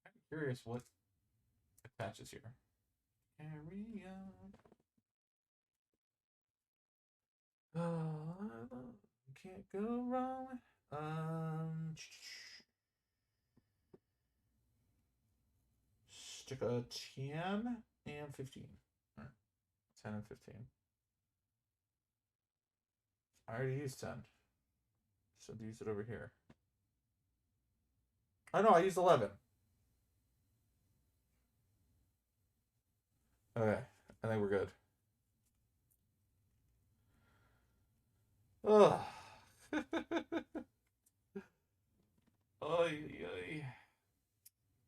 Speaker 1: I'm curious what attaches here. Carry on. Oh, can't go wrong. Stick a 10 and 15. All right. 10 and 15. I already used 10. So use it over here. Oh no, I used 11. Okay, I think we're good. Ugh. Oy, oy.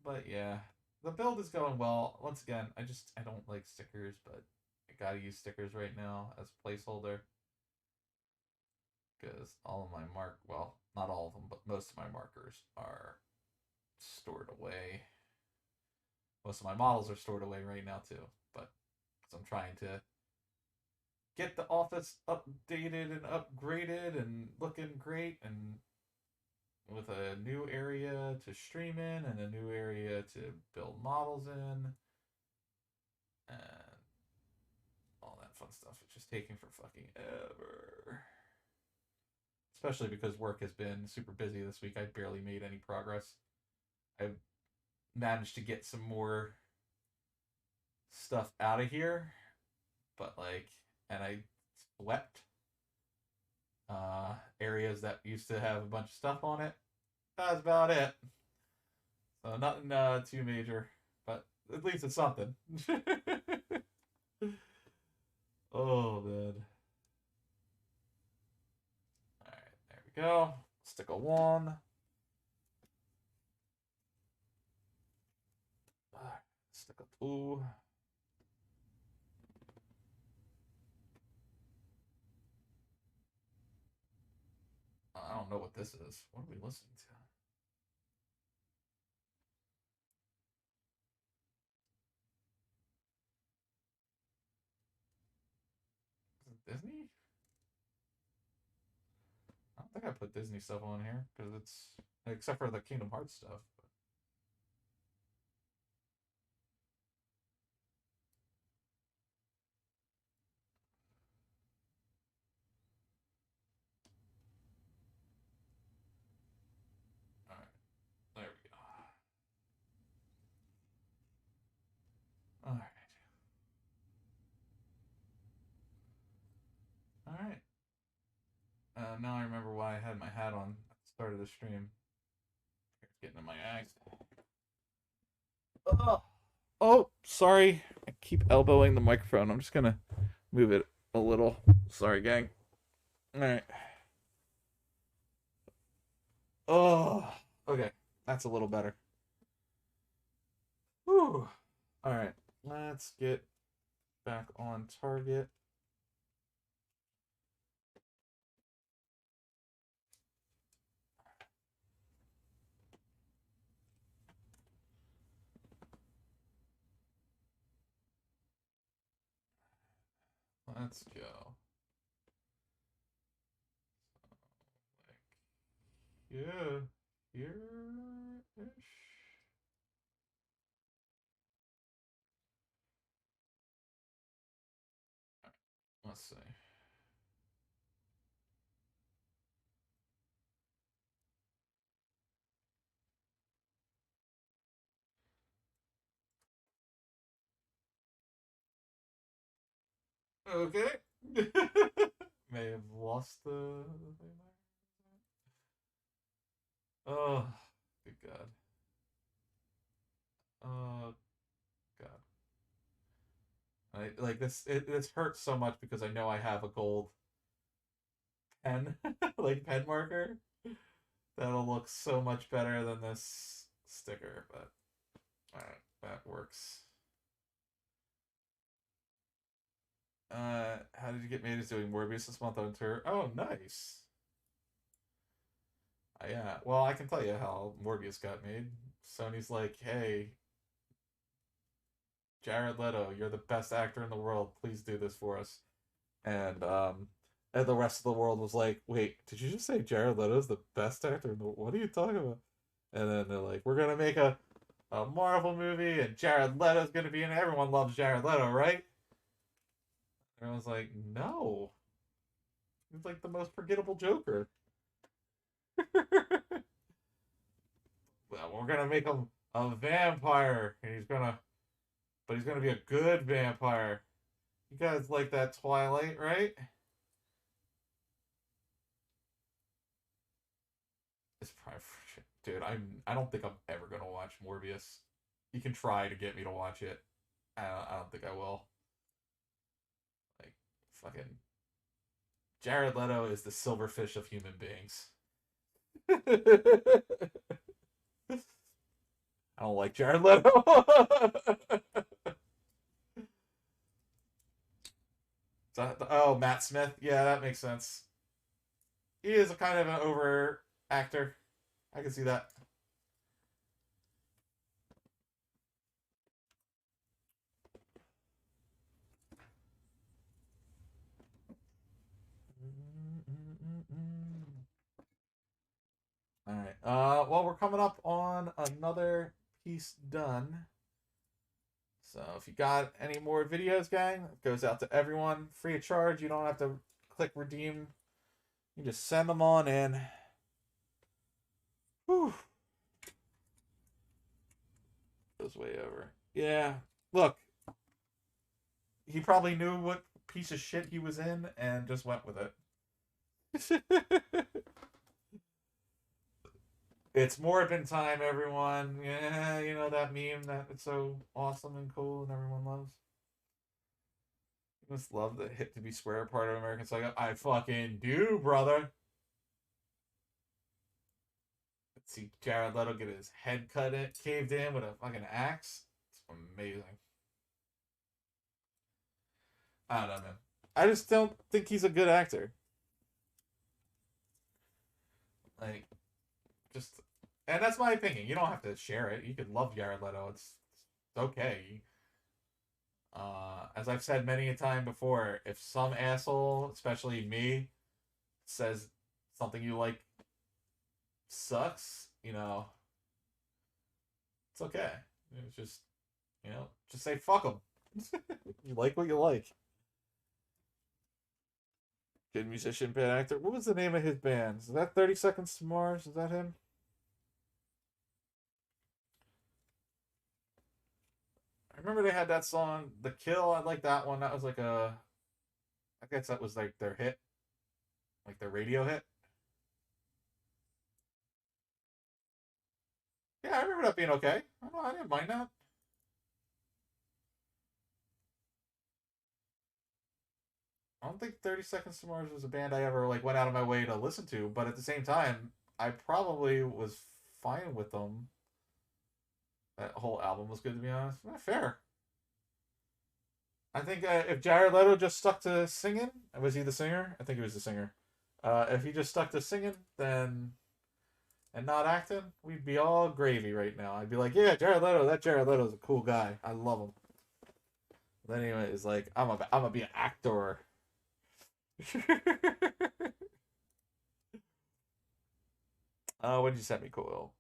Speaker 1: But yeah, the build is going well. Once again, I don't like stickers, but I gotta use stickers right now as placeholder. Because all of my well, not all of them, but most of my markers are stored away. Most of my models are stored away right now too, but because I'm trying to get the office updated and upgraded and looking great, and with a new area to stream in and a new area to build models in and all that fun stuff. It's just taking for fucking ever. Especially because work has been super busy this week. I barely made any progress. I managed to get some more stuff out of here, but and I swept areas that used to have a bunch of stuff on it. That's about it. So nothing too major, but at least it's something. Oh man. Alright, there we go. Stick a 1. Stick a 2. I don't know what this is. What are we listening to? Is it Disney? I don't think I put Disney stuff on here because it's except for the Kingdom Hearts stuff. All right, there we go. All right. Now I remember why I had my hat on at the start of the stream. It's getting in my eyes. Oh, sorry. I keep elbowing the microphone. I'm just gonna move it a little. Sorry, gang. All right. Oh, okay. That's a little better. Whew. All right. Let's get back on target. Let's go. Like, yeah, here-ish. Let's see. Okay. May have lost the thing there. Oh, good God. Oh, God. Like this, it hurts so much because I know I have a gold pen, like pen marker. That'll look so much better than this sticker, but alright, that works. How did you get made as doing Morbius this month on tour? Oh, nice. Yeah, well, I can tell you how Morbius got made. Sony's like, hey, Jared Leto, you're the best actor in the world. Please do this for us. And the rest of the world was like, wait, did you just say Jared Leto's the best actor in the world? What are you talking about? And then they're like, we're gonna make a Marvel movie, and Jared Leto's gonna be in it. Everyone loves Jared Leto, right? And I was like, no. He's like the most forgettable Joker. Well, we're gonna make him a vampire, and but he's gonna be a good vampire. You guys like that Twilight, right? It's probably, dude. I don't think I'm ever gonna watch Morbius. You can try to get me to watch it. I don't think I will. Like, fucking Jared Leto is the silverfish of human beings. I don't like Jared Leto. Oh, Matt Smith. Yeah, that makes sense. He is a kind of an over actor. I can see that. All right. Well, we're coming up on another piece done. So if you got any more videos, gang, it goes out to everyone free of charge. You don't have to click redeem. You just send them on in. Whew. Goes way over. Yeah. Look, he probably knew what piece of shit he was in and just went with it. It's Morbin time, everyone. Yeah, you know that meme that it's so awesome and cool and everyone loves. You must love the hit to be square part of American Psycho. I fucking do, brother. Let's see Jared Leto get his head caved in with a fucking axe. It's amazing. I don't know, man. I just don't think he's a good actor. Like, just, and that's my opinion. You don't have to share it. You could love Jared Leto. It's okay. As I've said many a time before, if some asshole, especially me, says something you like sucks, it's okay. It's just, just say fuck them. You like what you like. Good musician, bad actor. What was the name of his band? Is that 30 Seconds to Mars? Is that him? I remember they had that song, The Kill. I like that one. That was like I guess that was like their hit. Like the radio hit. Yeah, I remember that being okay. I didn't mind that. I don't think 30 Seconds to Mars was a band I ever like went out of my way to listen to, but at the same time, I probably was fine with them. That whole album was good, to be honest. Fair. I think if Jared Leto just stuck to singing, was he the singer? I think he was the singer. If he just stuck to singing, then and not acting, we'd be all gravy right now. I'd be like, yeah, Jared Leto. That Jared Leto's a cool guy. I love him. But anyway, it's like I'm gonna be an actor. What did you send me, Coil?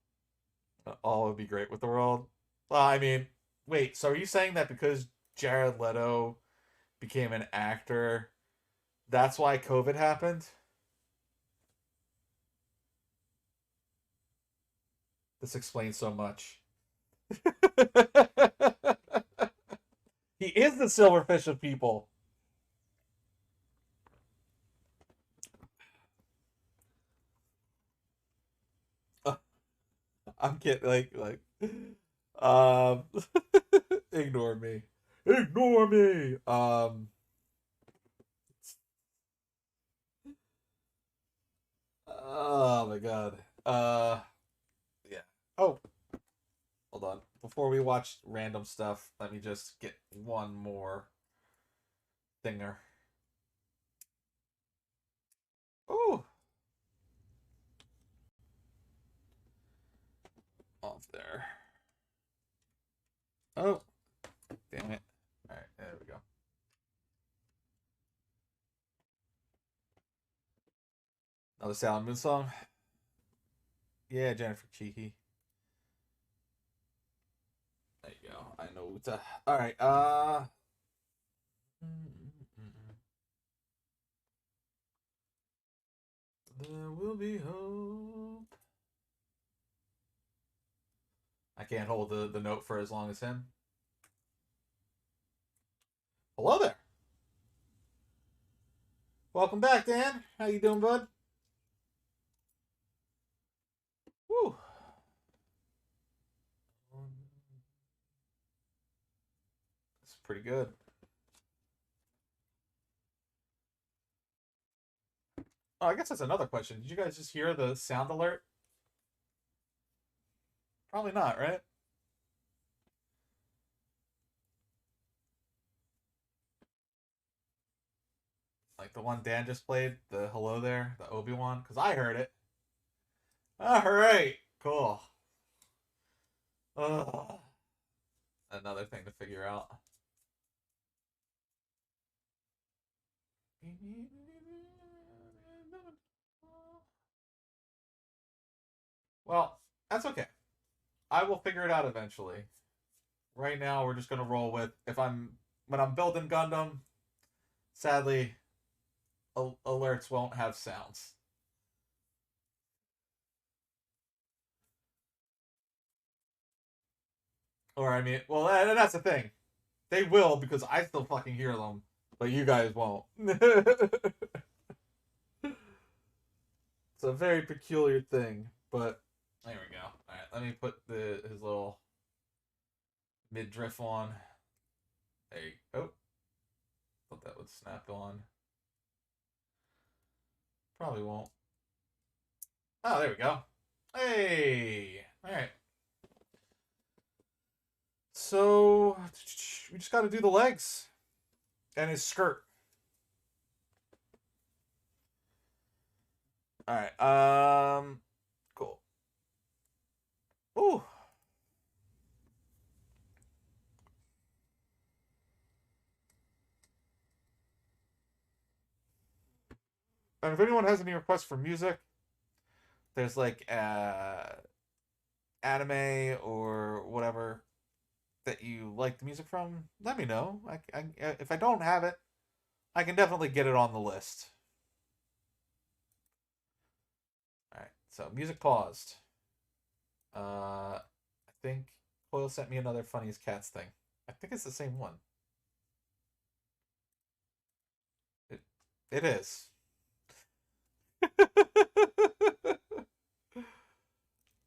Speaker 1: All would be great with the world. Well, I mean, wait. So are you saying that because Jared Leto became an actor, that's why COVID happened? This explains so much. He is the silverfish of people. I'm kidding. Um, ignore me. Ignore me. Oh my god. Yeah. Oh, hold on. Before we watch random stuff, let me just get one more thinger. Oh. Off there. Oh. Damn it. Alright, there we go. Another Salad Moon song. Yeah, Jennifer Cheeky. There you go. I know. Alright, there will be hope. I can't hold the note for as long as him. Hello there. Welcome back, Dan. How you doing, bud? Woo. That's pretty good. Oh, I guess that's another question. Did you guys just hear the sound alert? Probably not, right? Like the one Dan just played, the hello there, the Obi-Wan, because I heard it. Alright, cool. Ugh. Another thing to figure out. Well, that's okay. I will figure it out eventually. Right now, we're just gonna roll with when I'm building Gundam. Sadly, alerts won't have sounds. Or I mean, well, that's the thing. They will because I still fucking hear them, but you guys won't. It's a very peculiar thing, but there we go. All right, let me put his little midriff on. There you go. Oh, thought that would snap on. Probably won't. Oh, there we go. Hey, all right. So we just got to do the legs and his skirt. All right. Cool. Ooh. And if anyone has any requests for music, there's like anime or whatever that you like the music from, let me know. If I don't have it, I can definitely get it on the list. All right, so music paused. I think Coyle sent me another Funniest Cats thing. I think it's the same one. It is.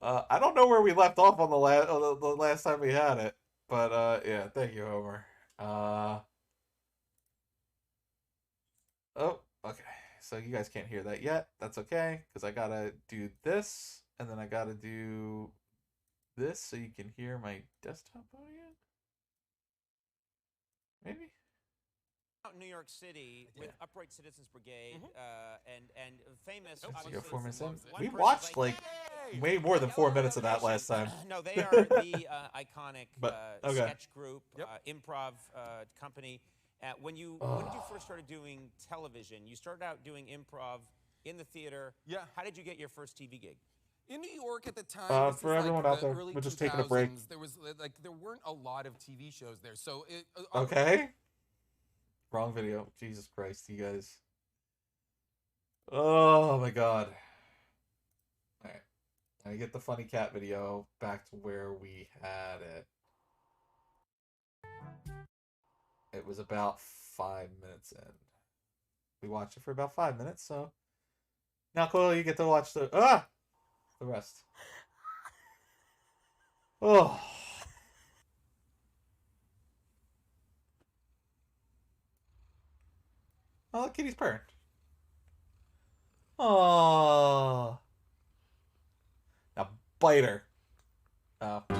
Speaker 1: I don't know where we left off on the last time we had it, but yeah, thank you, Homer. Oh, okay. So you guys can't hear that yet. That's okay, because I gotta do this, and then I gotta do this so you can hear my desktop audio. Maybe.
Speaker 8: Out in New York City with Upright Citizens Brigade and famous.
Speaker 1: Let's
Speaker 8: obviously,
Speaker 1: go 4 minutes in.
Speaker 8: one
Speaker 1: We
Speaker 8: person's
Speaker 1: watched
Speaker 8: like,
Speaker 1: like way more than 4 minutes of that last time.
Speaker 8: No, they are the iconic
Speaker 1: But, okay.
Speaker 8: sketch group, improv company. When did you first started doing television? You started out doing improv in the theater.
Speaker 9: Yeah.
Speaker 8: How did you get your first TV gig?
Speaker 9: In New York at the time, this
Speaker 1: For
Speaker 9: is
Speaker 1: everyone
Speaker 9: like
Speaker 1: out
Speaker 9: the
Speaker 1: there,
Speaker 9: early
Speaker 1: we're just taking a break.
Speaker 9: 2000s, there was like there weren't a lot of TV shows there, so
Speaker 1: Okay. Wrong video. Jesus Christ, you guys. Oh my god. Alright. I get the funny cat video back to where we had it. It was about 5 minutes in. We watched it for about 5 minutes, so now Cole, you get to watch the rest. Oh. Oh, look, Kitty's purring. Oh. Now bite her. Oh.
Speaker 7: Come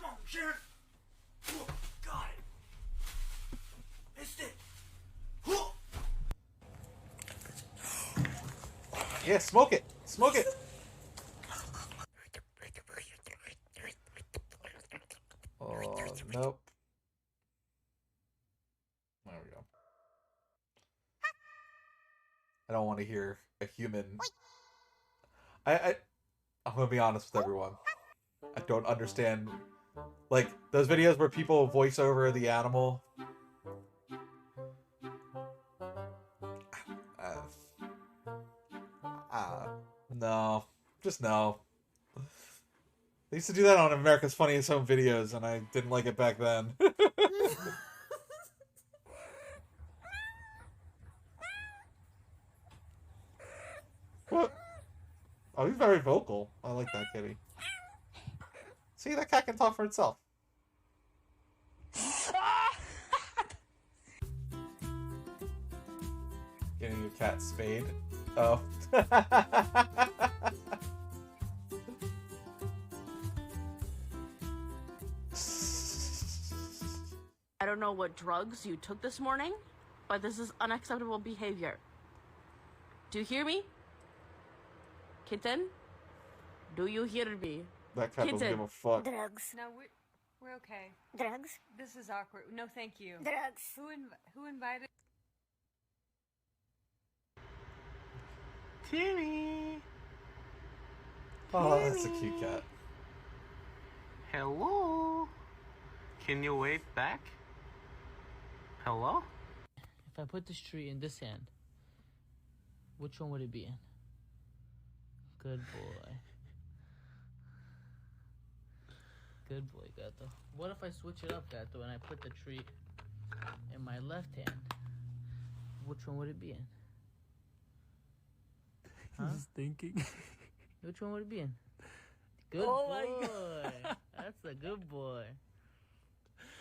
Speaker 7: on, Sharon. Got it. Missed it.
Speaker 1: Yeah, smoke it. Smoke it. Oh, nope. There we go. I don't want to hear a human. I'm gonna be honest with everyone. I don't understand, like, those videos where people voice over the animal. No. Just no. They used to do that on America's Funniest Home Videos, and I didn't like it back then. What? Oh, he's very vocal. I like that kitty. See, that cat can talk for itself. Getting your cat spayed. Oh.
Speaker 10: I don't know what drugs you took this morning, but this is unacceptable behavior. Do you hear me? Kitten? Do you hear me?
Speaker 1: That cat doesn't give a fuck.
Speaker 2: Drugs.
Speaker 3: No, we're okay.
Speaker 2: Drugs.
Speaker 3: This is awkward. No, thank you.
Speaker 2: Drugs.
Speaker 3: Who invited?
Speaker 11: Timmy!
Speaker 1: Oh, that's a cute cat.
Speaker 11: Hello? Can you wave back? Hello?
Speaker 12: If I put this tree in this hand, which one would it be in? Good boy. Good boy, Gato. What if I switch it up, Gato, and I put the tree in my left hand? Which one would it be in? Huh?
Speaker 11: He's thinking.
Speaker 12: Which one would it be in? Good
Speaker 11: Oh
Speaker 12: boy. That's a good boy.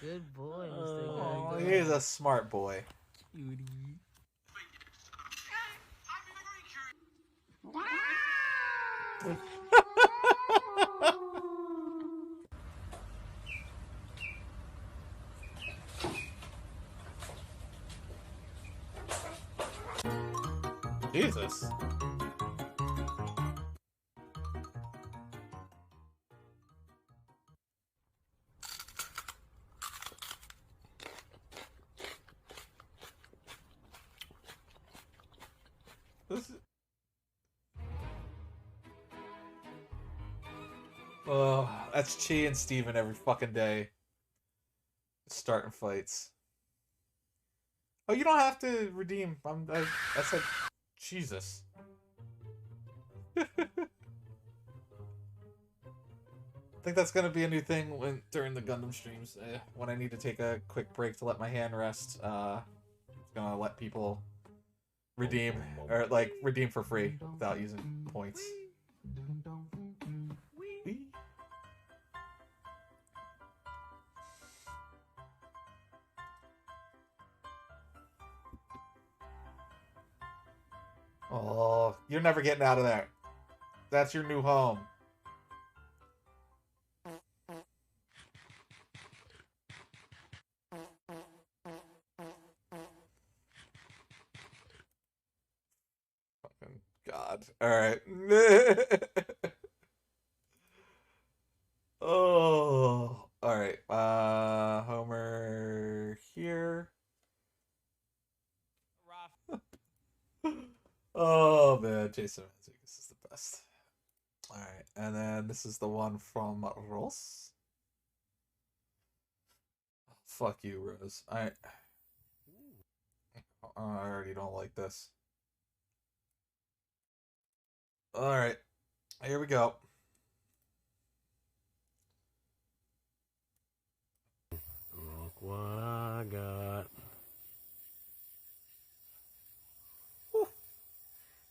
Speaker 12: Good boy, Mr.
Speaker 1: Oh,
Speaker 12: Gato.
Speaker 1: he's a smart boy.
Speaker 11: Cutie.
Speaker 1: Jesus. This is... Oh, that's Chi and Steven every fucking day. Starting fights. Oh, you don't have to redeem. I said, Jesus. I think that's gonna be a new thing when during the Gundam streams. When I need to take a quick break to let my hand rest, I'm gonna let people redeem or like redeem for free without using points. Oh, you're never getting out of there. That's your new home. Fucking God. Alright. Oh. Alright. Homer here. Oh man, Jason Mantzoukas is the best. Alright, and then this is the one from Ross. Oh, fuck you, Rose. I already don't like this. Alright, here we go.
Speaker 11: Look what I got.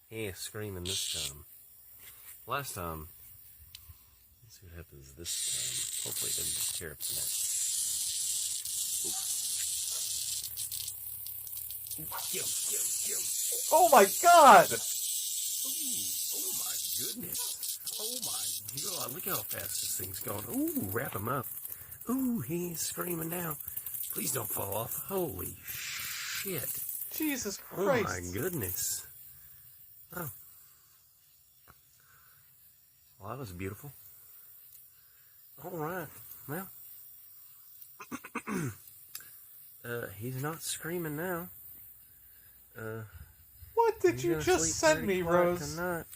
Speaker 11: He ain't screaming this time. Last time. Let's see what happens this time. Hopefully it doesn't just tear up the neck.
Speaker 1: Oh my God!
Speaker 11: Oh my goodness. Oh my God. Look how fast this thing's going. Ooh, wrap him up. Ooh, he's screaming now. Please don't fall off. Holy shit.
Speaker 1: Jesus Christ.
Speaker 11: Oh my goodness. Oh. Well, that was beautiful. All right. Well. He's not screaming now.
Speaker 1: What did you just send me, Rose?
Speaker 11: Tonight.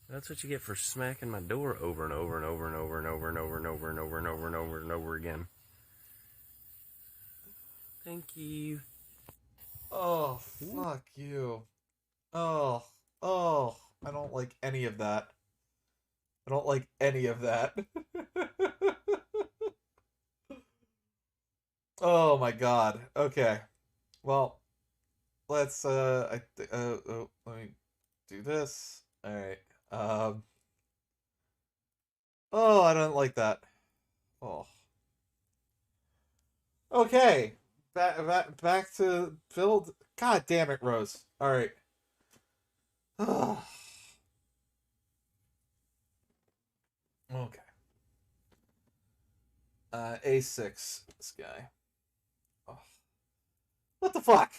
Speaker 11: That's what you get for smacking my door over and over and over and over and over and over and over and over and over and over and over again. Thank you.
Speaker 1: Oh, fuck you. Oh, I don't like any of that. I don't like any of that. Oh my God. Okay. Well, let's let me do this. All right. Oh, I don't like that. Oh. Okay. Back to build. God damn it, Rose. All right. Okay. A6. This guy. Oh. What the fuck?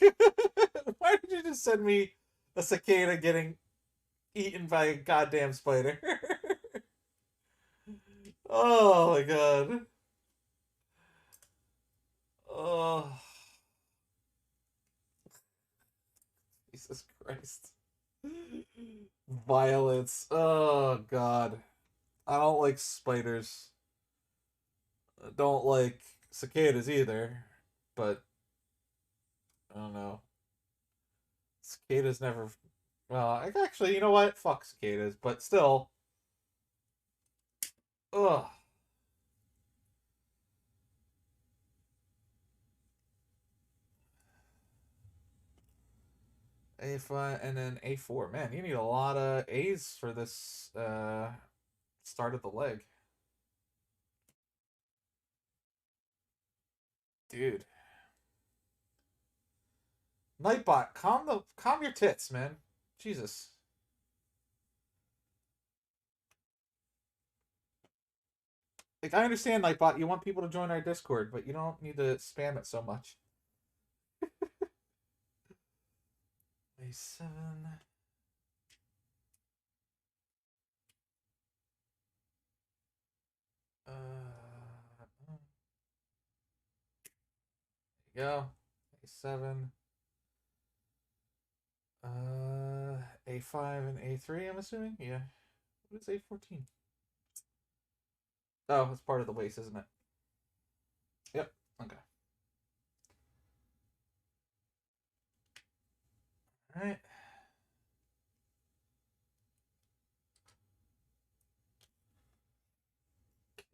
Speaker 1: Why did you just send me a cicada getting eaten by a goddamn spider? Oh my God. Oh. Jesus Christ. Violence. Oh God. I don't like spiders. I don't like cicadas either, but I don't know. Cicadas never. Well, actually, you know what? Fuck cicadas, but still. Ugh. A5 and then A4. Man, you need a lot of A's for this start of the leg. Dude. Nightbot, calm your tits, man. Jesus. Like, I understand, Nightbot, you want people to join our Discord, but you don't need to spam it so much. A7. There you go. A7. A5 and A3, I'm assuming? Yeah. What is A14? Oh, it's part of the waist, isn't it? Yep. Okay. Alright.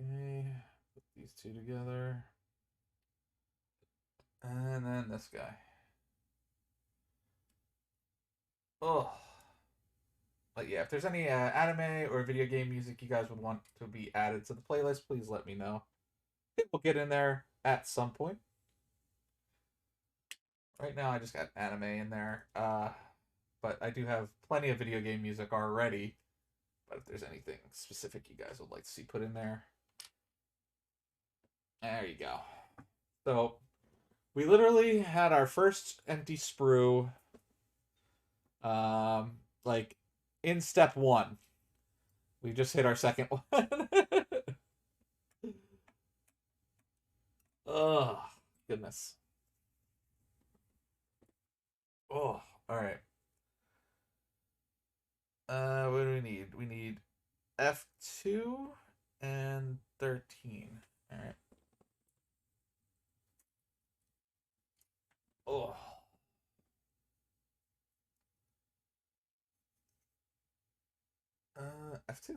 Speaker 1: Okay, put these two together. And then this guy. Oh. But yeah, if there's any anime or video game music you guys would want to be added to the playlist, please let me know. It will get in there at some point. Right now, I just got anime in there. But I do have plenty of video game music already. But if there's anything specific you guys would like to see put in there, there you go. So we literally had our first empty sprue, like in step 1. We just hit our second one. Oh, goodness. Oh, all right. What do we need? We need F2 and 13. All right. Oh. F2.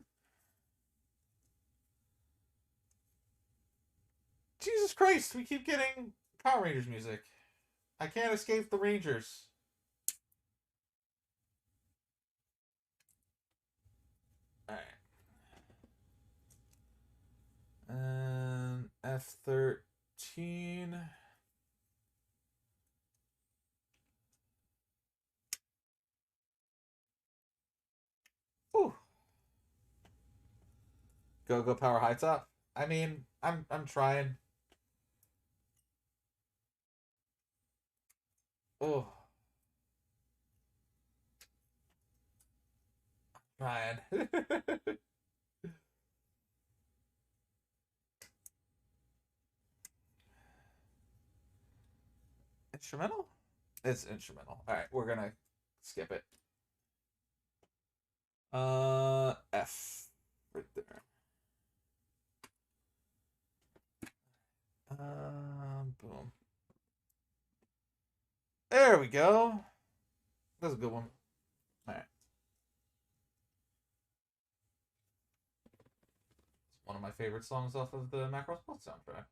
Speaker 1: Jesus Christ, we keep getting Power Rangers music. I can't escape the Rangers. Alright. And F13. Ooh. Go Power High Top. I mean, I'm trying. Oh. I'm trying. Instrumental? It's instrumental. Alright, we're gonna skip it. F. Right there. Boom. There we go. That's a good one. Alright. It's one of my favorite songs off of the Macross Plus soundtrack.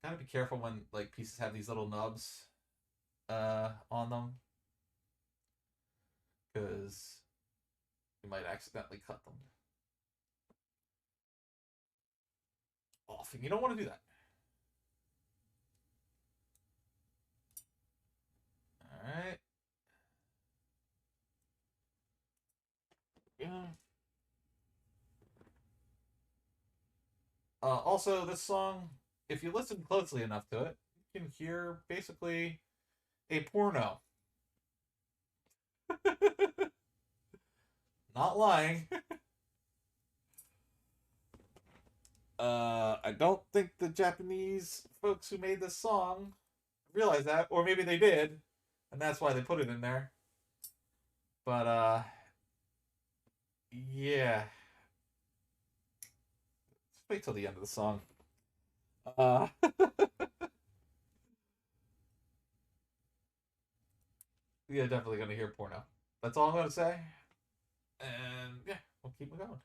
Speaker 1: Gotta be careful when like pieces have these little nubs on them, because you might accidentally cut them off, and you don't want to do that. All right. Yeah. Also, this song, if you listen closely enough to it, you can hear basically a porno. Not lying. I don't think the Japanese folks who made this song realized that, or maybe they did, and that's why they put it in there. But, yeah. Let's wait till the end of the song. Yeah, definitely gonna hear porno. That's all I'm gonna say. And yeah, we'll keep it going.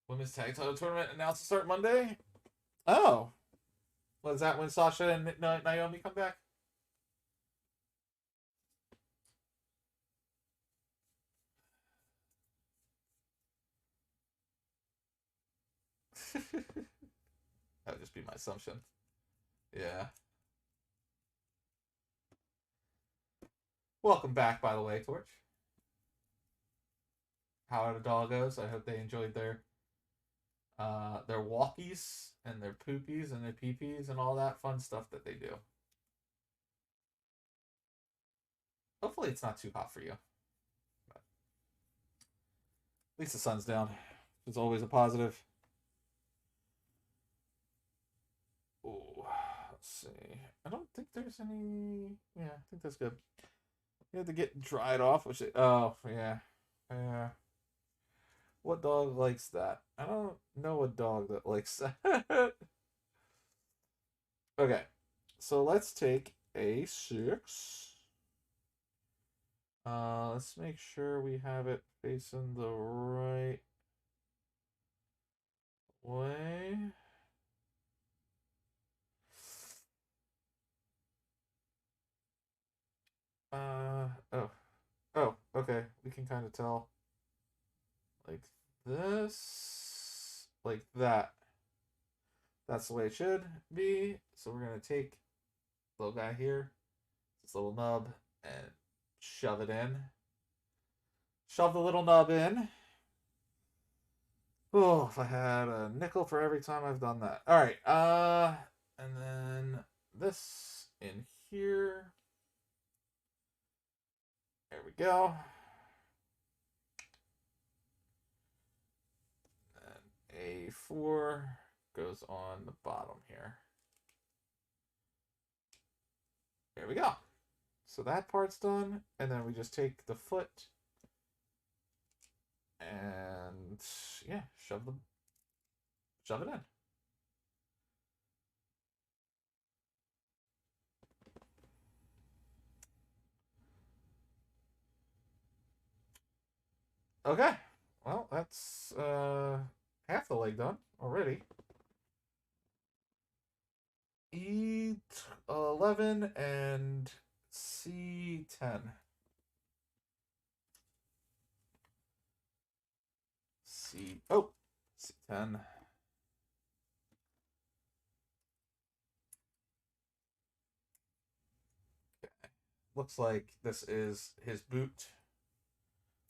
Speaker 1: Women's Tag Title Tournament announced to start Monday. Oh, was that when Sasha and Naomi come back? That would just be my assumption. Yeah. Welcome back, by the way, Torch. How are the doggos? I hope they enjoyed their walkies and their poopies and their peepees and all that fun stuff that they do. Hopefully it's not too hot for you. But at least the sun's down. It's always a positive. Oh, let's see. I don't think there's any... Yeah, I think that's good. You have to get dried off. Which oh, yeah. Yeah. What dog likes that? I don't know a dog that likes that. Okay, so let's take A6. Let's make sure we have it facing the right way. Oh. Oh, okay. We can kind of tell. Like this. Like that. That's the way it should be. So we're going to take the little guy here, this little nub, and shove it in. Shove the little nub in. Oh, if I had a nickel for every time I've done that. All right. And then this in here. There we go. And A4 goes on the bottom here. There we go. So that part's done, and then we just take the foot and yeah, shove it in. Okay. Well, that's half the leg done already. E11 and C10. C10. Okay. Looks like this is his boot,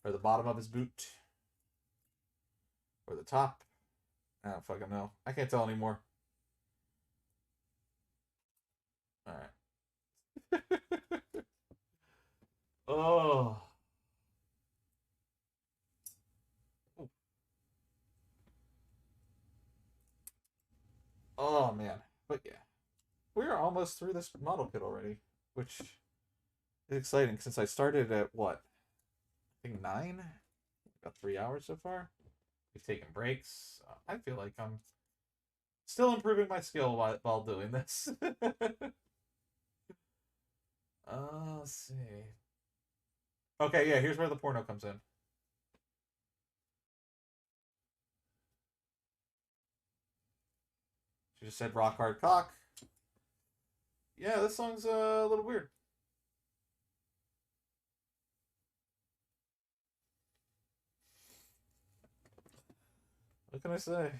Speaker 1: or the bottom of his boot, or the top. I don't fucking know. I can't tell anymore. All right. Oh. Oh man. But yeah. We're almost through this model kit already, which is exciting since I started at what? I think 9? About 3 hours so far. We've taken breaks. I feel like I'm still improving my skill while doing this. Let's see. Okay, yeah, here's where the porno comes in. She just said rock hard cock. Yeah, this song's a little weird. What can I say?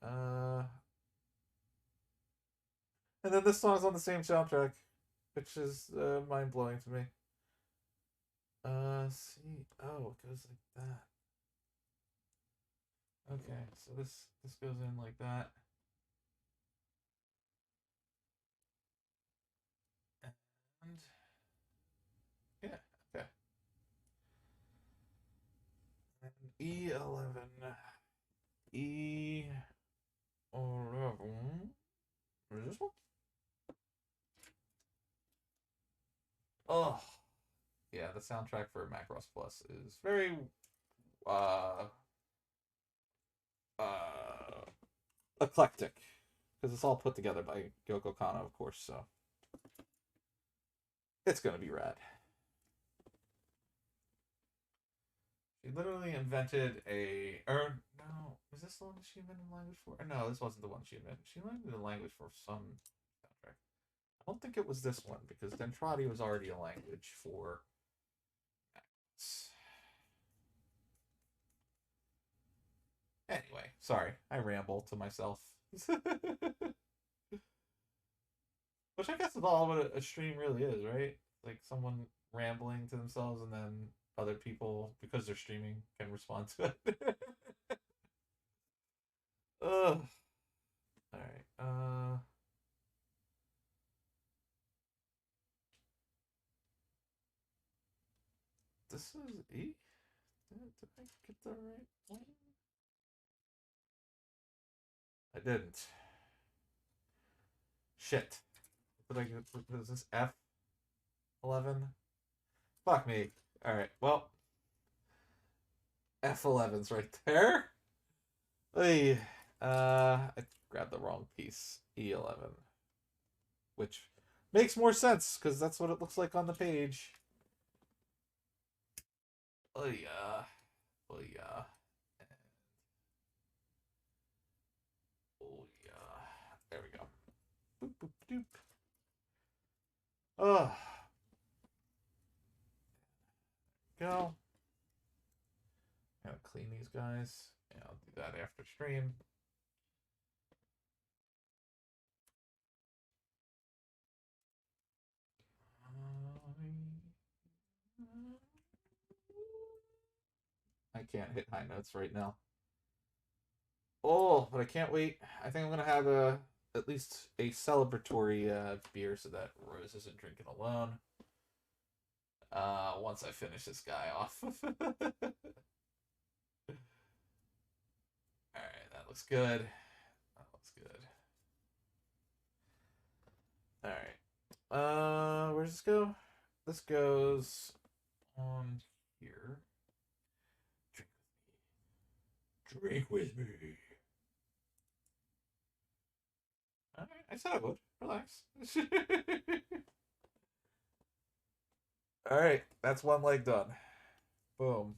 Speaker 1: And then this song's on the same soundtrack, which is mind-blowing to me. See. Oh, it goes like that. Okay, so this goes in like that. And yeah, okay. And E11. E11. What is this one? Oh, yeah, the soundtrack for Macross Plus is very uh eclectic because it's all put together by Yoko Kanno, of course. So it's gonna be rad. She literally invented or no, was this the one she invented a language for? Or no, this wasn't the one she invented. She invented a language for some soundtrack. I don't think it was this one because Dentrati was already a language for Macross. Anyway, sorry, I ramble to myself. Which I guess is all what a stream really is, right? Like someone rambling to themselves and then other people, because they're streaming, can respond to it. Ugh. Alright, this is E? Did I get the right one? I didn't. Shit. Did I get, was this F11? Fuck me. Alright, well. F11's right there. Hey, I grabbed the wrong piece. E11. Which makes more sense, because that's what it looks like on the page. Oh yeah. Oh yeah. Oh yeah. There we go. Boop, boop, doop. Oh. Go. Gotta clean these guys. Yeah, I'll do that after stream. I can't hit high notes right now. Oh, but I can't wait. I think I'm gonna have at least a celebratory beer so that Rose isn't drinking alone. Once I finish this guy off. Alright, that looks good. That looks good. Alright. Where does this go? This goes on here. Drink with me. Alright, I said I would. Relax. Alright, that's one leg done. Boom.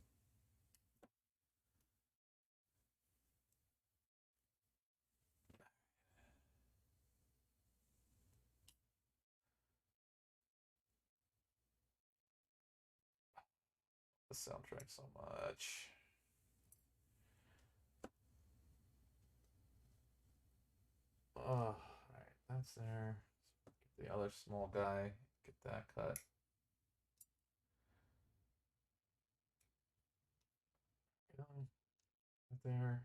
Speaker 1: The soundtrack so much. Oh, alright, that's there. Get the other small guy. Get that cut. Right there.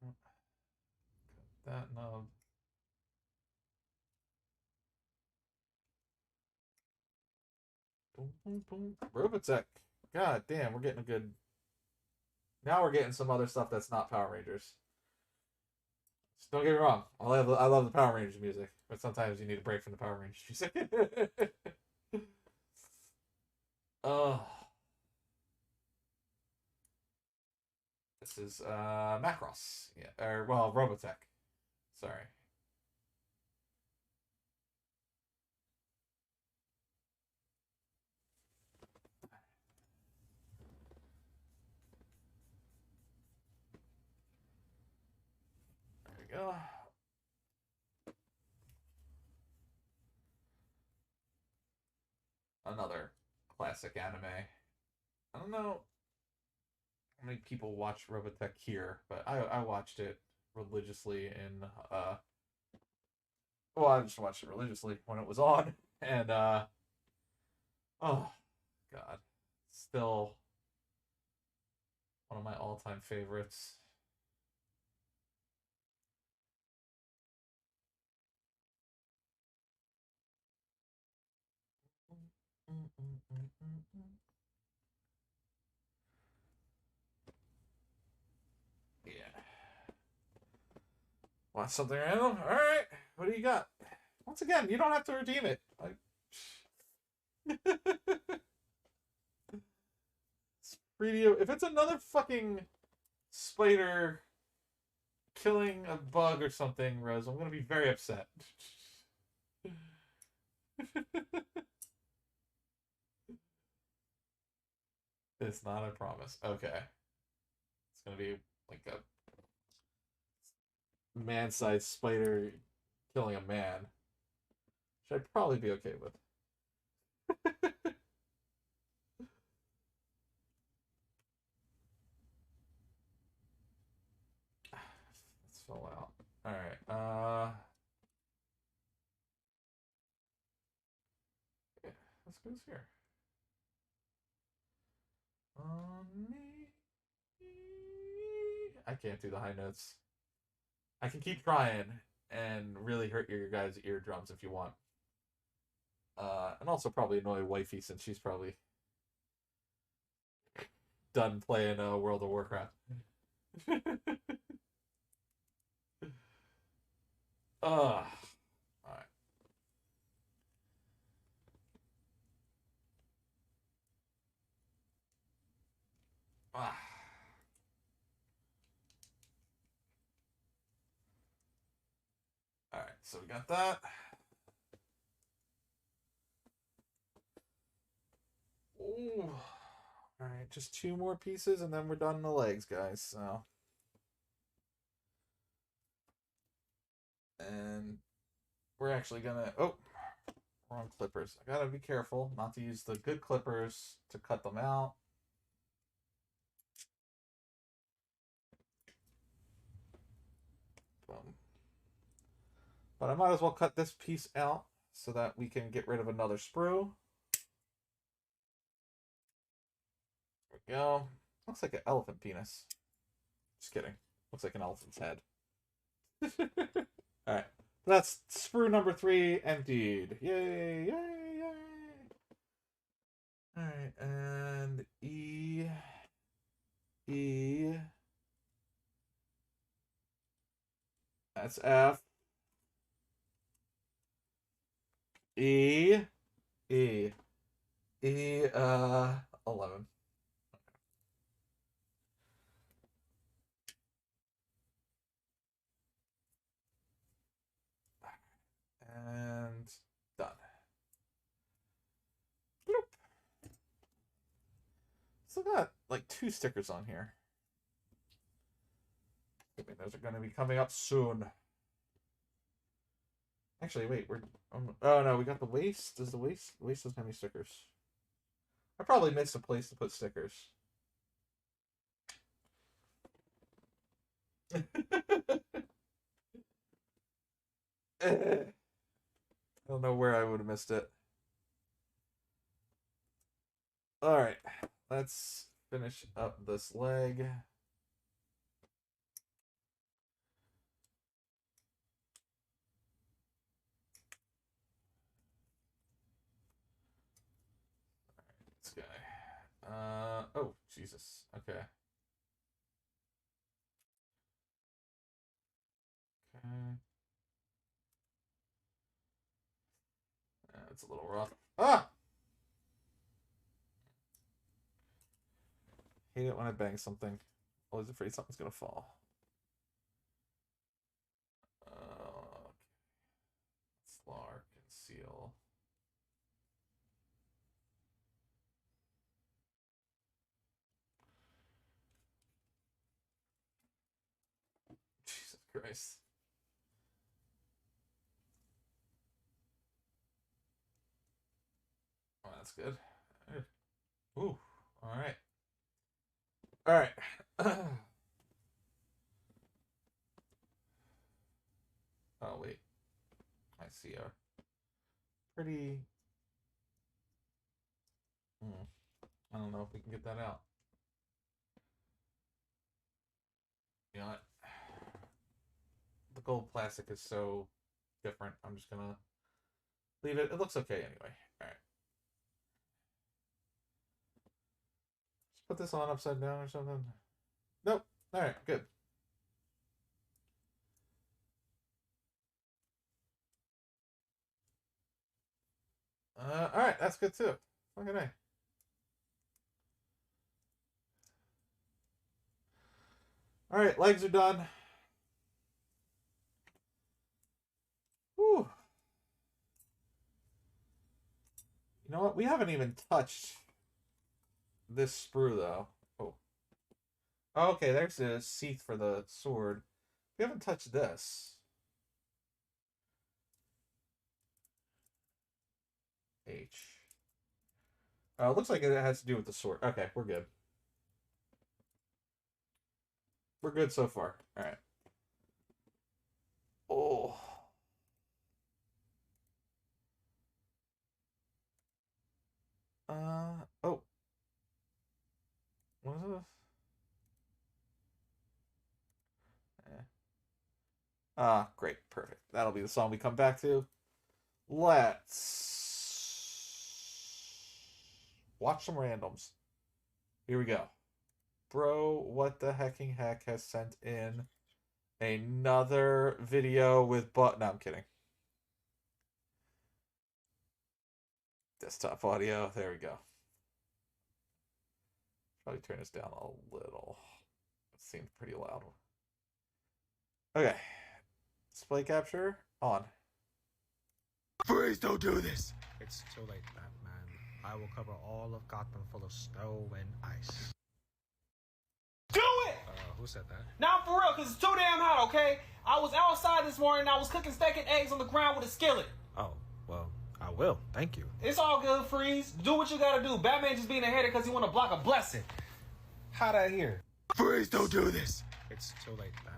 Speaker 1: Cut that nub. Boom, boom, boom. Robotech. God damn, we're getting a good. Now we're getting some other stuff that's not Power Rangers. Just don't get me wrong. I love the Power Rangers music, but sometimes you need a break from the Power Rangers music. Oh. This is Macross. Yeah. Or well, Robotech. Sorry. There we go. Another classic anime. I don't know how many people watch Robotech here, but I watched it religiously in well, I just watched it religiously when it was on, and oh god, still one of my all-time favorites. Yeah. Want something random? All right. What do you got? Once again, you don't have to redeem it. If it's another fucking spider killing a bug or something, Rose, I'm gonna be very upset. It's not a promise. Okay. It's gonna be like a man-sized spider killing a man. Which I'd probably be okay with. Let's fill out. Alright, yeah, let's go here. On me. I can't do the high notes. I can keep trying and really hurt your guys' eardrums if you want. And also probably annoy wifey since she's probably done playing World of Warcraft. Alright. so we got that. Ooh. All right, just 2 more pieces, and then we're done the legs, guys. So, and we're actually gonna. Oh, wrong clippers. I gotta be careful not to use the good clippers to cut them out. Boom. But I might as well cut this piece out so that we can get rid of another sprue. There we go. Looks like an elephant penis. Just kidding. Looks like an elephant's head. Alright. That's sprue number 3 emptied. Yay, yay, yay. Alright, and E. That's F. E. 11. And done. Bloop. Still got like 2 stickers on here. I mean, those are going to be coming up soon. Actually, wait, we're... oh, no, we got the waist. Does the waist doesn't have any stickers? I probably missed a place to put stickers. I don't know where I would have missed it. Alright, let's finish up this leg. This guy. Oh, Jesus. Okay. Okay. It's a little rough. Ah! Hate it when I bang something. Always afraid something's gonna fall. Okay. Slar, conceal. Jesus Christ. Oh, that's good. Ooh, alright. Alright. Oh, wait. I see a pretty... I don't know if we can get that out. You know what? The gold plastic is so different. I'm just gonna leave it. It looks okay anyway. Alright. Just put this on upside down or something. Nope. Alright, good. Alright, that's good too. Fucking A. Alright, legs are done. Whew. You know what? We haven't even touched this sprue, though. Oh. Okay, there's the sheath for the sword. We haven't touched this. H. Looks like it has to do with the sword. Okay, we're good. We're good so far. Alright. Oh. Oh. What is this? Great. Perfect. That'll be the song we come back to. Let's watch some randoms. Here we go. Bro, what the hecking heck has sent in another video with no, I'm kidding. Desktop audio. There we go. Probably turn this down a little. It seemed pretty loud. Okay. Display capture on.
Speaker 13: Please don't do this. It's too late, Batman. I will cover all of Gotham full of snow and ice.
Speaker 14: Do it!
Speaker 13: Who said that?
Speaker 14: Now for real, because it's too damn hot, okay? I was outside this morning and I was cooking steak and eggs on the ground with a skillet.
Speaker 13: Oh, well, I will. Thank you.
Speaker 14: It's all good, Freeze. Do what you gotta do. Batman just being a hater because he want to block a blessing. How'd I hear?
Speaker 13: Please don't do this. It's too late, Batman.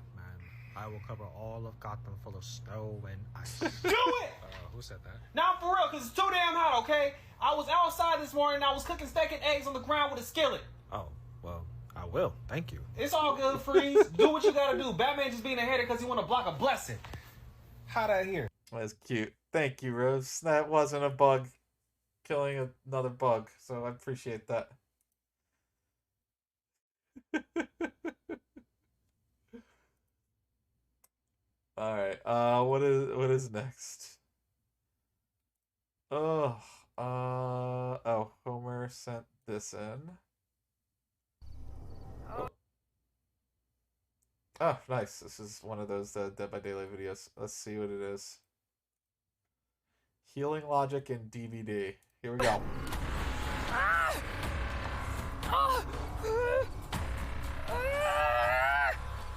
Speaker 13: I will cover all of Gotham full of snow and ice.
Speaker 14: Do it!
Speaker 13: Who said that?
Speaker 14: Now for real, because it's too damn hot, okay? I was outside this morning and I was cooking steak and eggs on the ground with a skillet.
Speaker 13: Oh, well, I will. Thank you.
Speaker 14: It's all good, Freeze. Do what you gotta do. Batman just being a hater because he want to block a blessing. How'd I hear?
Speaker 1: That's cute. Thank you, Rose. That wasn't a bug killing another bug, so I appreciate that. All right. What is next? Oh, Homer sent this in. Oh, nice. This is one of those Dead by Daylight videos. Let's see what it is. Healing logic in DVD. Here we go.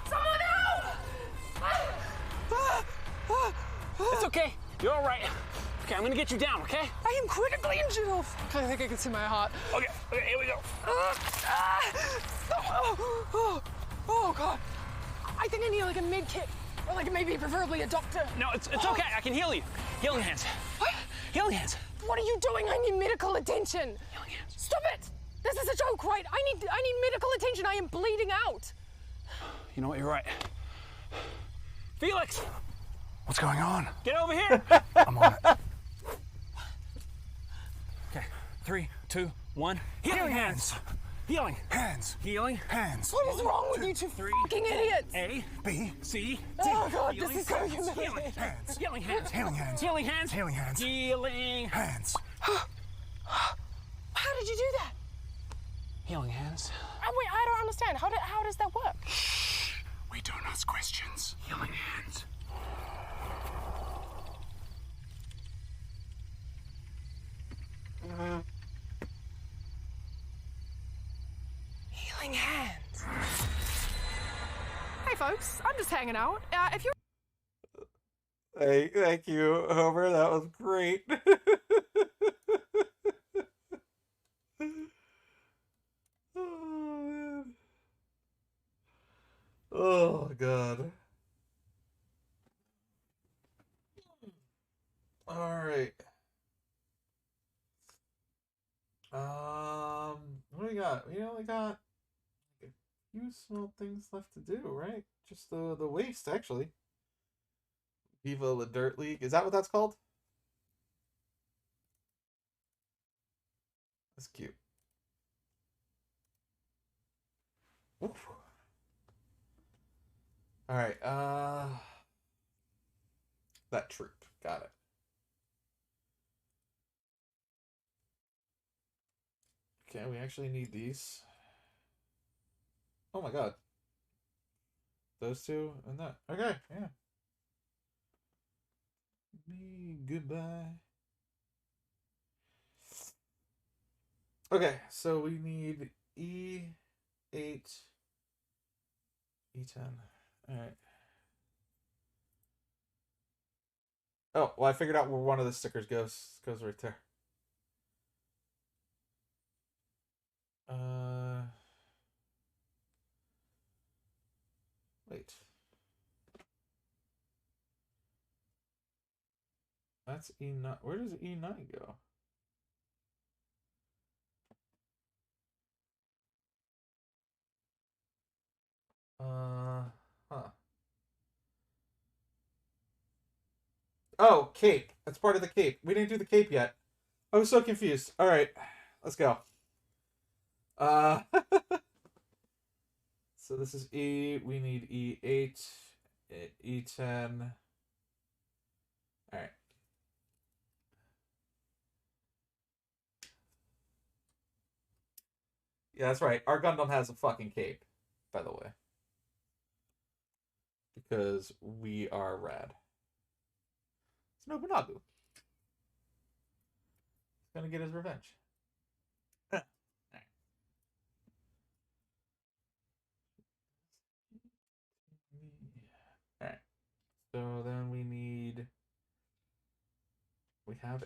Speaker 8: Someone help! It's okay. You're all right. Okay, I'm gonna get you down, okay?
Speaker 15: I am critically injured. I think I can see my heart.
Speaker 8: Okay, here we go.
Speaker 15: Oh, God. I think I need like a med kit. Or like maybe preferably a doctor.
Speaker 8: No, it's okay. I can heal you. Healing hands.
Speaker 15: What?
Speaker 8: Healing hands.
Speaker 15: What are you doing? I need medical attention.
Speaker 8: Healing hands.
Speaker 15: Stop it! This is a joke, right? I need medical attention. I am bleeding out.
Speaker 8: You know what? You're right. Felix!
Speaker 13: What's going on?
Speaker 8: Get over here!
Speaker 13: I'm on it.
Speaker 8: Okay, 3, 2, 1. Healing hands! Healing.
Speaker 13: Hands.
Speaker 8: Healing.
Speaker 13: Hands.
Speaker 15: What is wrong with you two fucking idiots?
Speaker 8: A,
Speaker 13: B,
Speaker 8: C, D.
Speaker 15: Oh, God,
Speaker 8: Healing
Speaker 15: this is so
Speaker 8: hands.
Speaker 15: humiliating.
Speaker 8: Healing hands. Healing hands.
Speaker 13: Healing hands.
Speaker 8: Healing hands.
Speaker 13: Healing hands.
Speaker 8: Healing
Speaker 13: Hands.
Speaker 15: How did you do that?
Speaker 8: Healing hands.
Speaker 15: Wait, I don't understand. How does that work?
Speaker 13: We don't ask questions.
Speaker 8: Healing hands.
Speaker 15: Healing hands. Hey, folks. I'm just hanging out. If you're...
Speaker 1: Hey, thank you, Homer. That was great. Oh, man. Oh, God. All right. What do we got? We only got a few small things left to do, right? Just the waste, actually. Viva La Dirt League. Is that what that's called? That's cute. Oof. All right. That troop. Got it. Okay, we actually need these. Oh my God. Those two and that. Okay, yeah. Me, goodbye. Okay, so we need E8, E10. Alright. Oh, well, I figured out where one of the stickers goes. It goes right there. Wait. That's E9. Where does E9 go? Huh. Oh, cape. That's part of the cape. We didn't do the cape yet. I was so confused. All right, let's go. So this is E. We need E8, E10. All right. Yeah, that's right. Our Gundam has a fucking cape, by the way. Because we are rad. It's Nobunaga. gonna get his revenge. Alright. So then we have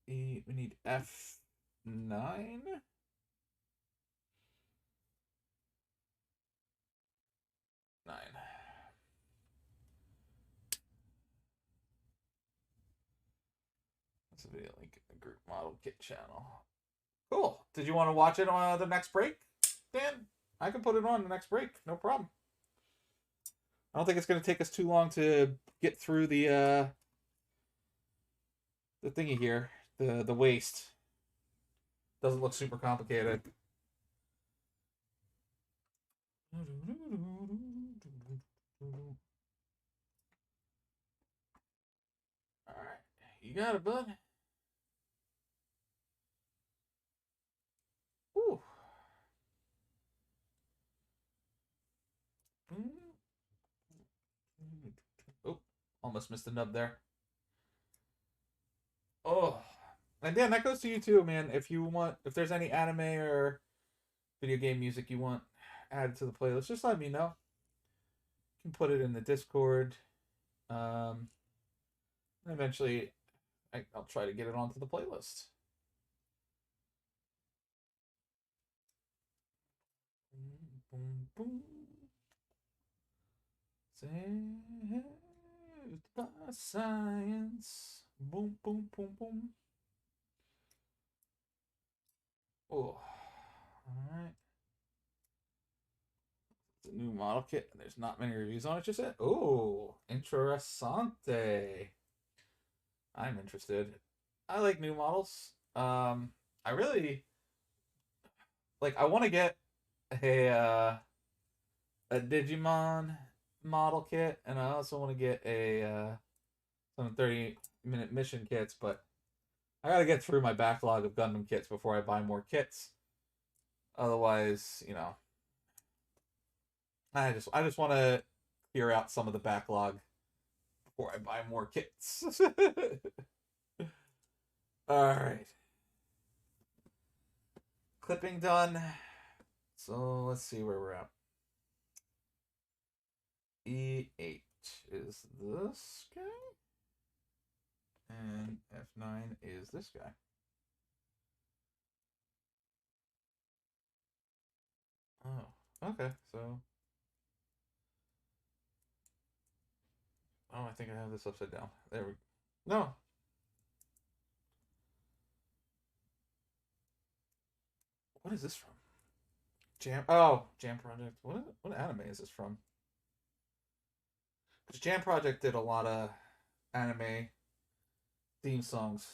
Speaker 1: we need F9. That's a video link in the group model kit channel. Cool. Did you want to watch it on the next break, Dan? I can put it on the next break. No problem. I don't think it's going to take us too long to get through the thingy here. The waist. Doesn't look super complicated. Alright. You got it, bud. Ooh. Oh, almost missed the nub there. Oh. And Dan, that goes to you too, man. If there's any anime or video game music you want added to the playlist, just let me know. You can put it in the Discord. Eventually, I'll try to get it onto the playlist. Boom, boom. Saved by science. Boom, boom, boom, boom. Oh, all right. It's a new model kit, and there's not many reviews on it just yet. Oh, interessante. I'm interested. I like new models. I really like. I want to get a Digimon model kit, and I also want to get some 30-minute mission kits, but I gotta get through my backlog of Gundam kits before I buy more kits. Otherwise, I just want to clear out some of the backlog before I buy more kits. All right. Clipping done. So let's see where we're at. E8 is this guy. And F9 is this guy. Oh, okay. So, I think I have this upside down. There we go. No. What is this from? Jam Project. What anime is this from? Because Jam Project did a lot of anime theme songs.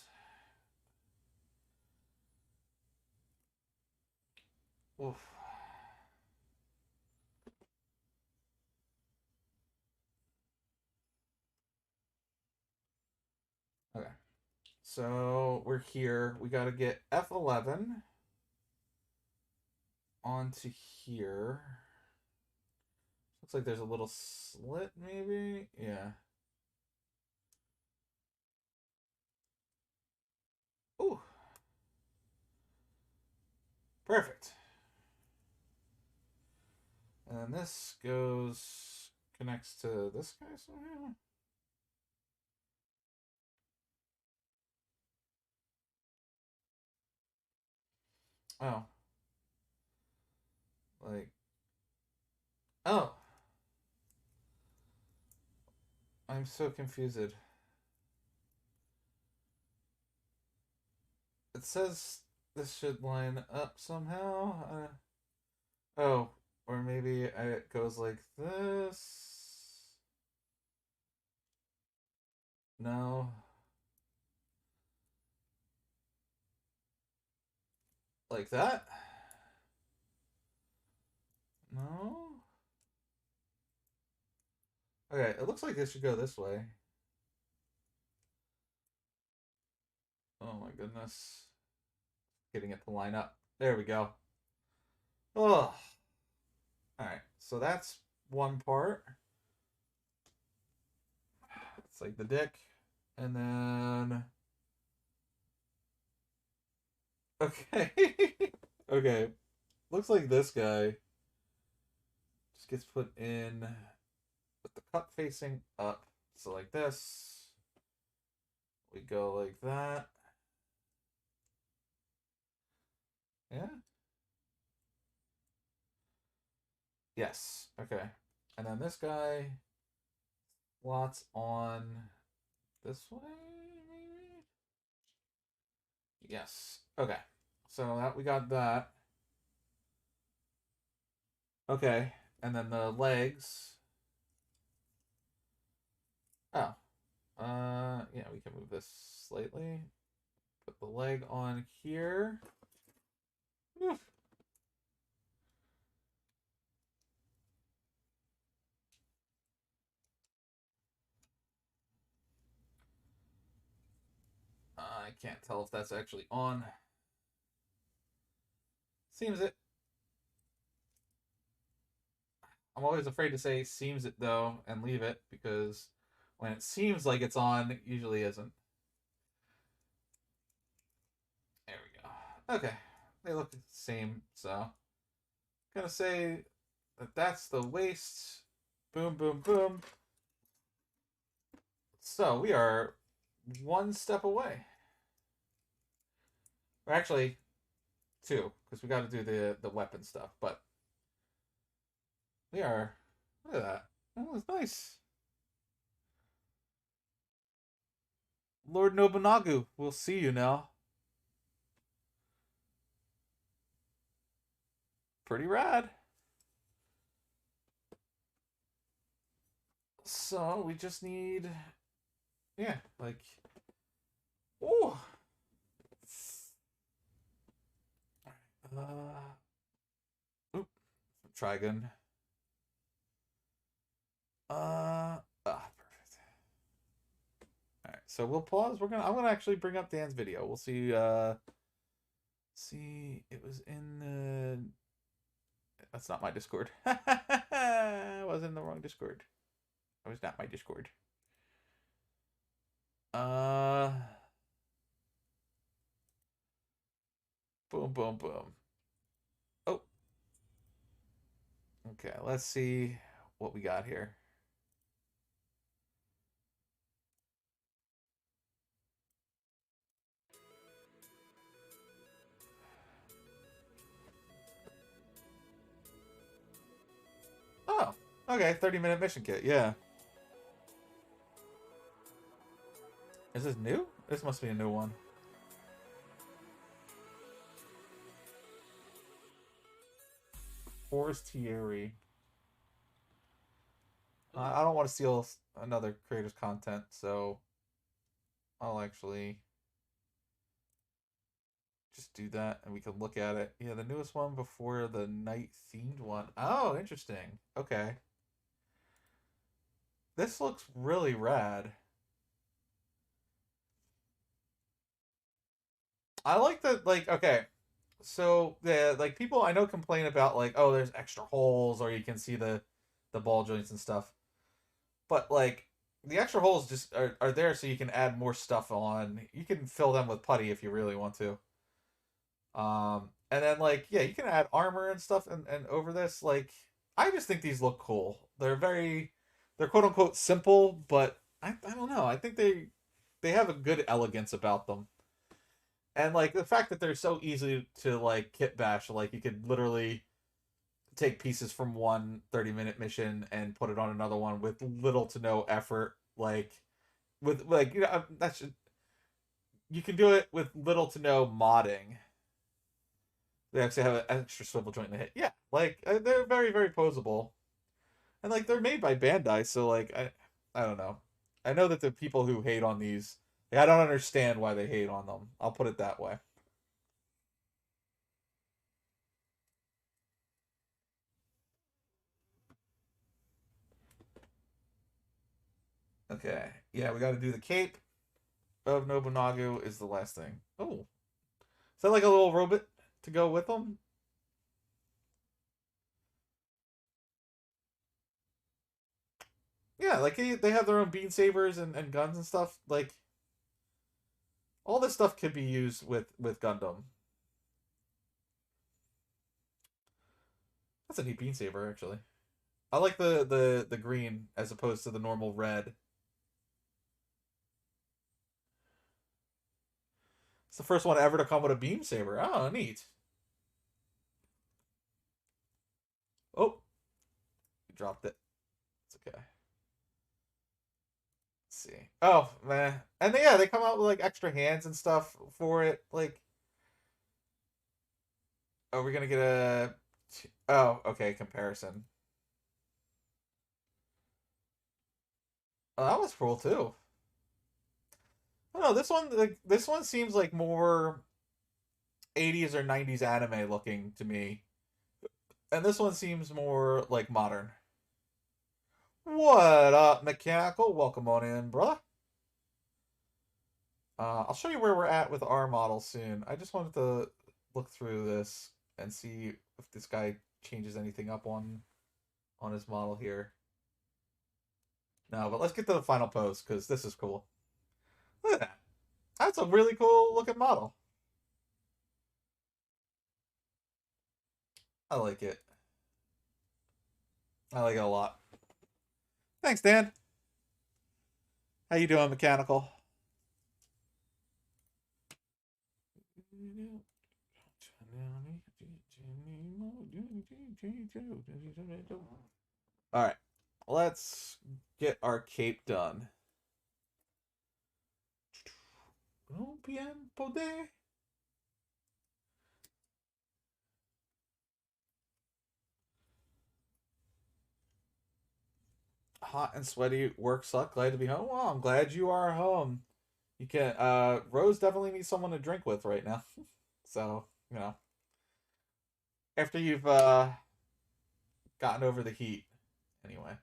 Speaker 1: Oof. Okay. So we're here. We got to get F11 onto here. Looks like there's a little slit, maybe? Yeah. Ooh. Perfect. And then this connects to this guy somehow. Oh. Oh. I'm so confused. It says this should line up somehow. Oh, or maybe it goes like this. No. Like that? No? Okay, it looks like it should go this way. Oh my goodness. Getting it to line up. There we go. Oh. Alright, so that's one part. It's like the dick. And then Okay. Okay. Looks like this guy just gets put in with the cup facing up. So like this. We go like that. Yeah. Yes. Okay. And then this guy slots on this way, maybe? Yes. Okay. So that we got that. Okay. And then the legs. Oh. Yeah, we can move this slightly. Put the leg on here. Oof. I can't tell if that's actually on. Seems it. I'm always afraid to say seems it though and leave it because when it seems like it's on, it usually isn't. There we go. Okay. They look the same, so gonna say that that's the waist. Boom, boom, boom. So we are one step away. Or actually, two, because we got to do the weapon stuff. But we are. Look at that. That was nice. Lord Nobunaga, we'll see you now. Pretty rad. So we just need, yeah, like, oh, oop, trigun. Perfect. All right, so we'll pause. I'm gonna actually bring up Dan's video. We'll see. See, it was in the. That's not my Discord. I was in the wrong Discord. That was not my Discord. Boom, boom, boom. Oh. Okay, let's see what we got here. Oh, okay, 30-minute mission kit, yeah. Is this new? This must be a new one. Forestieri. I don't want to steal another creator's content, so I'll actually just do that and we can look at it. Yeah, the newest one before the night themed one. Oh, interesting. Okay. This looks really rad. I like that, like, okay. So the like people I know complain about like, oh, there's extra holes or you can see the ball joints and stuff. But like the extra holes just are there so you can add more stuff on. You can fill them with putty if you really want to. And then like, yeah, you can add armor and stuff and over this. Like, I just think these look cool. They're quote unquote simple, but I don't know. I think they have a good elegance about them. And like the fact that they're so easy to like kit bash, like you could literally take pieces from one 30-minute mission and put it on another one with little to no effort. Like with like, you know, that's just, you can do it with little to no modding. They actually have an extra swivel joint in the hit. Yeah, like they're very very posable, and like they're made by Bandai, so like I don't know. I know that the people who hate on these, like, I don't understand why they hate on them. I'll put it that way. Okay, yeah, we got to do the cape of Nobunaga is the last thing. Oh, is that like a little robot to go with them? Yeah, like they have their own bean sabers and guns and stuff. Like all this stuff could be used with Gundam. That's a neat bean saber, actually. I like the green as opposed to the normal red. It's the first one ever to come with a beam saber. Oh, neat. Oh, you dropped it. It's okay. Let's see. Oh, man. And yeah, they come out with like extra hands and stuff for it. Like, are we gonna get a? Oh, okay. Comparison. Oh, that was cool too. I don't know. This one seems like more 80s or 90s anime looking to me. And this one seems more like modern. What up, Mechanical? Welcome on in, brother. I'll show you where we're at with our model soon. I just wanted to look through this and see if this guy changes anything up on his model here. No, but let's get to the final pose, because this is cool. Look at that. That's a really cool looking model. I like it. I like it a lot. Thanks, Dan. How you doing, Mechanical? Alright. Let's get our cape done. No bien poder. Hot and sweaty, work suck, glad to be home. Well, I'm glad you are home. You can Rose definitely needs someone to drink with right now. So, you know. After you've gotten over the heat. Anyway.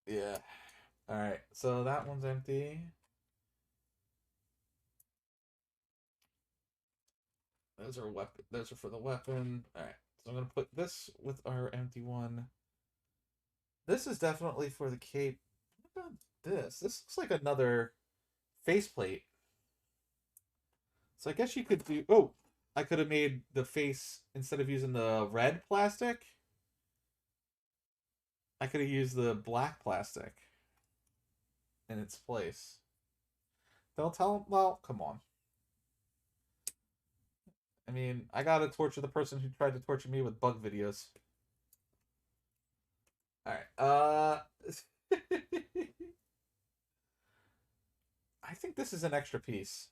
Speaker 1: Yeah. Alright, so that one's empty. Those are weapon. Those are for the weapon. Alright, so I'm gonna put this with our empty one. This is definitely for the cape. What about this? This looks like another faceplate. So I guess you could do... Oh! I could have made the face, instead of using the red plastic, I could have used the black plastic in its place. Don't tell him... Well, come on. I mean, I gotta torture the person who tried to torture me with bug videos. Alright, I think this is an extra piece.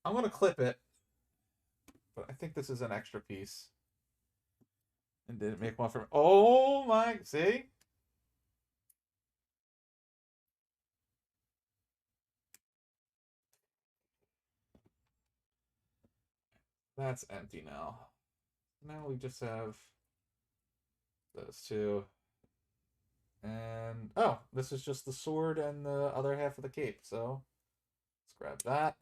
Speaker 1: I'm gonna clip it, but I think this is an extra piece. And didn't make one for... Oh my... See? That's empty now. Now we just have those two. And, oh, this is just the sword and the other half of the cape. So, let's grab that.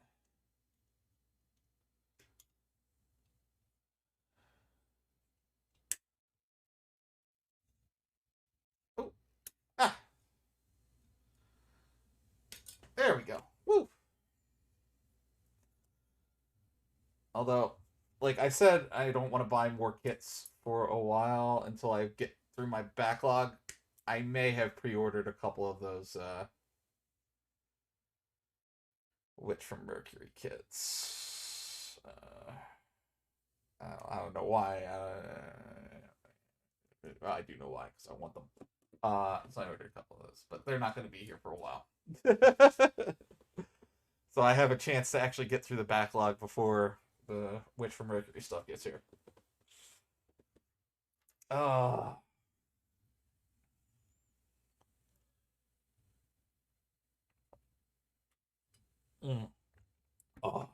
Speaker 1: Oh, ah. There we go. Woo. Although, like I said, I don't want to buy more kits for a while until I get through my backlog. I may have pre-ordered a couple of those Witch from Mercury kits. I don't know why. I do know why, because I want them. So I ordered a couple of those, but they're not going to be here for a while. So I have a chance to actually get through the backlog before the Witch from Mercury stuff gets here. Oh. Mm. Oh.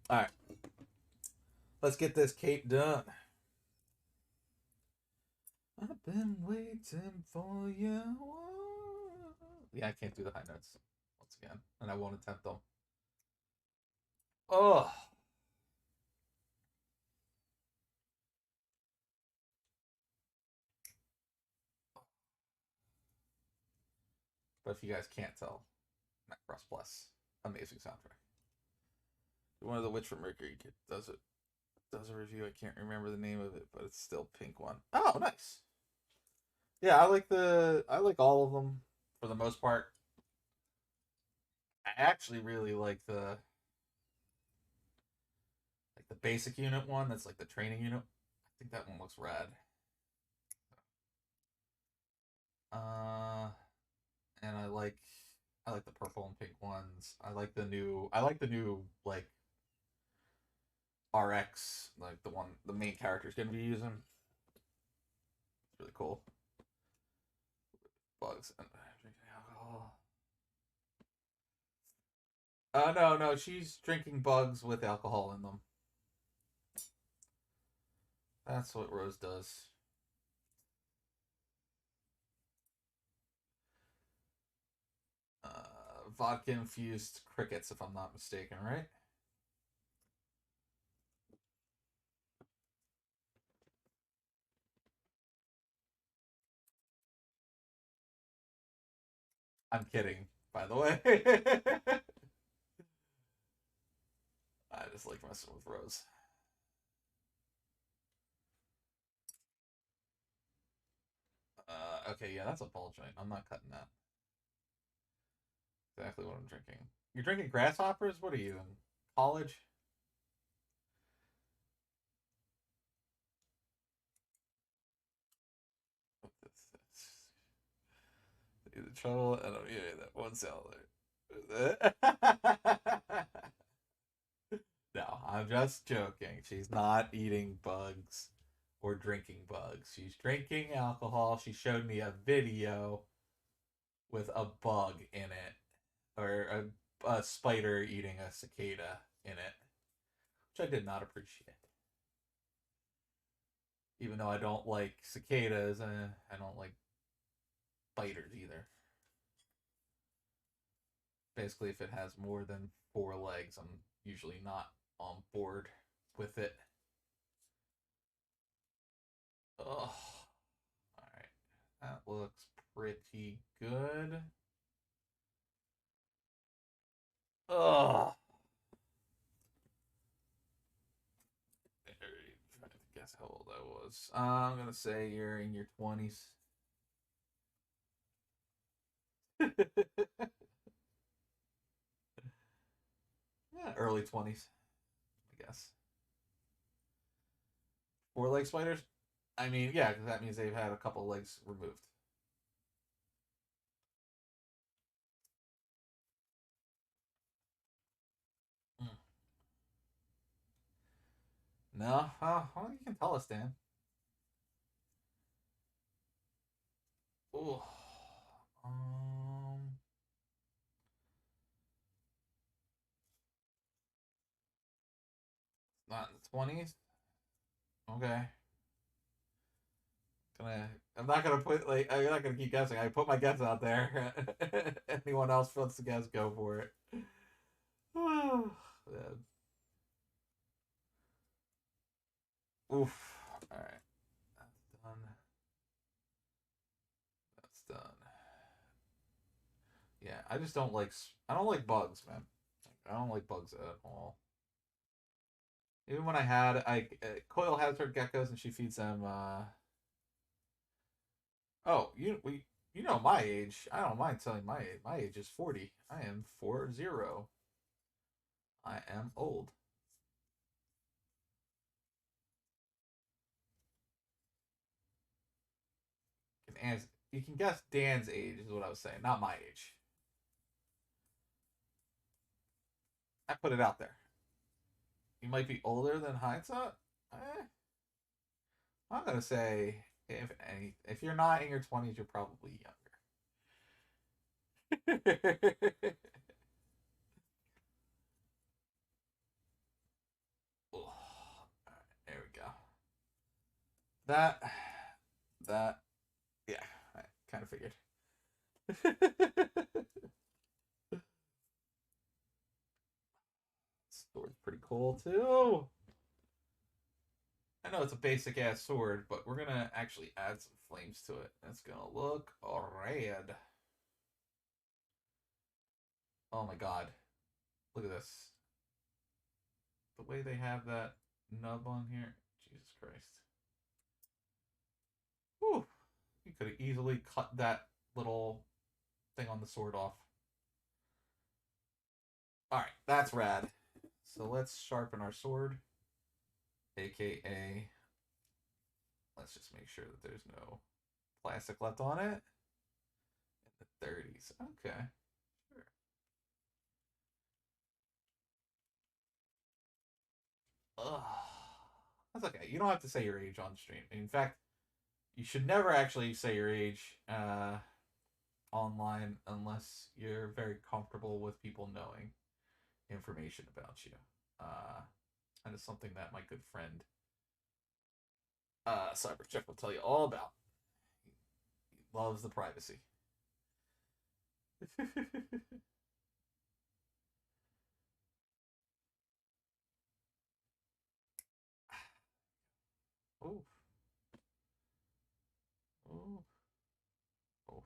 Speaker 1: Alright. Let's get this cape done. I've been waiting for you. Yeah, I can't do the high notes once again, and I won't attempt them. Oh. But if you guys can't tell, Macross Plus. Amazing soundtrack. One of the Witch from Mercury does a review. I can't remember the name of it, but it's still pink one. Oh, nice. Yeah, I like all of them for the most part. I actually really like the basic unit one. That's like the training unit. I think that one looks rad. And I like the purple and pink ones. I like the new like RX, like the main character's gonna be using. It's really cool. Bugs and drinking alcohol. No, she's drinking bugs with alcohol in them. That's what Rose does. Vodka infused crickets, if I'm not mistaken, right? I'm kidding, by the way. I just like messing with Rose. Okay, yeah, that's a ball joint. I'm not cutting that. Exactly what I'm drinking. You're drinking grasshoppers? What are you in college? The trouble, I don't need that one salad. No, I'm just joking. She's not eating bugs or drinking bugs. She's drinking alcohol. She showed me a video with a bug in it, or a spider eating a cicada in it, which I did not appreciate. Even though I don't like cicadas, I don't like spiders either. Basically, if it has more than 4 legs, I'm usually not on board with it. Ugh. Alright. That looks pretty good. Ugh. Trying to guess how old I was. I'm gonna say you're in your 20s. Yeah, early 20s, I guess. 4-leg spiders? I mean, yeah, because that means they've had a couple legs removed. Mm. No? Well, you can tell us, Dan. Oh. Not in the 20s? Okay. I'm not gonna put I'm not gonna keep guessing. I put my guess out there. Anyone else wants to guess, go for it. Oof. Alright. That's done. That's done. Yeah, I just don't like bugs, man. I don't like bugs at all. Even when Coil has her geckos and she feeds them oh, you know my age. I don't mind telling my age. My age is 40. I am 40. I am old. You can guess Dan's age is what I was saying, not my age. I put it out there. You might be older than Hindsight. I'm gonna say if you're not in your 20s, you're probably younger. Oh, right, there we go. That, yeah, I kind of figured. Sword's pretty cool too. I know it's a basic ass sword, but we're gonna actually add some flames to it. It's gonna look red. Oh my god. Look at this. The way they have that nub on here. Jesus Christ. Whew. You could have easily cut that little thing on the sword off. Alright, that's rad. So let's sharpen our sword. AKA, let's just make sure that there's no plastic left on it. In the 30s. Okay. Sure. Ugh. That's okay. You don't have to say your age on stream. In fact, you should never actually say your age online unless you're very comfortable with people knowing information about you. That is something that my good friend Cyber Jeff will tell you all about. He loves the privacy. Oh. Oh. Oh. Okay.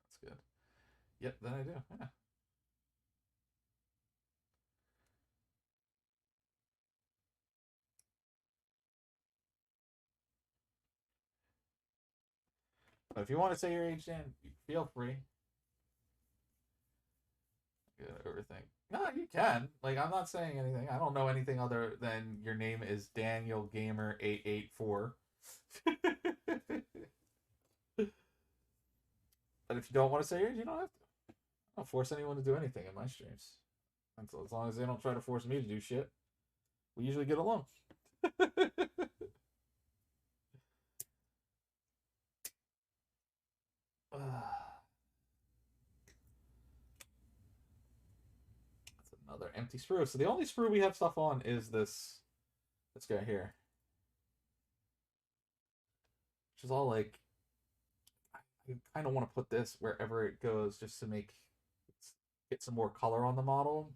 Speaker 1: That's good. Yep, then I do. Yeah. But if you want to say your age, Dan, feel free. You gotta overthink. No, you can. Like, I'm not saying anything. I don't know anything other than your name is Daniel Gamer 884. But if you don't want to say your age, you don't have to. I don't force anyone to do anything in my streams. And so as long as they don't try to force me to do shit, we usually get along. That's another empty sprue. So the only sprue we have stuff on is this guy here. Which is all like, I kind of want to put this wherever it goes just to get some more color on the model.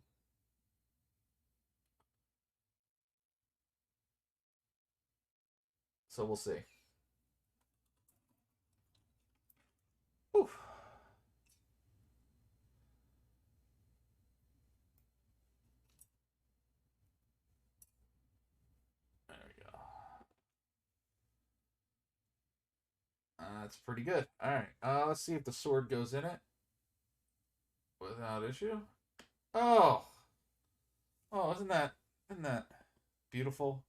Speaker 1: So we'll see. Oof. There we go. That's pretty good. All right. Let's see if the sword goes in it without issue. Oh. Oh, isn't that beautiful?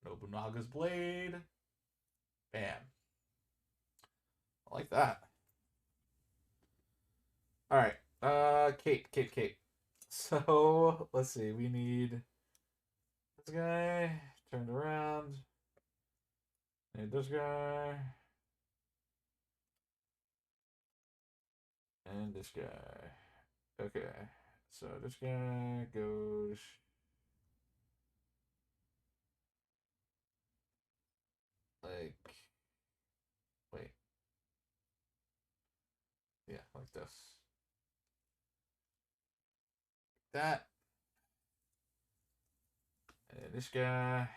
Speaker 1: Nobunaga's blade. Bam. I like that. All right. Kate. So, let's see. We need this guy turned around. Need this guy. And this guy. Okay. So this guy goes like, wait. Yeah, like this. That. And this guy.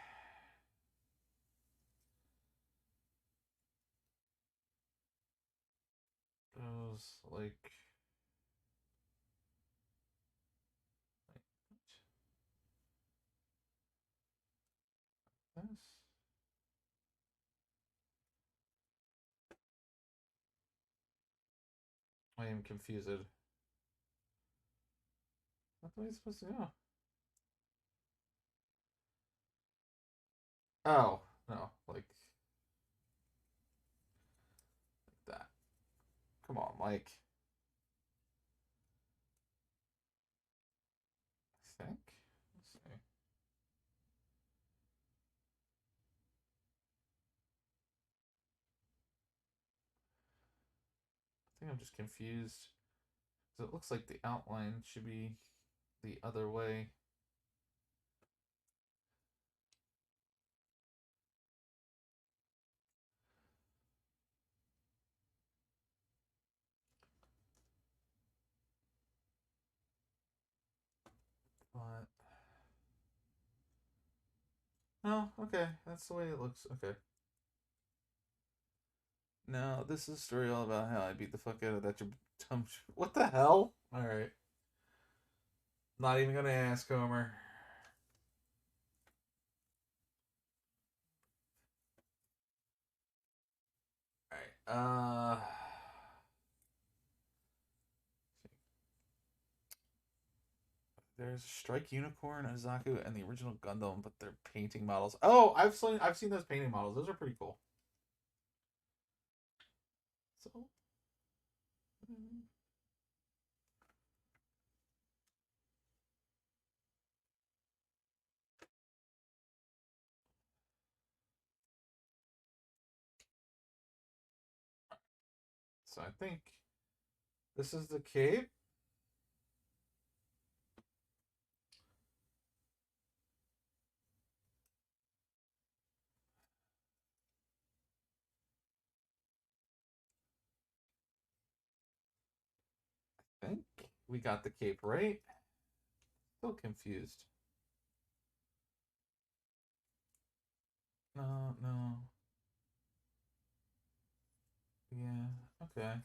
Speaker 1: Goes like this. I am confused. What the way it's supposed to go? Oh, no, like that. Come on, Mike. I think. Let's see. I think I'm just confused. So it looks like the outline should be the other way. But no, okay, that's the way it looks. Okay. No, this is a story all about how I beat the fuck out of that dumb. What the hell? All right. Not even gonna ask, Homer. All right. There's Strike Unicorn, Azaku, and the original Gundam, but they're painting models. Oh, I've seen those painting models. Those are pretty cool. So. So I think this is the cape. I think we got the cape right. Still confused. No, no. Yeah, okay.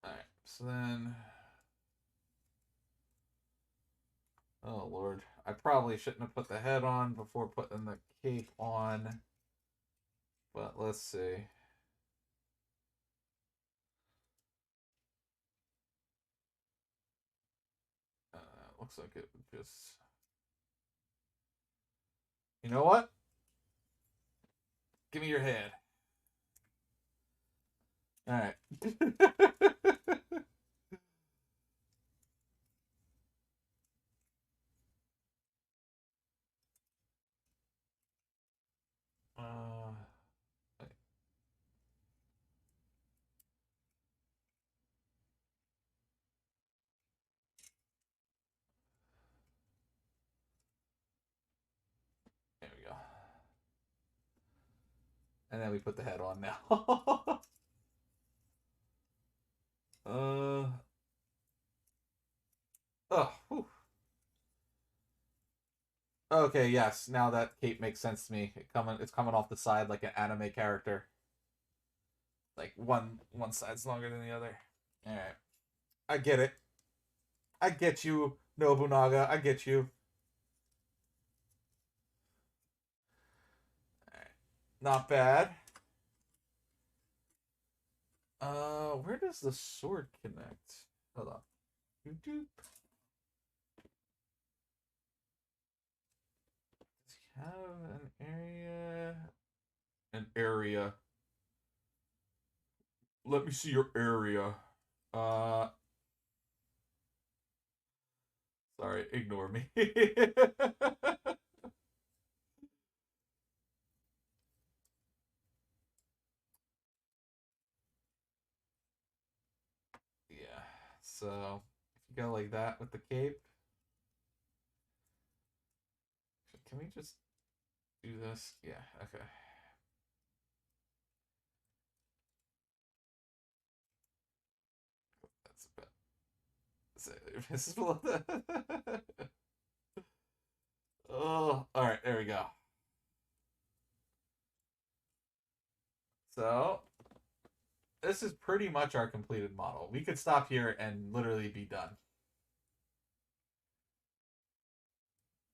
Speaker 1: Alright, so then... Oh, Lord. I probably shouldn't have put the head on before putting the cape on. But let's see. Looks like it would just... You know what? Give me your head. Alright. Wait. There we go. And then we put the head on now. Oh, whew. Okay, yes. Now that cape makes sense to me. It's coming off the side like an anime character. Like one side's longer than the other. All right, I get it. I get you, Nobunaga. I get you. All right, not bad. Where does the sword connect? Hold on. Doop doop. Does he have an area? An area. Let me see your area. Sorry, ignore me. Yeah, so if you go like that with the cape, can we just do this? Yeah, okay. That's a bit. So, this is below that. Oh, all right, there we go. So, this is pretty much our completed model. We could stop here and literally be done.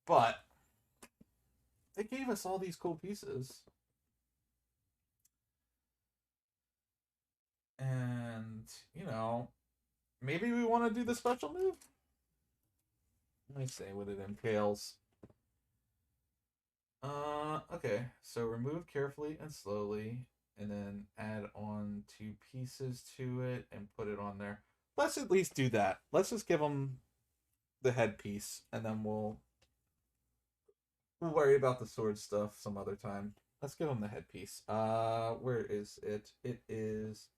Speaker 1: But they gave us all these cool pieces. And, you know, maybe we want to do the special move? Let me say what it entails. Okay. So remove carefully and slowly, and then add on 2 pieces to it and put it on there. Let's at least do that. Let's just give them the headpiece, and then we'll worry about the sword stuff some other time. Let's give them the headpiece. Where is it? It is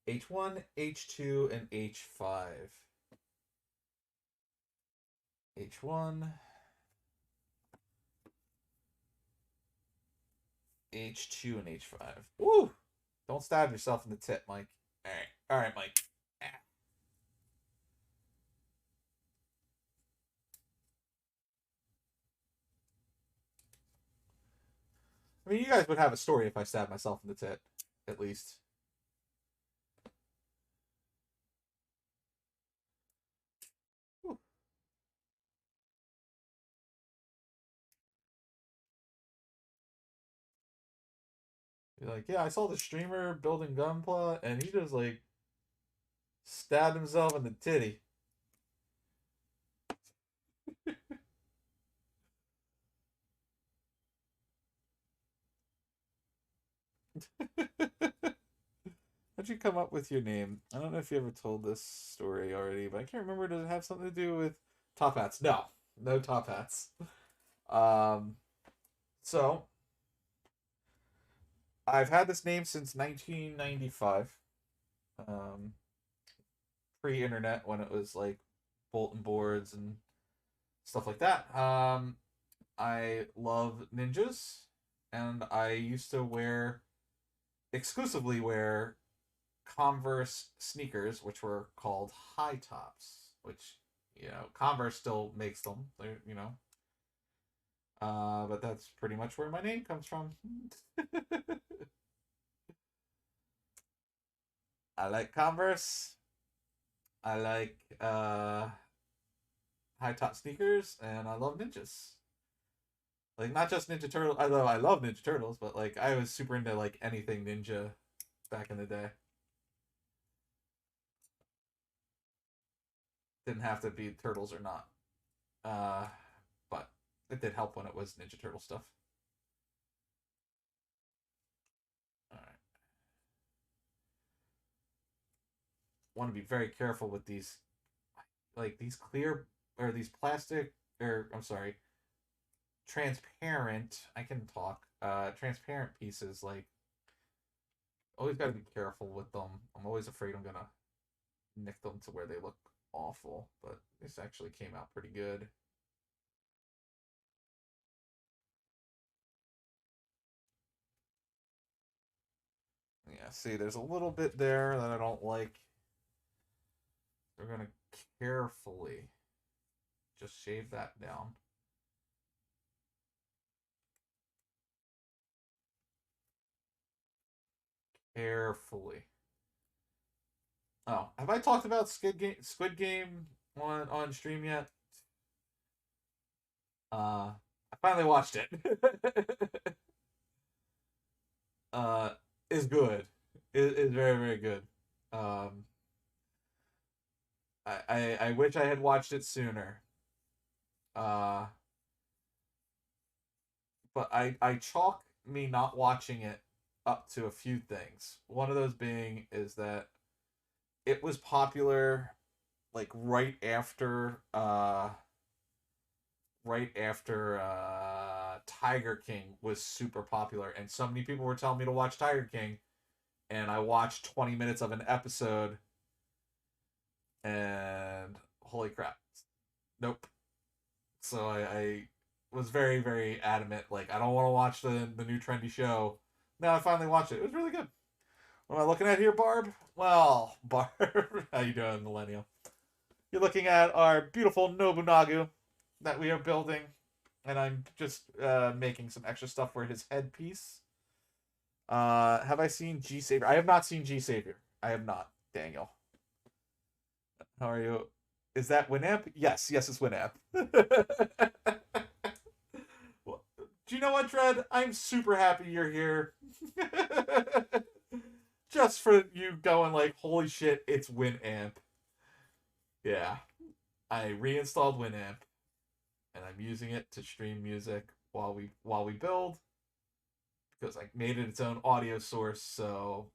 Speaker 1: H1, H2, and H5. H1, H2, and H5. Woo! Don't stab yourself in the tit, Mike. Alright. Alright, Mike. I mean, you guys would have a story if I stabbed myself in the tit, at least. You're like, yeah, I saw the streamer building Gunpla, and he just, like, stabbed himself in the titty. How'd you come up with your name? I don't know if you ever told this story already, but I can't remember. Does it have something to do with top hats? No. No top hats. So, I've had this name since 1995. Pre-internet, when it was like bulletin boards and stuff like that. I love ninjas, and I used to exclusively wear Converse sneakers, which were called high tops, which, Converse still makes them. They're. But that's pretty much where my name comes from. I like Converse. I like high top sneakers, and I love ninjas. Like, not just Ninja Turtles, although I love Ninja Turtles, but like I was super into like anything ninja back in the day. Didn't have to be Turtles or not. But it did help when it was Ninja Turtle stuff. Alright. Want to be very careful with these, like, these clear, or these plastic, or, I'm sorry, transparent, I can talk, transparent pieces, like, always got to be careful with them. I'm always afraid I'm gonna nick them to where they look awful, but this actually came out pretty good. Yeah, see, there's a little bit there that I don't like. We're gonna carefully just shave that down. Carefully. Oh, have I talked about Squid Game on stream yet? I finally watched it. Is good. Is very, very good. I wish I had watched it sooner. But I chalk me not watching it up to a few things. One of those being is that it was popular like right after Tiger King was super popular, and so many people were telling me to watch Tiger King, and I watched 20 minutes of an episode, and holy crap, nope. So I was very, very adamant, like, I don't want to watch the new trendy show. Now I finally watched it. It was really good. What am I looking at here, Barb? Well, Barb, how you doing, Millennial? You're looking at our beautiful Nobunaga that we are building, and I'm just making some extra stuff for his headpiece. Have I seen G Savior? I have not seen G Savior. I have not, Daniel. How are you? Is that Winamp? Yes, it's Winamp. Well, do you know what, Dredd? I'm super happy you're here. Just for you going like, holy shit, it's Winamp. Yeah. I reinstalled Winamp, and I'm using it to stream music while we build, because I made it its own audio source, so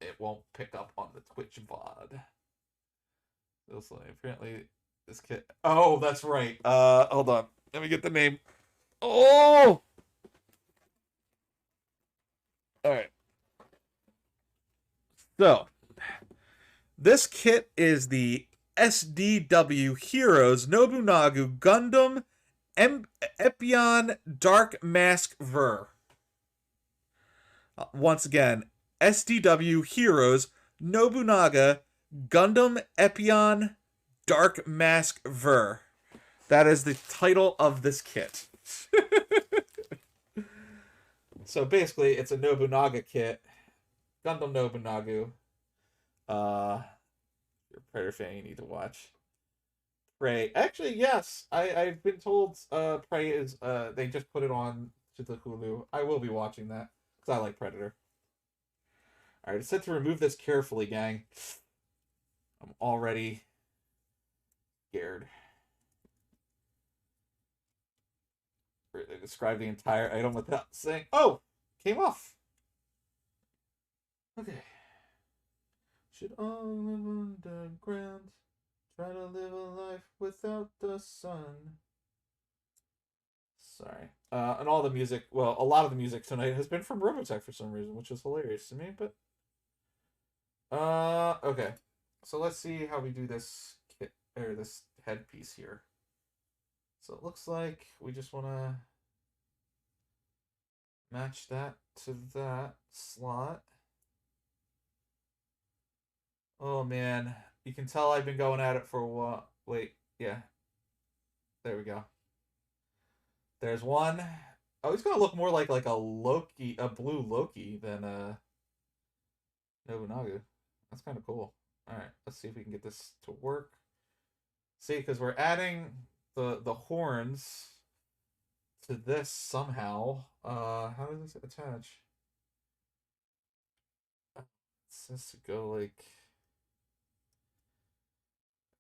Speaker 1: it won't pick up on the Twitch VOD. So apparently this kid. Oh, that's right. Hold on. Let me get the name. Oh. All right. So this kit is the SDW Heroes Nobunaga Gundam Epion Dark Mask Ver. Once again, SDW Heroes Nobunaga Gundam Epion Dark Mask Ver. That is the title of this kit. So basically, it's a Nobunaga kit. Gundam Nobunaga. If you're a Predator fan, you need to watch. Prey. Actually, yes. I've been told Prey is they just put it on to the Hulu. I will be watching that because I like Predator. Alright, it's set to remove this carefully, gang. I'm already scared. They describe the entire item without saying, oh, came off. Okay. Should all live underground. Try to live a life without the sun. Sorry. And all the music, well, a lot of the music tonight has been from Robotech for some reason, which is hilarious to me, but... okay. So let's see how we do this kit, or this headpiece here. So it looks like we just want to match that to that slot. Oh, man. You can tell I've been going at it for a while. Wait, yeah. There we go. There's one. Oh, he's gonna look more like a Loki, a blue Loki than Nobunaga. That's kind of cool. All right, let's see if we can get this to work. See, because we're adding the horns to this somehow. How does this attach? It says to go like.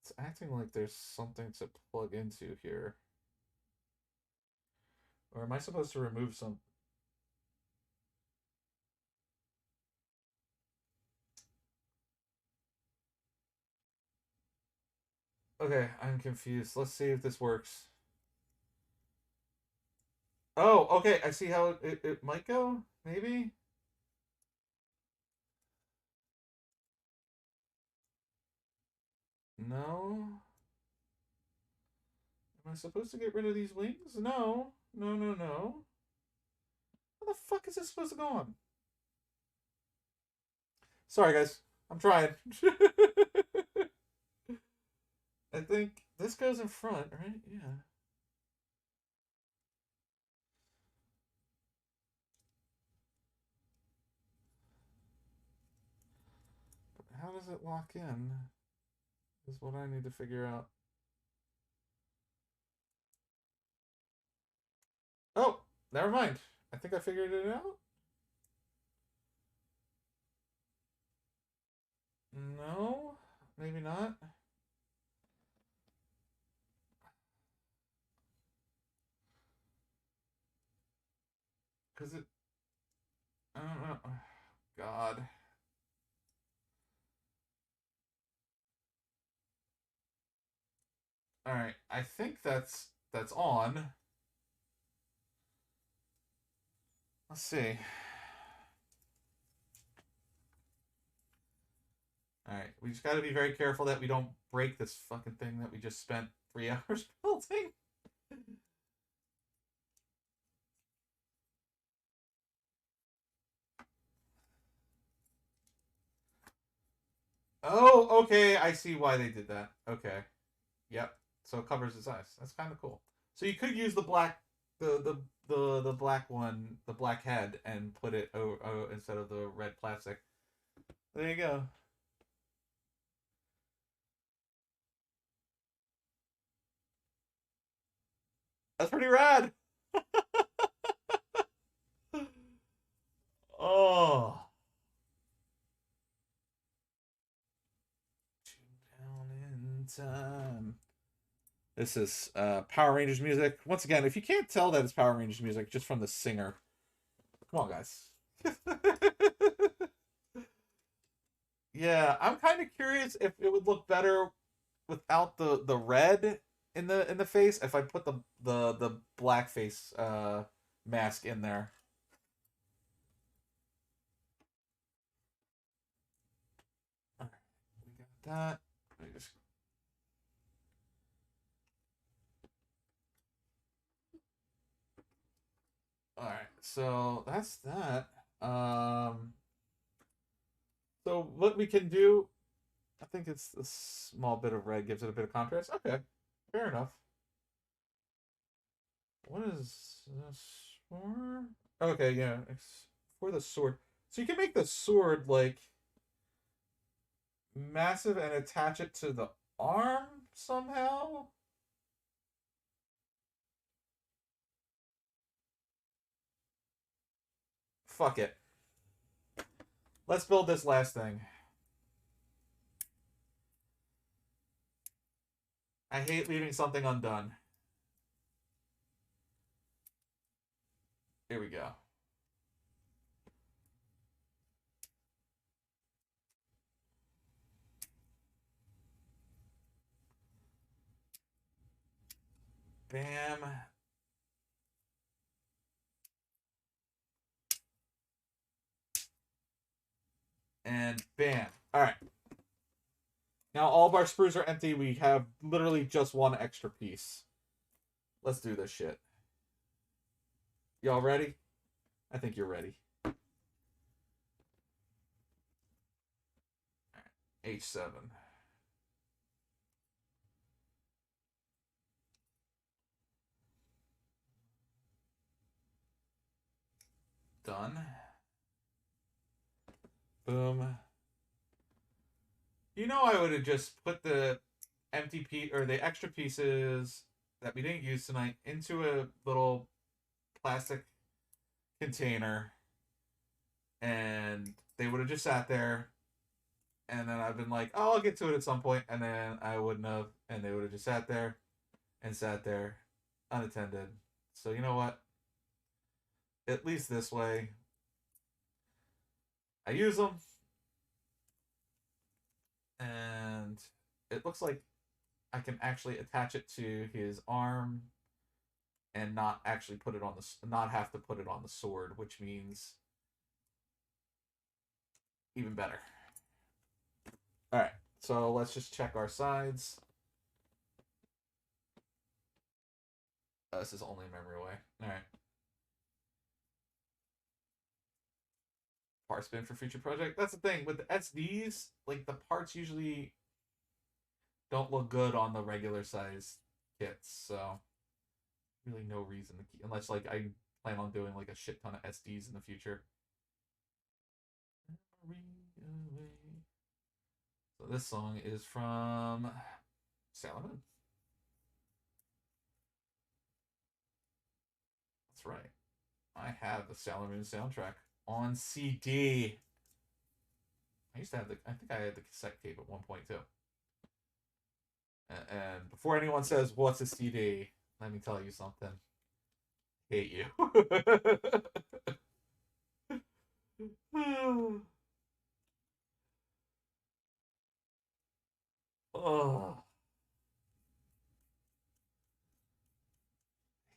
Speaker 1: It's acting like there's something to plug into here. Or am I supposed to remove some? Okay, I'm confused. Let's see if this works. Oh, okay. I see how it might go. Maybe. No. Am I supposed to get rid of these wings? No. No, no, no. How the fuck is this supposed to go on? Sorry, guys. I'm trying. I think this goes in front, right? Yeah. But how does it lock in? Is what I need to figure out. Oh, never mind. I think I figured it out. No, maybe not. Because it... I don't know. God. Alright, I think that's on. Let's see. Alright, we just gotta be very careful that we don't break this fucking thing that we just spent 3 hours building. Oh, okay, I see why they did that. Okay. Yep. So it covers his eyes. That's kind of cool. So you could use the black the black one, the black head, and put it instead of the red plastic. There you go. That's pretty rad. Oh. Down in time. This is Power Rangers music. Once again, if you can't tell that it's Power Rangers music just from the singer, come on, guys. Yeah, I'm kind of curious if it would look better without the red in the face if I put the black face mask in there. All right, we got that. Let me just... All right, so that's that. So what we can do, I think it's a small bit of red gives it a bit of contrast. Okay, fair enough. What is this for? Okay, yeah. For the sword. So you can make the sword, like, massive and attach it to the arm somehow? Fuck it. Let's build this last thing. I hate leaving something undone. Here we go. Bam. And bam. Alright. Now all of our sprues are empty. We have literally just one extra piece. Let's do this shit. Y'all ready? I think you're ready. H7. Done. Boom. You know, I would have just put the empty piece or the extra pieces that we didn't use tonight into a little plastic container, and they would have just sat there, and then I've been like, oh, I'll get to it at some point, and then I wouldn't have, and they would have just sat there unattended. So you know what? At least this way, I use them, and it looks like I can actually attach it to his arm and not actually put it on not have to put it on the sword, which means even better. All right, so let's just check our sides. This is only memory away. All right. Parts bin for future project. That's the thing with the SDs. Like the parts usually don't look good on the regular size kits, so really no reason to keep, unless like I plan on doing like a shit ton of SDs in the future. So this song is from Sailor Moon. That's right. I have the Sailor Moon soundtrack on CD. I used to have I think I had the cassette tape at one point too. And before anyone says, what's a CD? Let me tell you something. Hate you. Oh.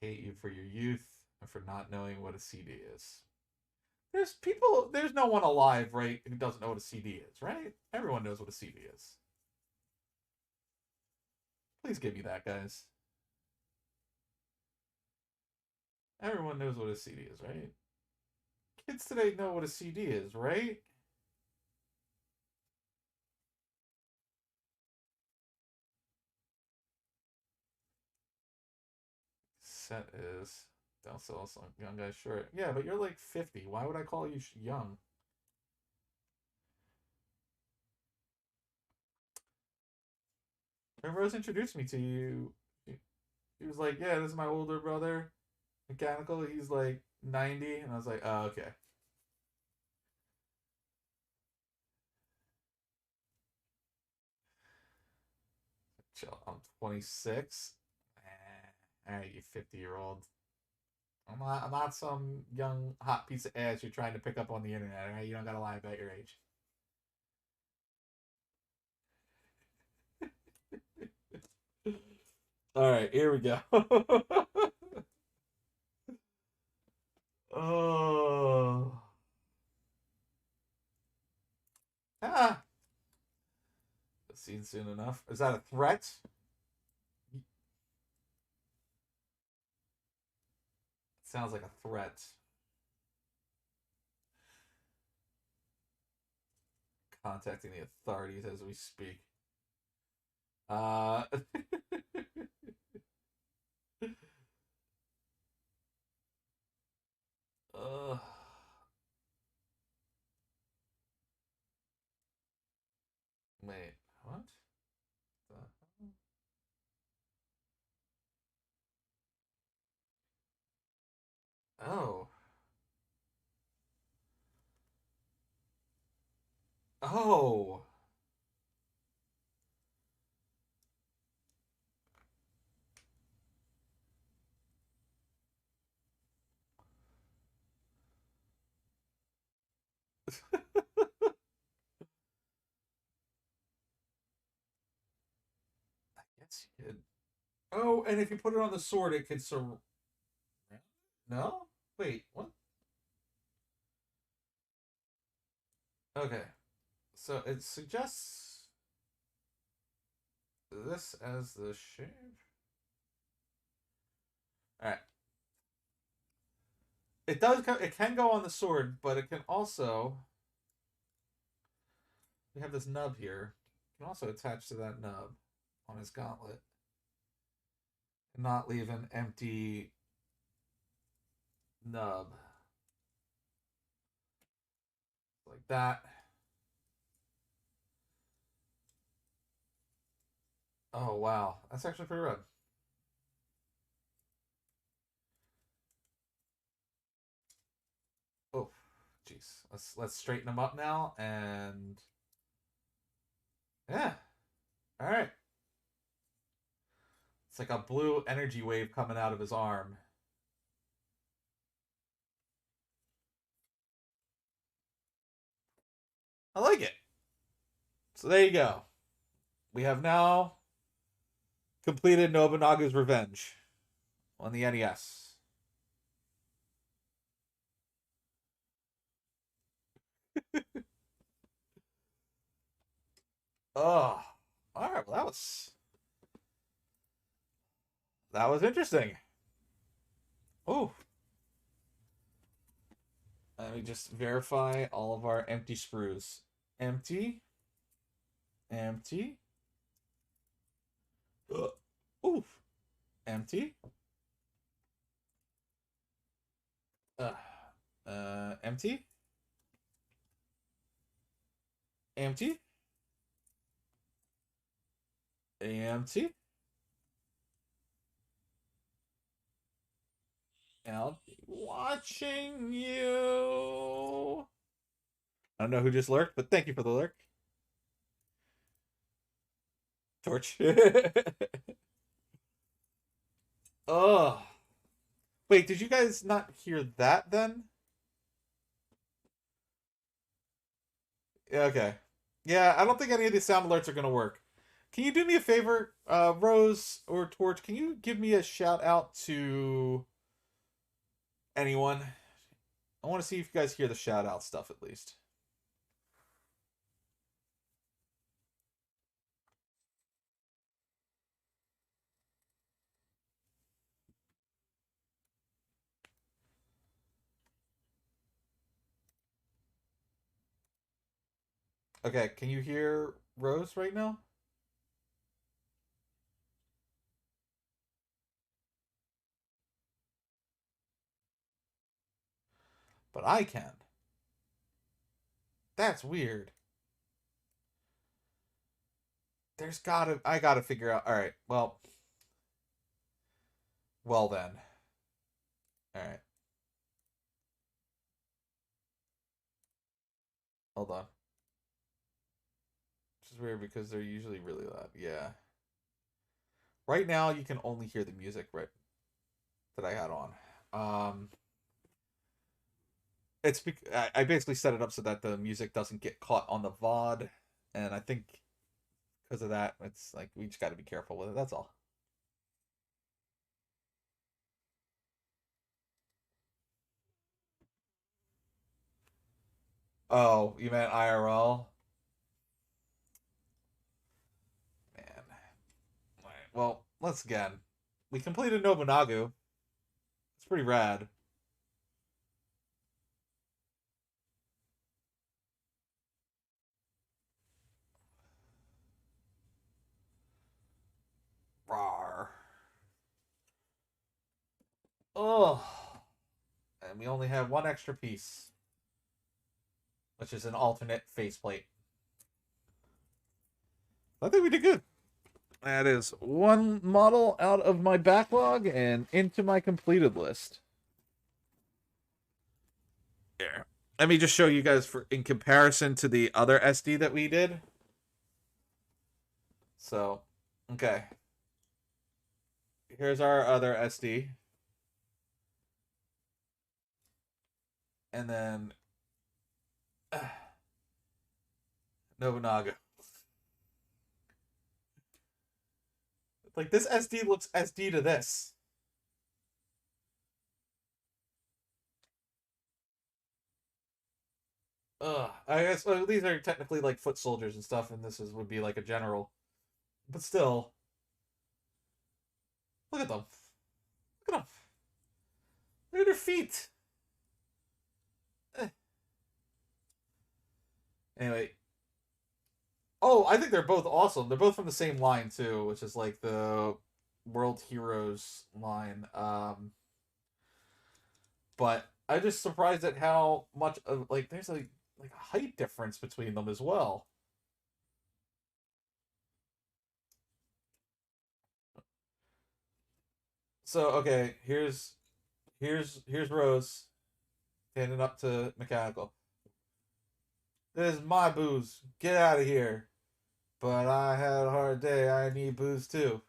Speaker 1: Hate you for your youth and for not knowing what a CD is. There's no one alive, right, who doesn't know what a CD is, right? Everyone knows what a CD is. Please give me that, guys. Everyone knows what a CD is, right? Kids today know what a CD is, right? Set is don't sell some young guy short. Yeah, but you're like 50. Why would I call you young? When Rose introduced me to you, he was like, yeah, this is my older brother, mechanical. He's like 90. And I was like, oh, okay. Chill. I'm 26. All right, you 50-year-old. I'm not some young hot piece of ass you're trying to pick up on the internet. All right, you don't gotta lie about your age. All right, here we go. Oh. Ah. Seen soon enough. Is that a threat? Sounds like a threat. Contacting the authorities as we speak. Wait, what? Oh. Oh. I guess you could. Oh, and if you put it on the sword, it could No? Wait, what? Okay. So it suggests this as the shape. Alright. It can go on the sword, but it can also, we have this nub here. It can also attach to that nub on his gauntlet. And not leave an empty nub. Like that. Oh wow. That's actually pretty rad. Oh, jeez. Let's straighten him up now, and yeah. All right. It's like a blue energy wave coming out of his arm. I like it. So there you go. We have now completed Nobunaga's Revenge on the NES. Oh, all right. Well, that was interesting. Oh, let me just verify all of our empty sprues. Empty. Empty. Oof. Empty. Empty. Empty. Empty. And I'll be watching you. I don't know who just lurked, but thank you for the lurk. Torch. Oh. Wait, did you guys not hear that then? Yeah, okay. Yeah, I don't think any of these sound alerts are going to work. Can you do me a favor, Rose or Torch? Can you give me a shout out to anyone? I want to see if you guys hear the shout out stuff at least. Okay, can you hear Rose right now? But I can. That's weird. I gotta figure out. All right, well then. All right. Hold on. Which is weird because they're usually really loud. Yeah. Right now, you can only hear the music that I had on. I basically set it up so that the music doesn't get caught on the VOD, and I think because of that, it's like we just got to be careful with it. That's all. Oh, you meant IRL? Man. All right. Well, once again, we completed Nobunaga. It's pretty rad. Rawr. Oh. And we only have one extra piece, which is an alternate faceplate. I think we did good. That is one model out of my backlog and into my completed list. Here. Let me just show you guys for in comparison to the other SD that we did. So, okay. Here's our other SD. And then Nobunaga. Like, this SD looks SD to this. I guess well, these are technically like foot soldiers and stuff, and this would be like a general. But still, look at them. Look at them. Look at their feet. Anyway. Oh, I think they're both awesome. They're both from the same line too, which is like the World Heroes line. But I'm just surprised at how much of like there's a height difference between them as well. So okay, here's Rose standing up to Mechanical. This is my booze. Get out of here. But I had a hard day. I need booze too.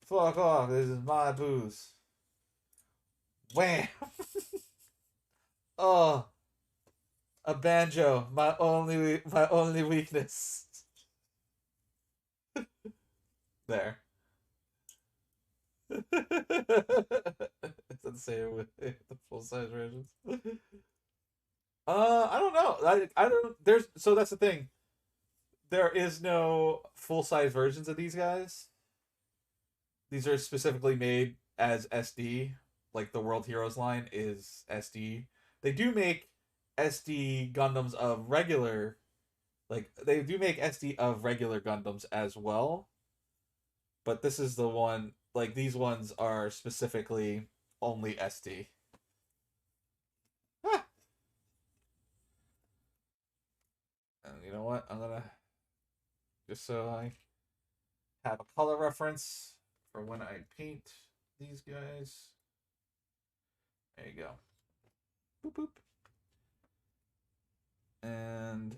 Speaker 1: Fuck off. This is my booze. Wham. Oh, a banjo. My only weakness. There. It's the same with the full size versions. I don't know. I don't. So that's the thing. There is no full size versions of these guys. These are specifically made as SD. Like the World Heroes line is SD. They do make SD Gundams of regular, like they do make SD of regular Gundams as well. But this is the one. Like these ones are specifically only SD. Ah. And you know what? I'm gonna just so I have a color reference for when I paint these guys. There you go. Boop boop. And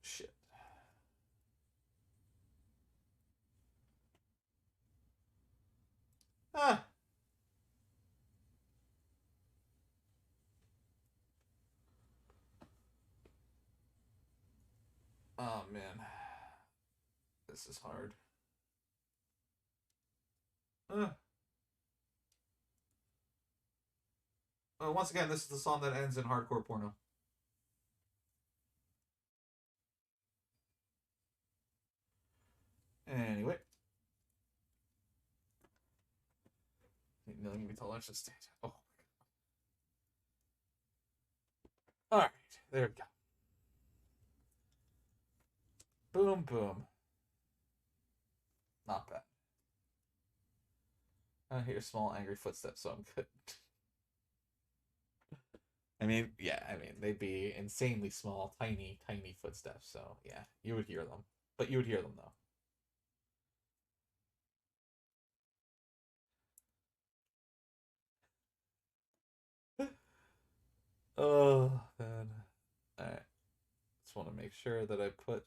Speaker 1: shit. Ah. Oh man. This is hard. Once again, this is the song that ends in hardcore porno. Anyway. Million meter launch stage. Oh. Alright, there we go. Boom, boom. Not bad. I hear small angry footsteps, so I'm good. I mean, yeah, they'd be insanely small, tiny, tiny footsteps, so yeah, you would hear them. But you would hear them, though. Oh, man. Alright. Just want to make sure that I put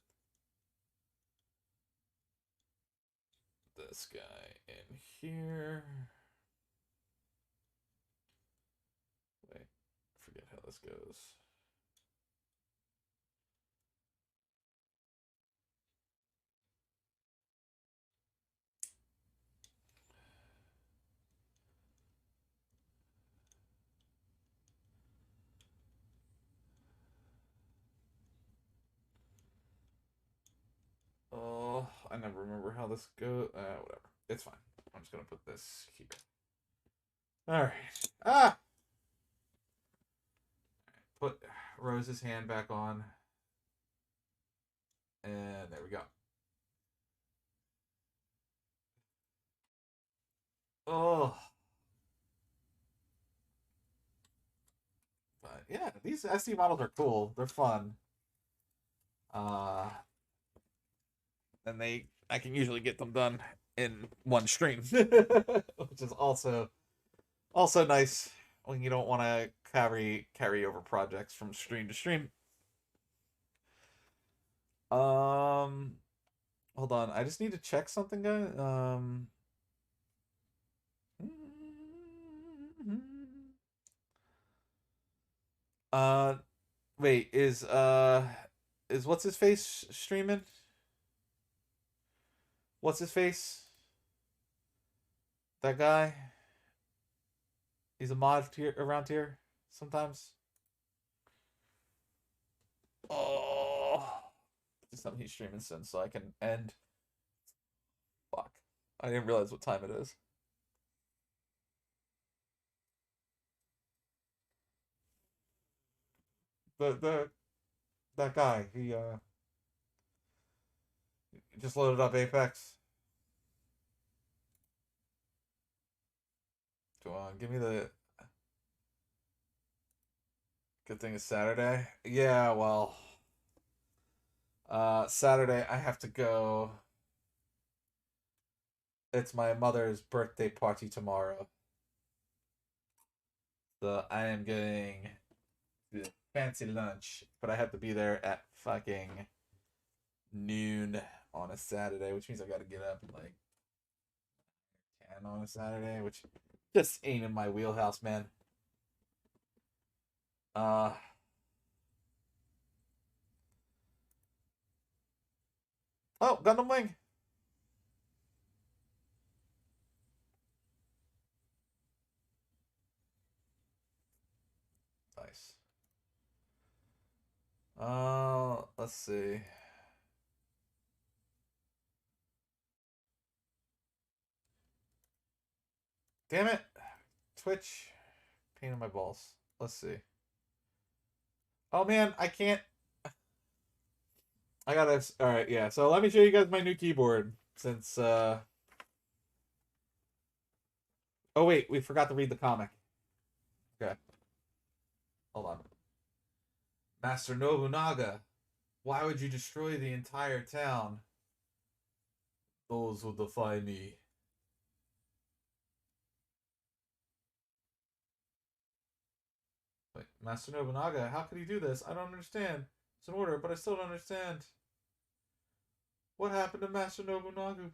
Speaker 1: this guy in here. Wait, I forget how this goes. Oh, I never remember how this goes. Whatever. It's fine. I'm just gonna put this here. Alright. Ah! Put Rose's hand back on. And there we go. Oh. yeah, these SD models are cool. They're fun. And I can usually get them done in one stream, which is also nice when you don't want to carry over projects from stream to stream. Hold on, I just need to check something, guys. Wait, is what's his face streaming? What's his face? That guy? He's a mod here around here sometimes. Oh, just something he's streaming soon, so I can end. Fuck, I didn't realize what time it is. That guy, he just loaded up Apex. Come on, give me the. Good thing it's Saturday. Yeah, well, Saturday I have to go. It's my mother's birthday party tomorrow, so I am getting the fancy lunch, but I have to be there at fucking noon on a Saturday, which means I got to get up at like 10 on a Saturday, which just ain't in my wheelhouse, man. Oh, Gundam Wing. Nice. Let's see. Damn it. Twitch. Pain in my balls. Let's see. Oh man, I can't. I gotta. Alright, yeah. So let me show you guys my new keyboard. Since, Oh wait, we forgot to read the comic. Okay. Hold on. Master Nobunaga, why would you destroy the entire town? Those will defy me. Wait, Master Nobunaga, how could he do this? I don't understand. It's an order, but I still don't understand. What happened to Master Nobunaga?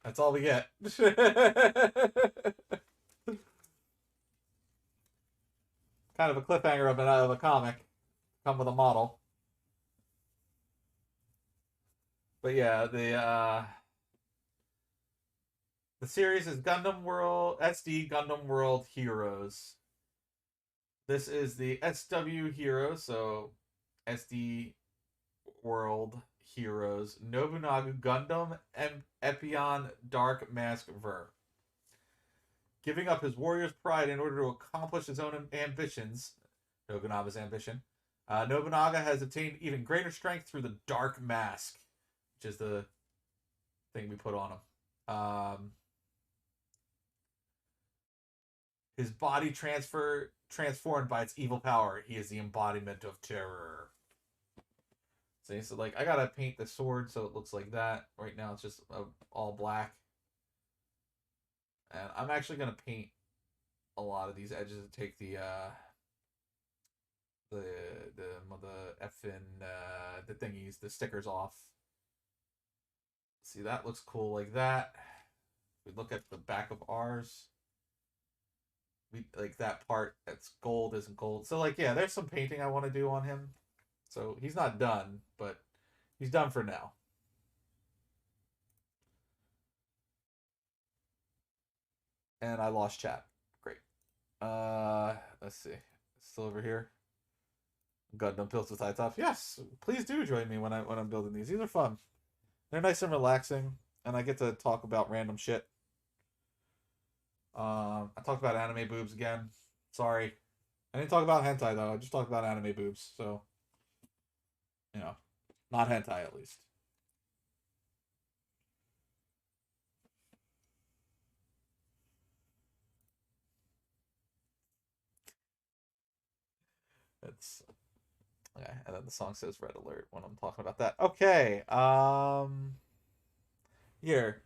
Speaker 1: That's all we get. Kind of a cliffhanger of a comic. Come with a model. But yeah, the series is Gundam World SD Gundam World Heroes. This is the SW Heroes, so SD World Heroes Nobunaga Gundam Epion Dark Mask Ver. Giving up his warrior's pride in order to accomplish his own ambitions, Nobunaga's ambition, Nobunaga has obtained even greater strength through the Dark Mask, which is the thing we put on him. His body transformed by its evil power. He is the embodiment of terror. So like, I gotta paint the sword so it looks like that. Right now it's just all black. And I'm actually gonna paint a lot of these edges to take the effing the thingies, the stickers off. See, that looks cool like that. We look at the back of ours. We like that part that's gold isn't gold. So like, yeah, there's some painting I want to do on him. So he's not done, but he's done for now. And I lost chat. Great. Let's see. Still over here. Gundam Pills with High Tops. Yes, please do join me when I'm building these. These are fun. They're nice and relaxing, and I get to talk about random shit. I talked about anime boobs again. Sorry. I didn't talk about hentai though. I just talked about anime boobs, so you know, not hentai at least. Okay, and then the song says red alert when I'm talking about that. Okay, here.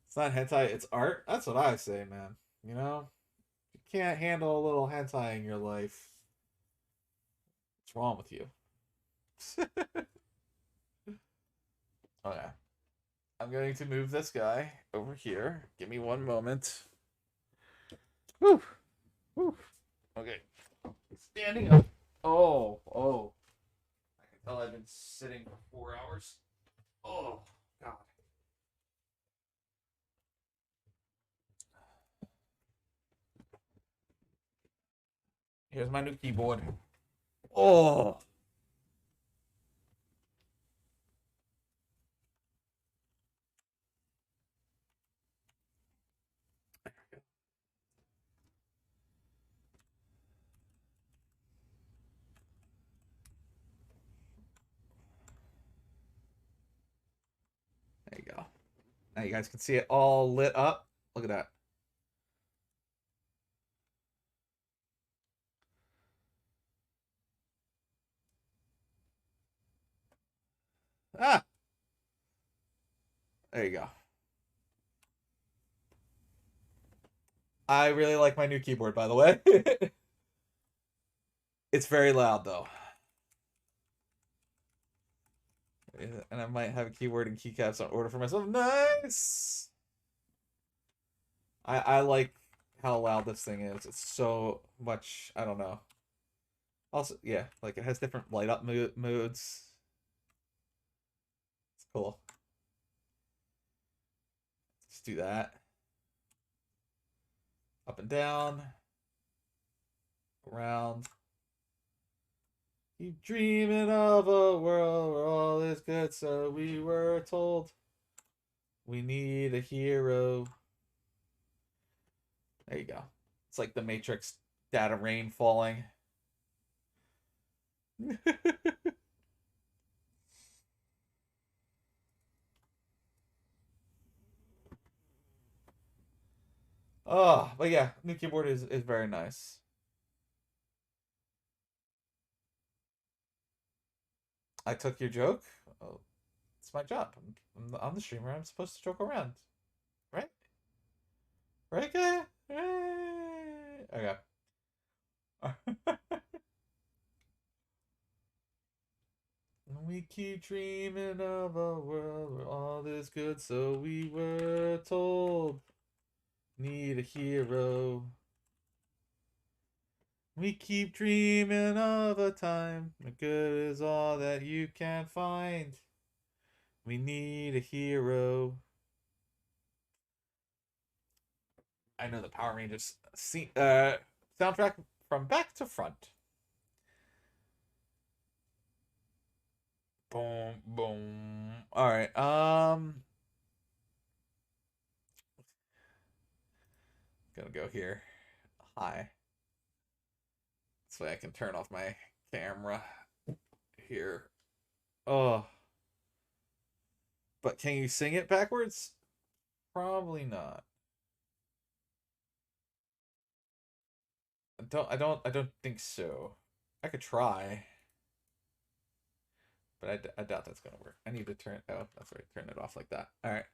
Speaker 1: It's not hentai, it's art. That's what I say, man. You know? You can't handle a little hentai in your life. What's wrong with you? Okay. I'm going to move this guy over here. Give me one moment. Whew. Whew. Okay. Standing up. Oh. I can tell I've been sitting for 4 hours. Oh, God. Here's my new keyboard. Oh. There you go. Now you guys can see it all lit up. Look at that. Ah. There you go. I really like my new keyboard, by the way. It's very loud, though. And I might have a keyboard and keycaps on order for myself. Nice! I like how loud this thing is. It's so much, I don't know. Also, yeah, like it has different light up moods. It's cool. Let's do that. Up and down. Around. Keep dreaming of a world where all is good, so we were told. We need a hero. There you go. It's like the Matrix data rain falling. Oh, but yeah, new keyboard is very nice. I took your joke. Oh, it's my job. I'm the streamer. I'm supposed to joke around, right? Right, guy? Okay. We keep dreaming of a world where all is good, so we were told. Need a hero. We keep dreaming of a time the good is all that you can find. We need a hero. I know the Power Rangers soundtrack from back to front. Boom, boom. All right. Gonna go here. Hi. This way I can turn off my camera here. Oh. But can you sing it backwards? Probably not. I don't think so. I could try. But I doubt that's gonna work. I need to turn, oh, that's right, turn it off like that. Alright.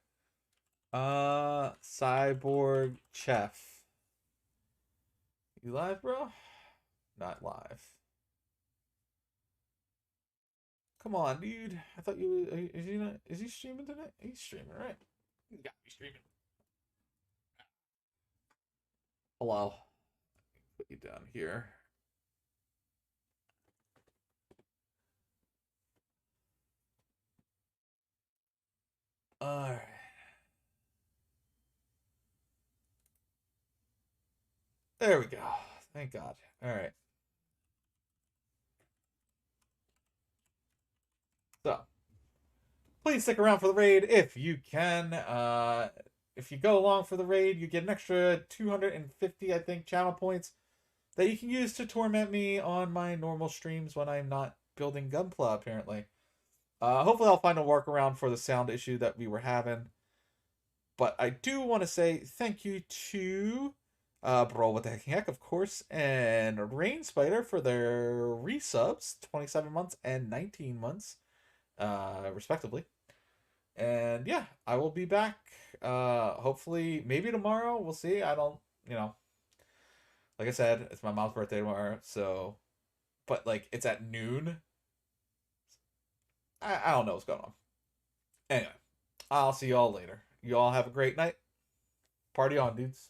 Speaker 1: Cyborg Chef. You live, bro? Not live. Come on, dude. I thought you is he streaming tonight? He's streaming, right? You got me streaming. Hello. Put you down here. Alright. There we go. Thank God. Alright. So, please stick around for the raid if you can. If you go along for the raid, you get an extra 250, I think, channel points that you can use to torment me on my normal streams when I'm not building Gunpla, apparently. Hopefully I'll find a workaround for the sound issue that we were having. But I do want to say thank you to Brawl with the Heck, of course, and Rain Spider for their resubs, 27 months and 19 months, respectively. And yeah, I will be back. Hopefully, maybe tomorrow. We'll see. I don't, like I said, it's my mom's birthday tomorrow, so, but like it's at noon. I don't know what's going on. Anyway, I'll see y'all later. You all have a great night. Party on, dudes.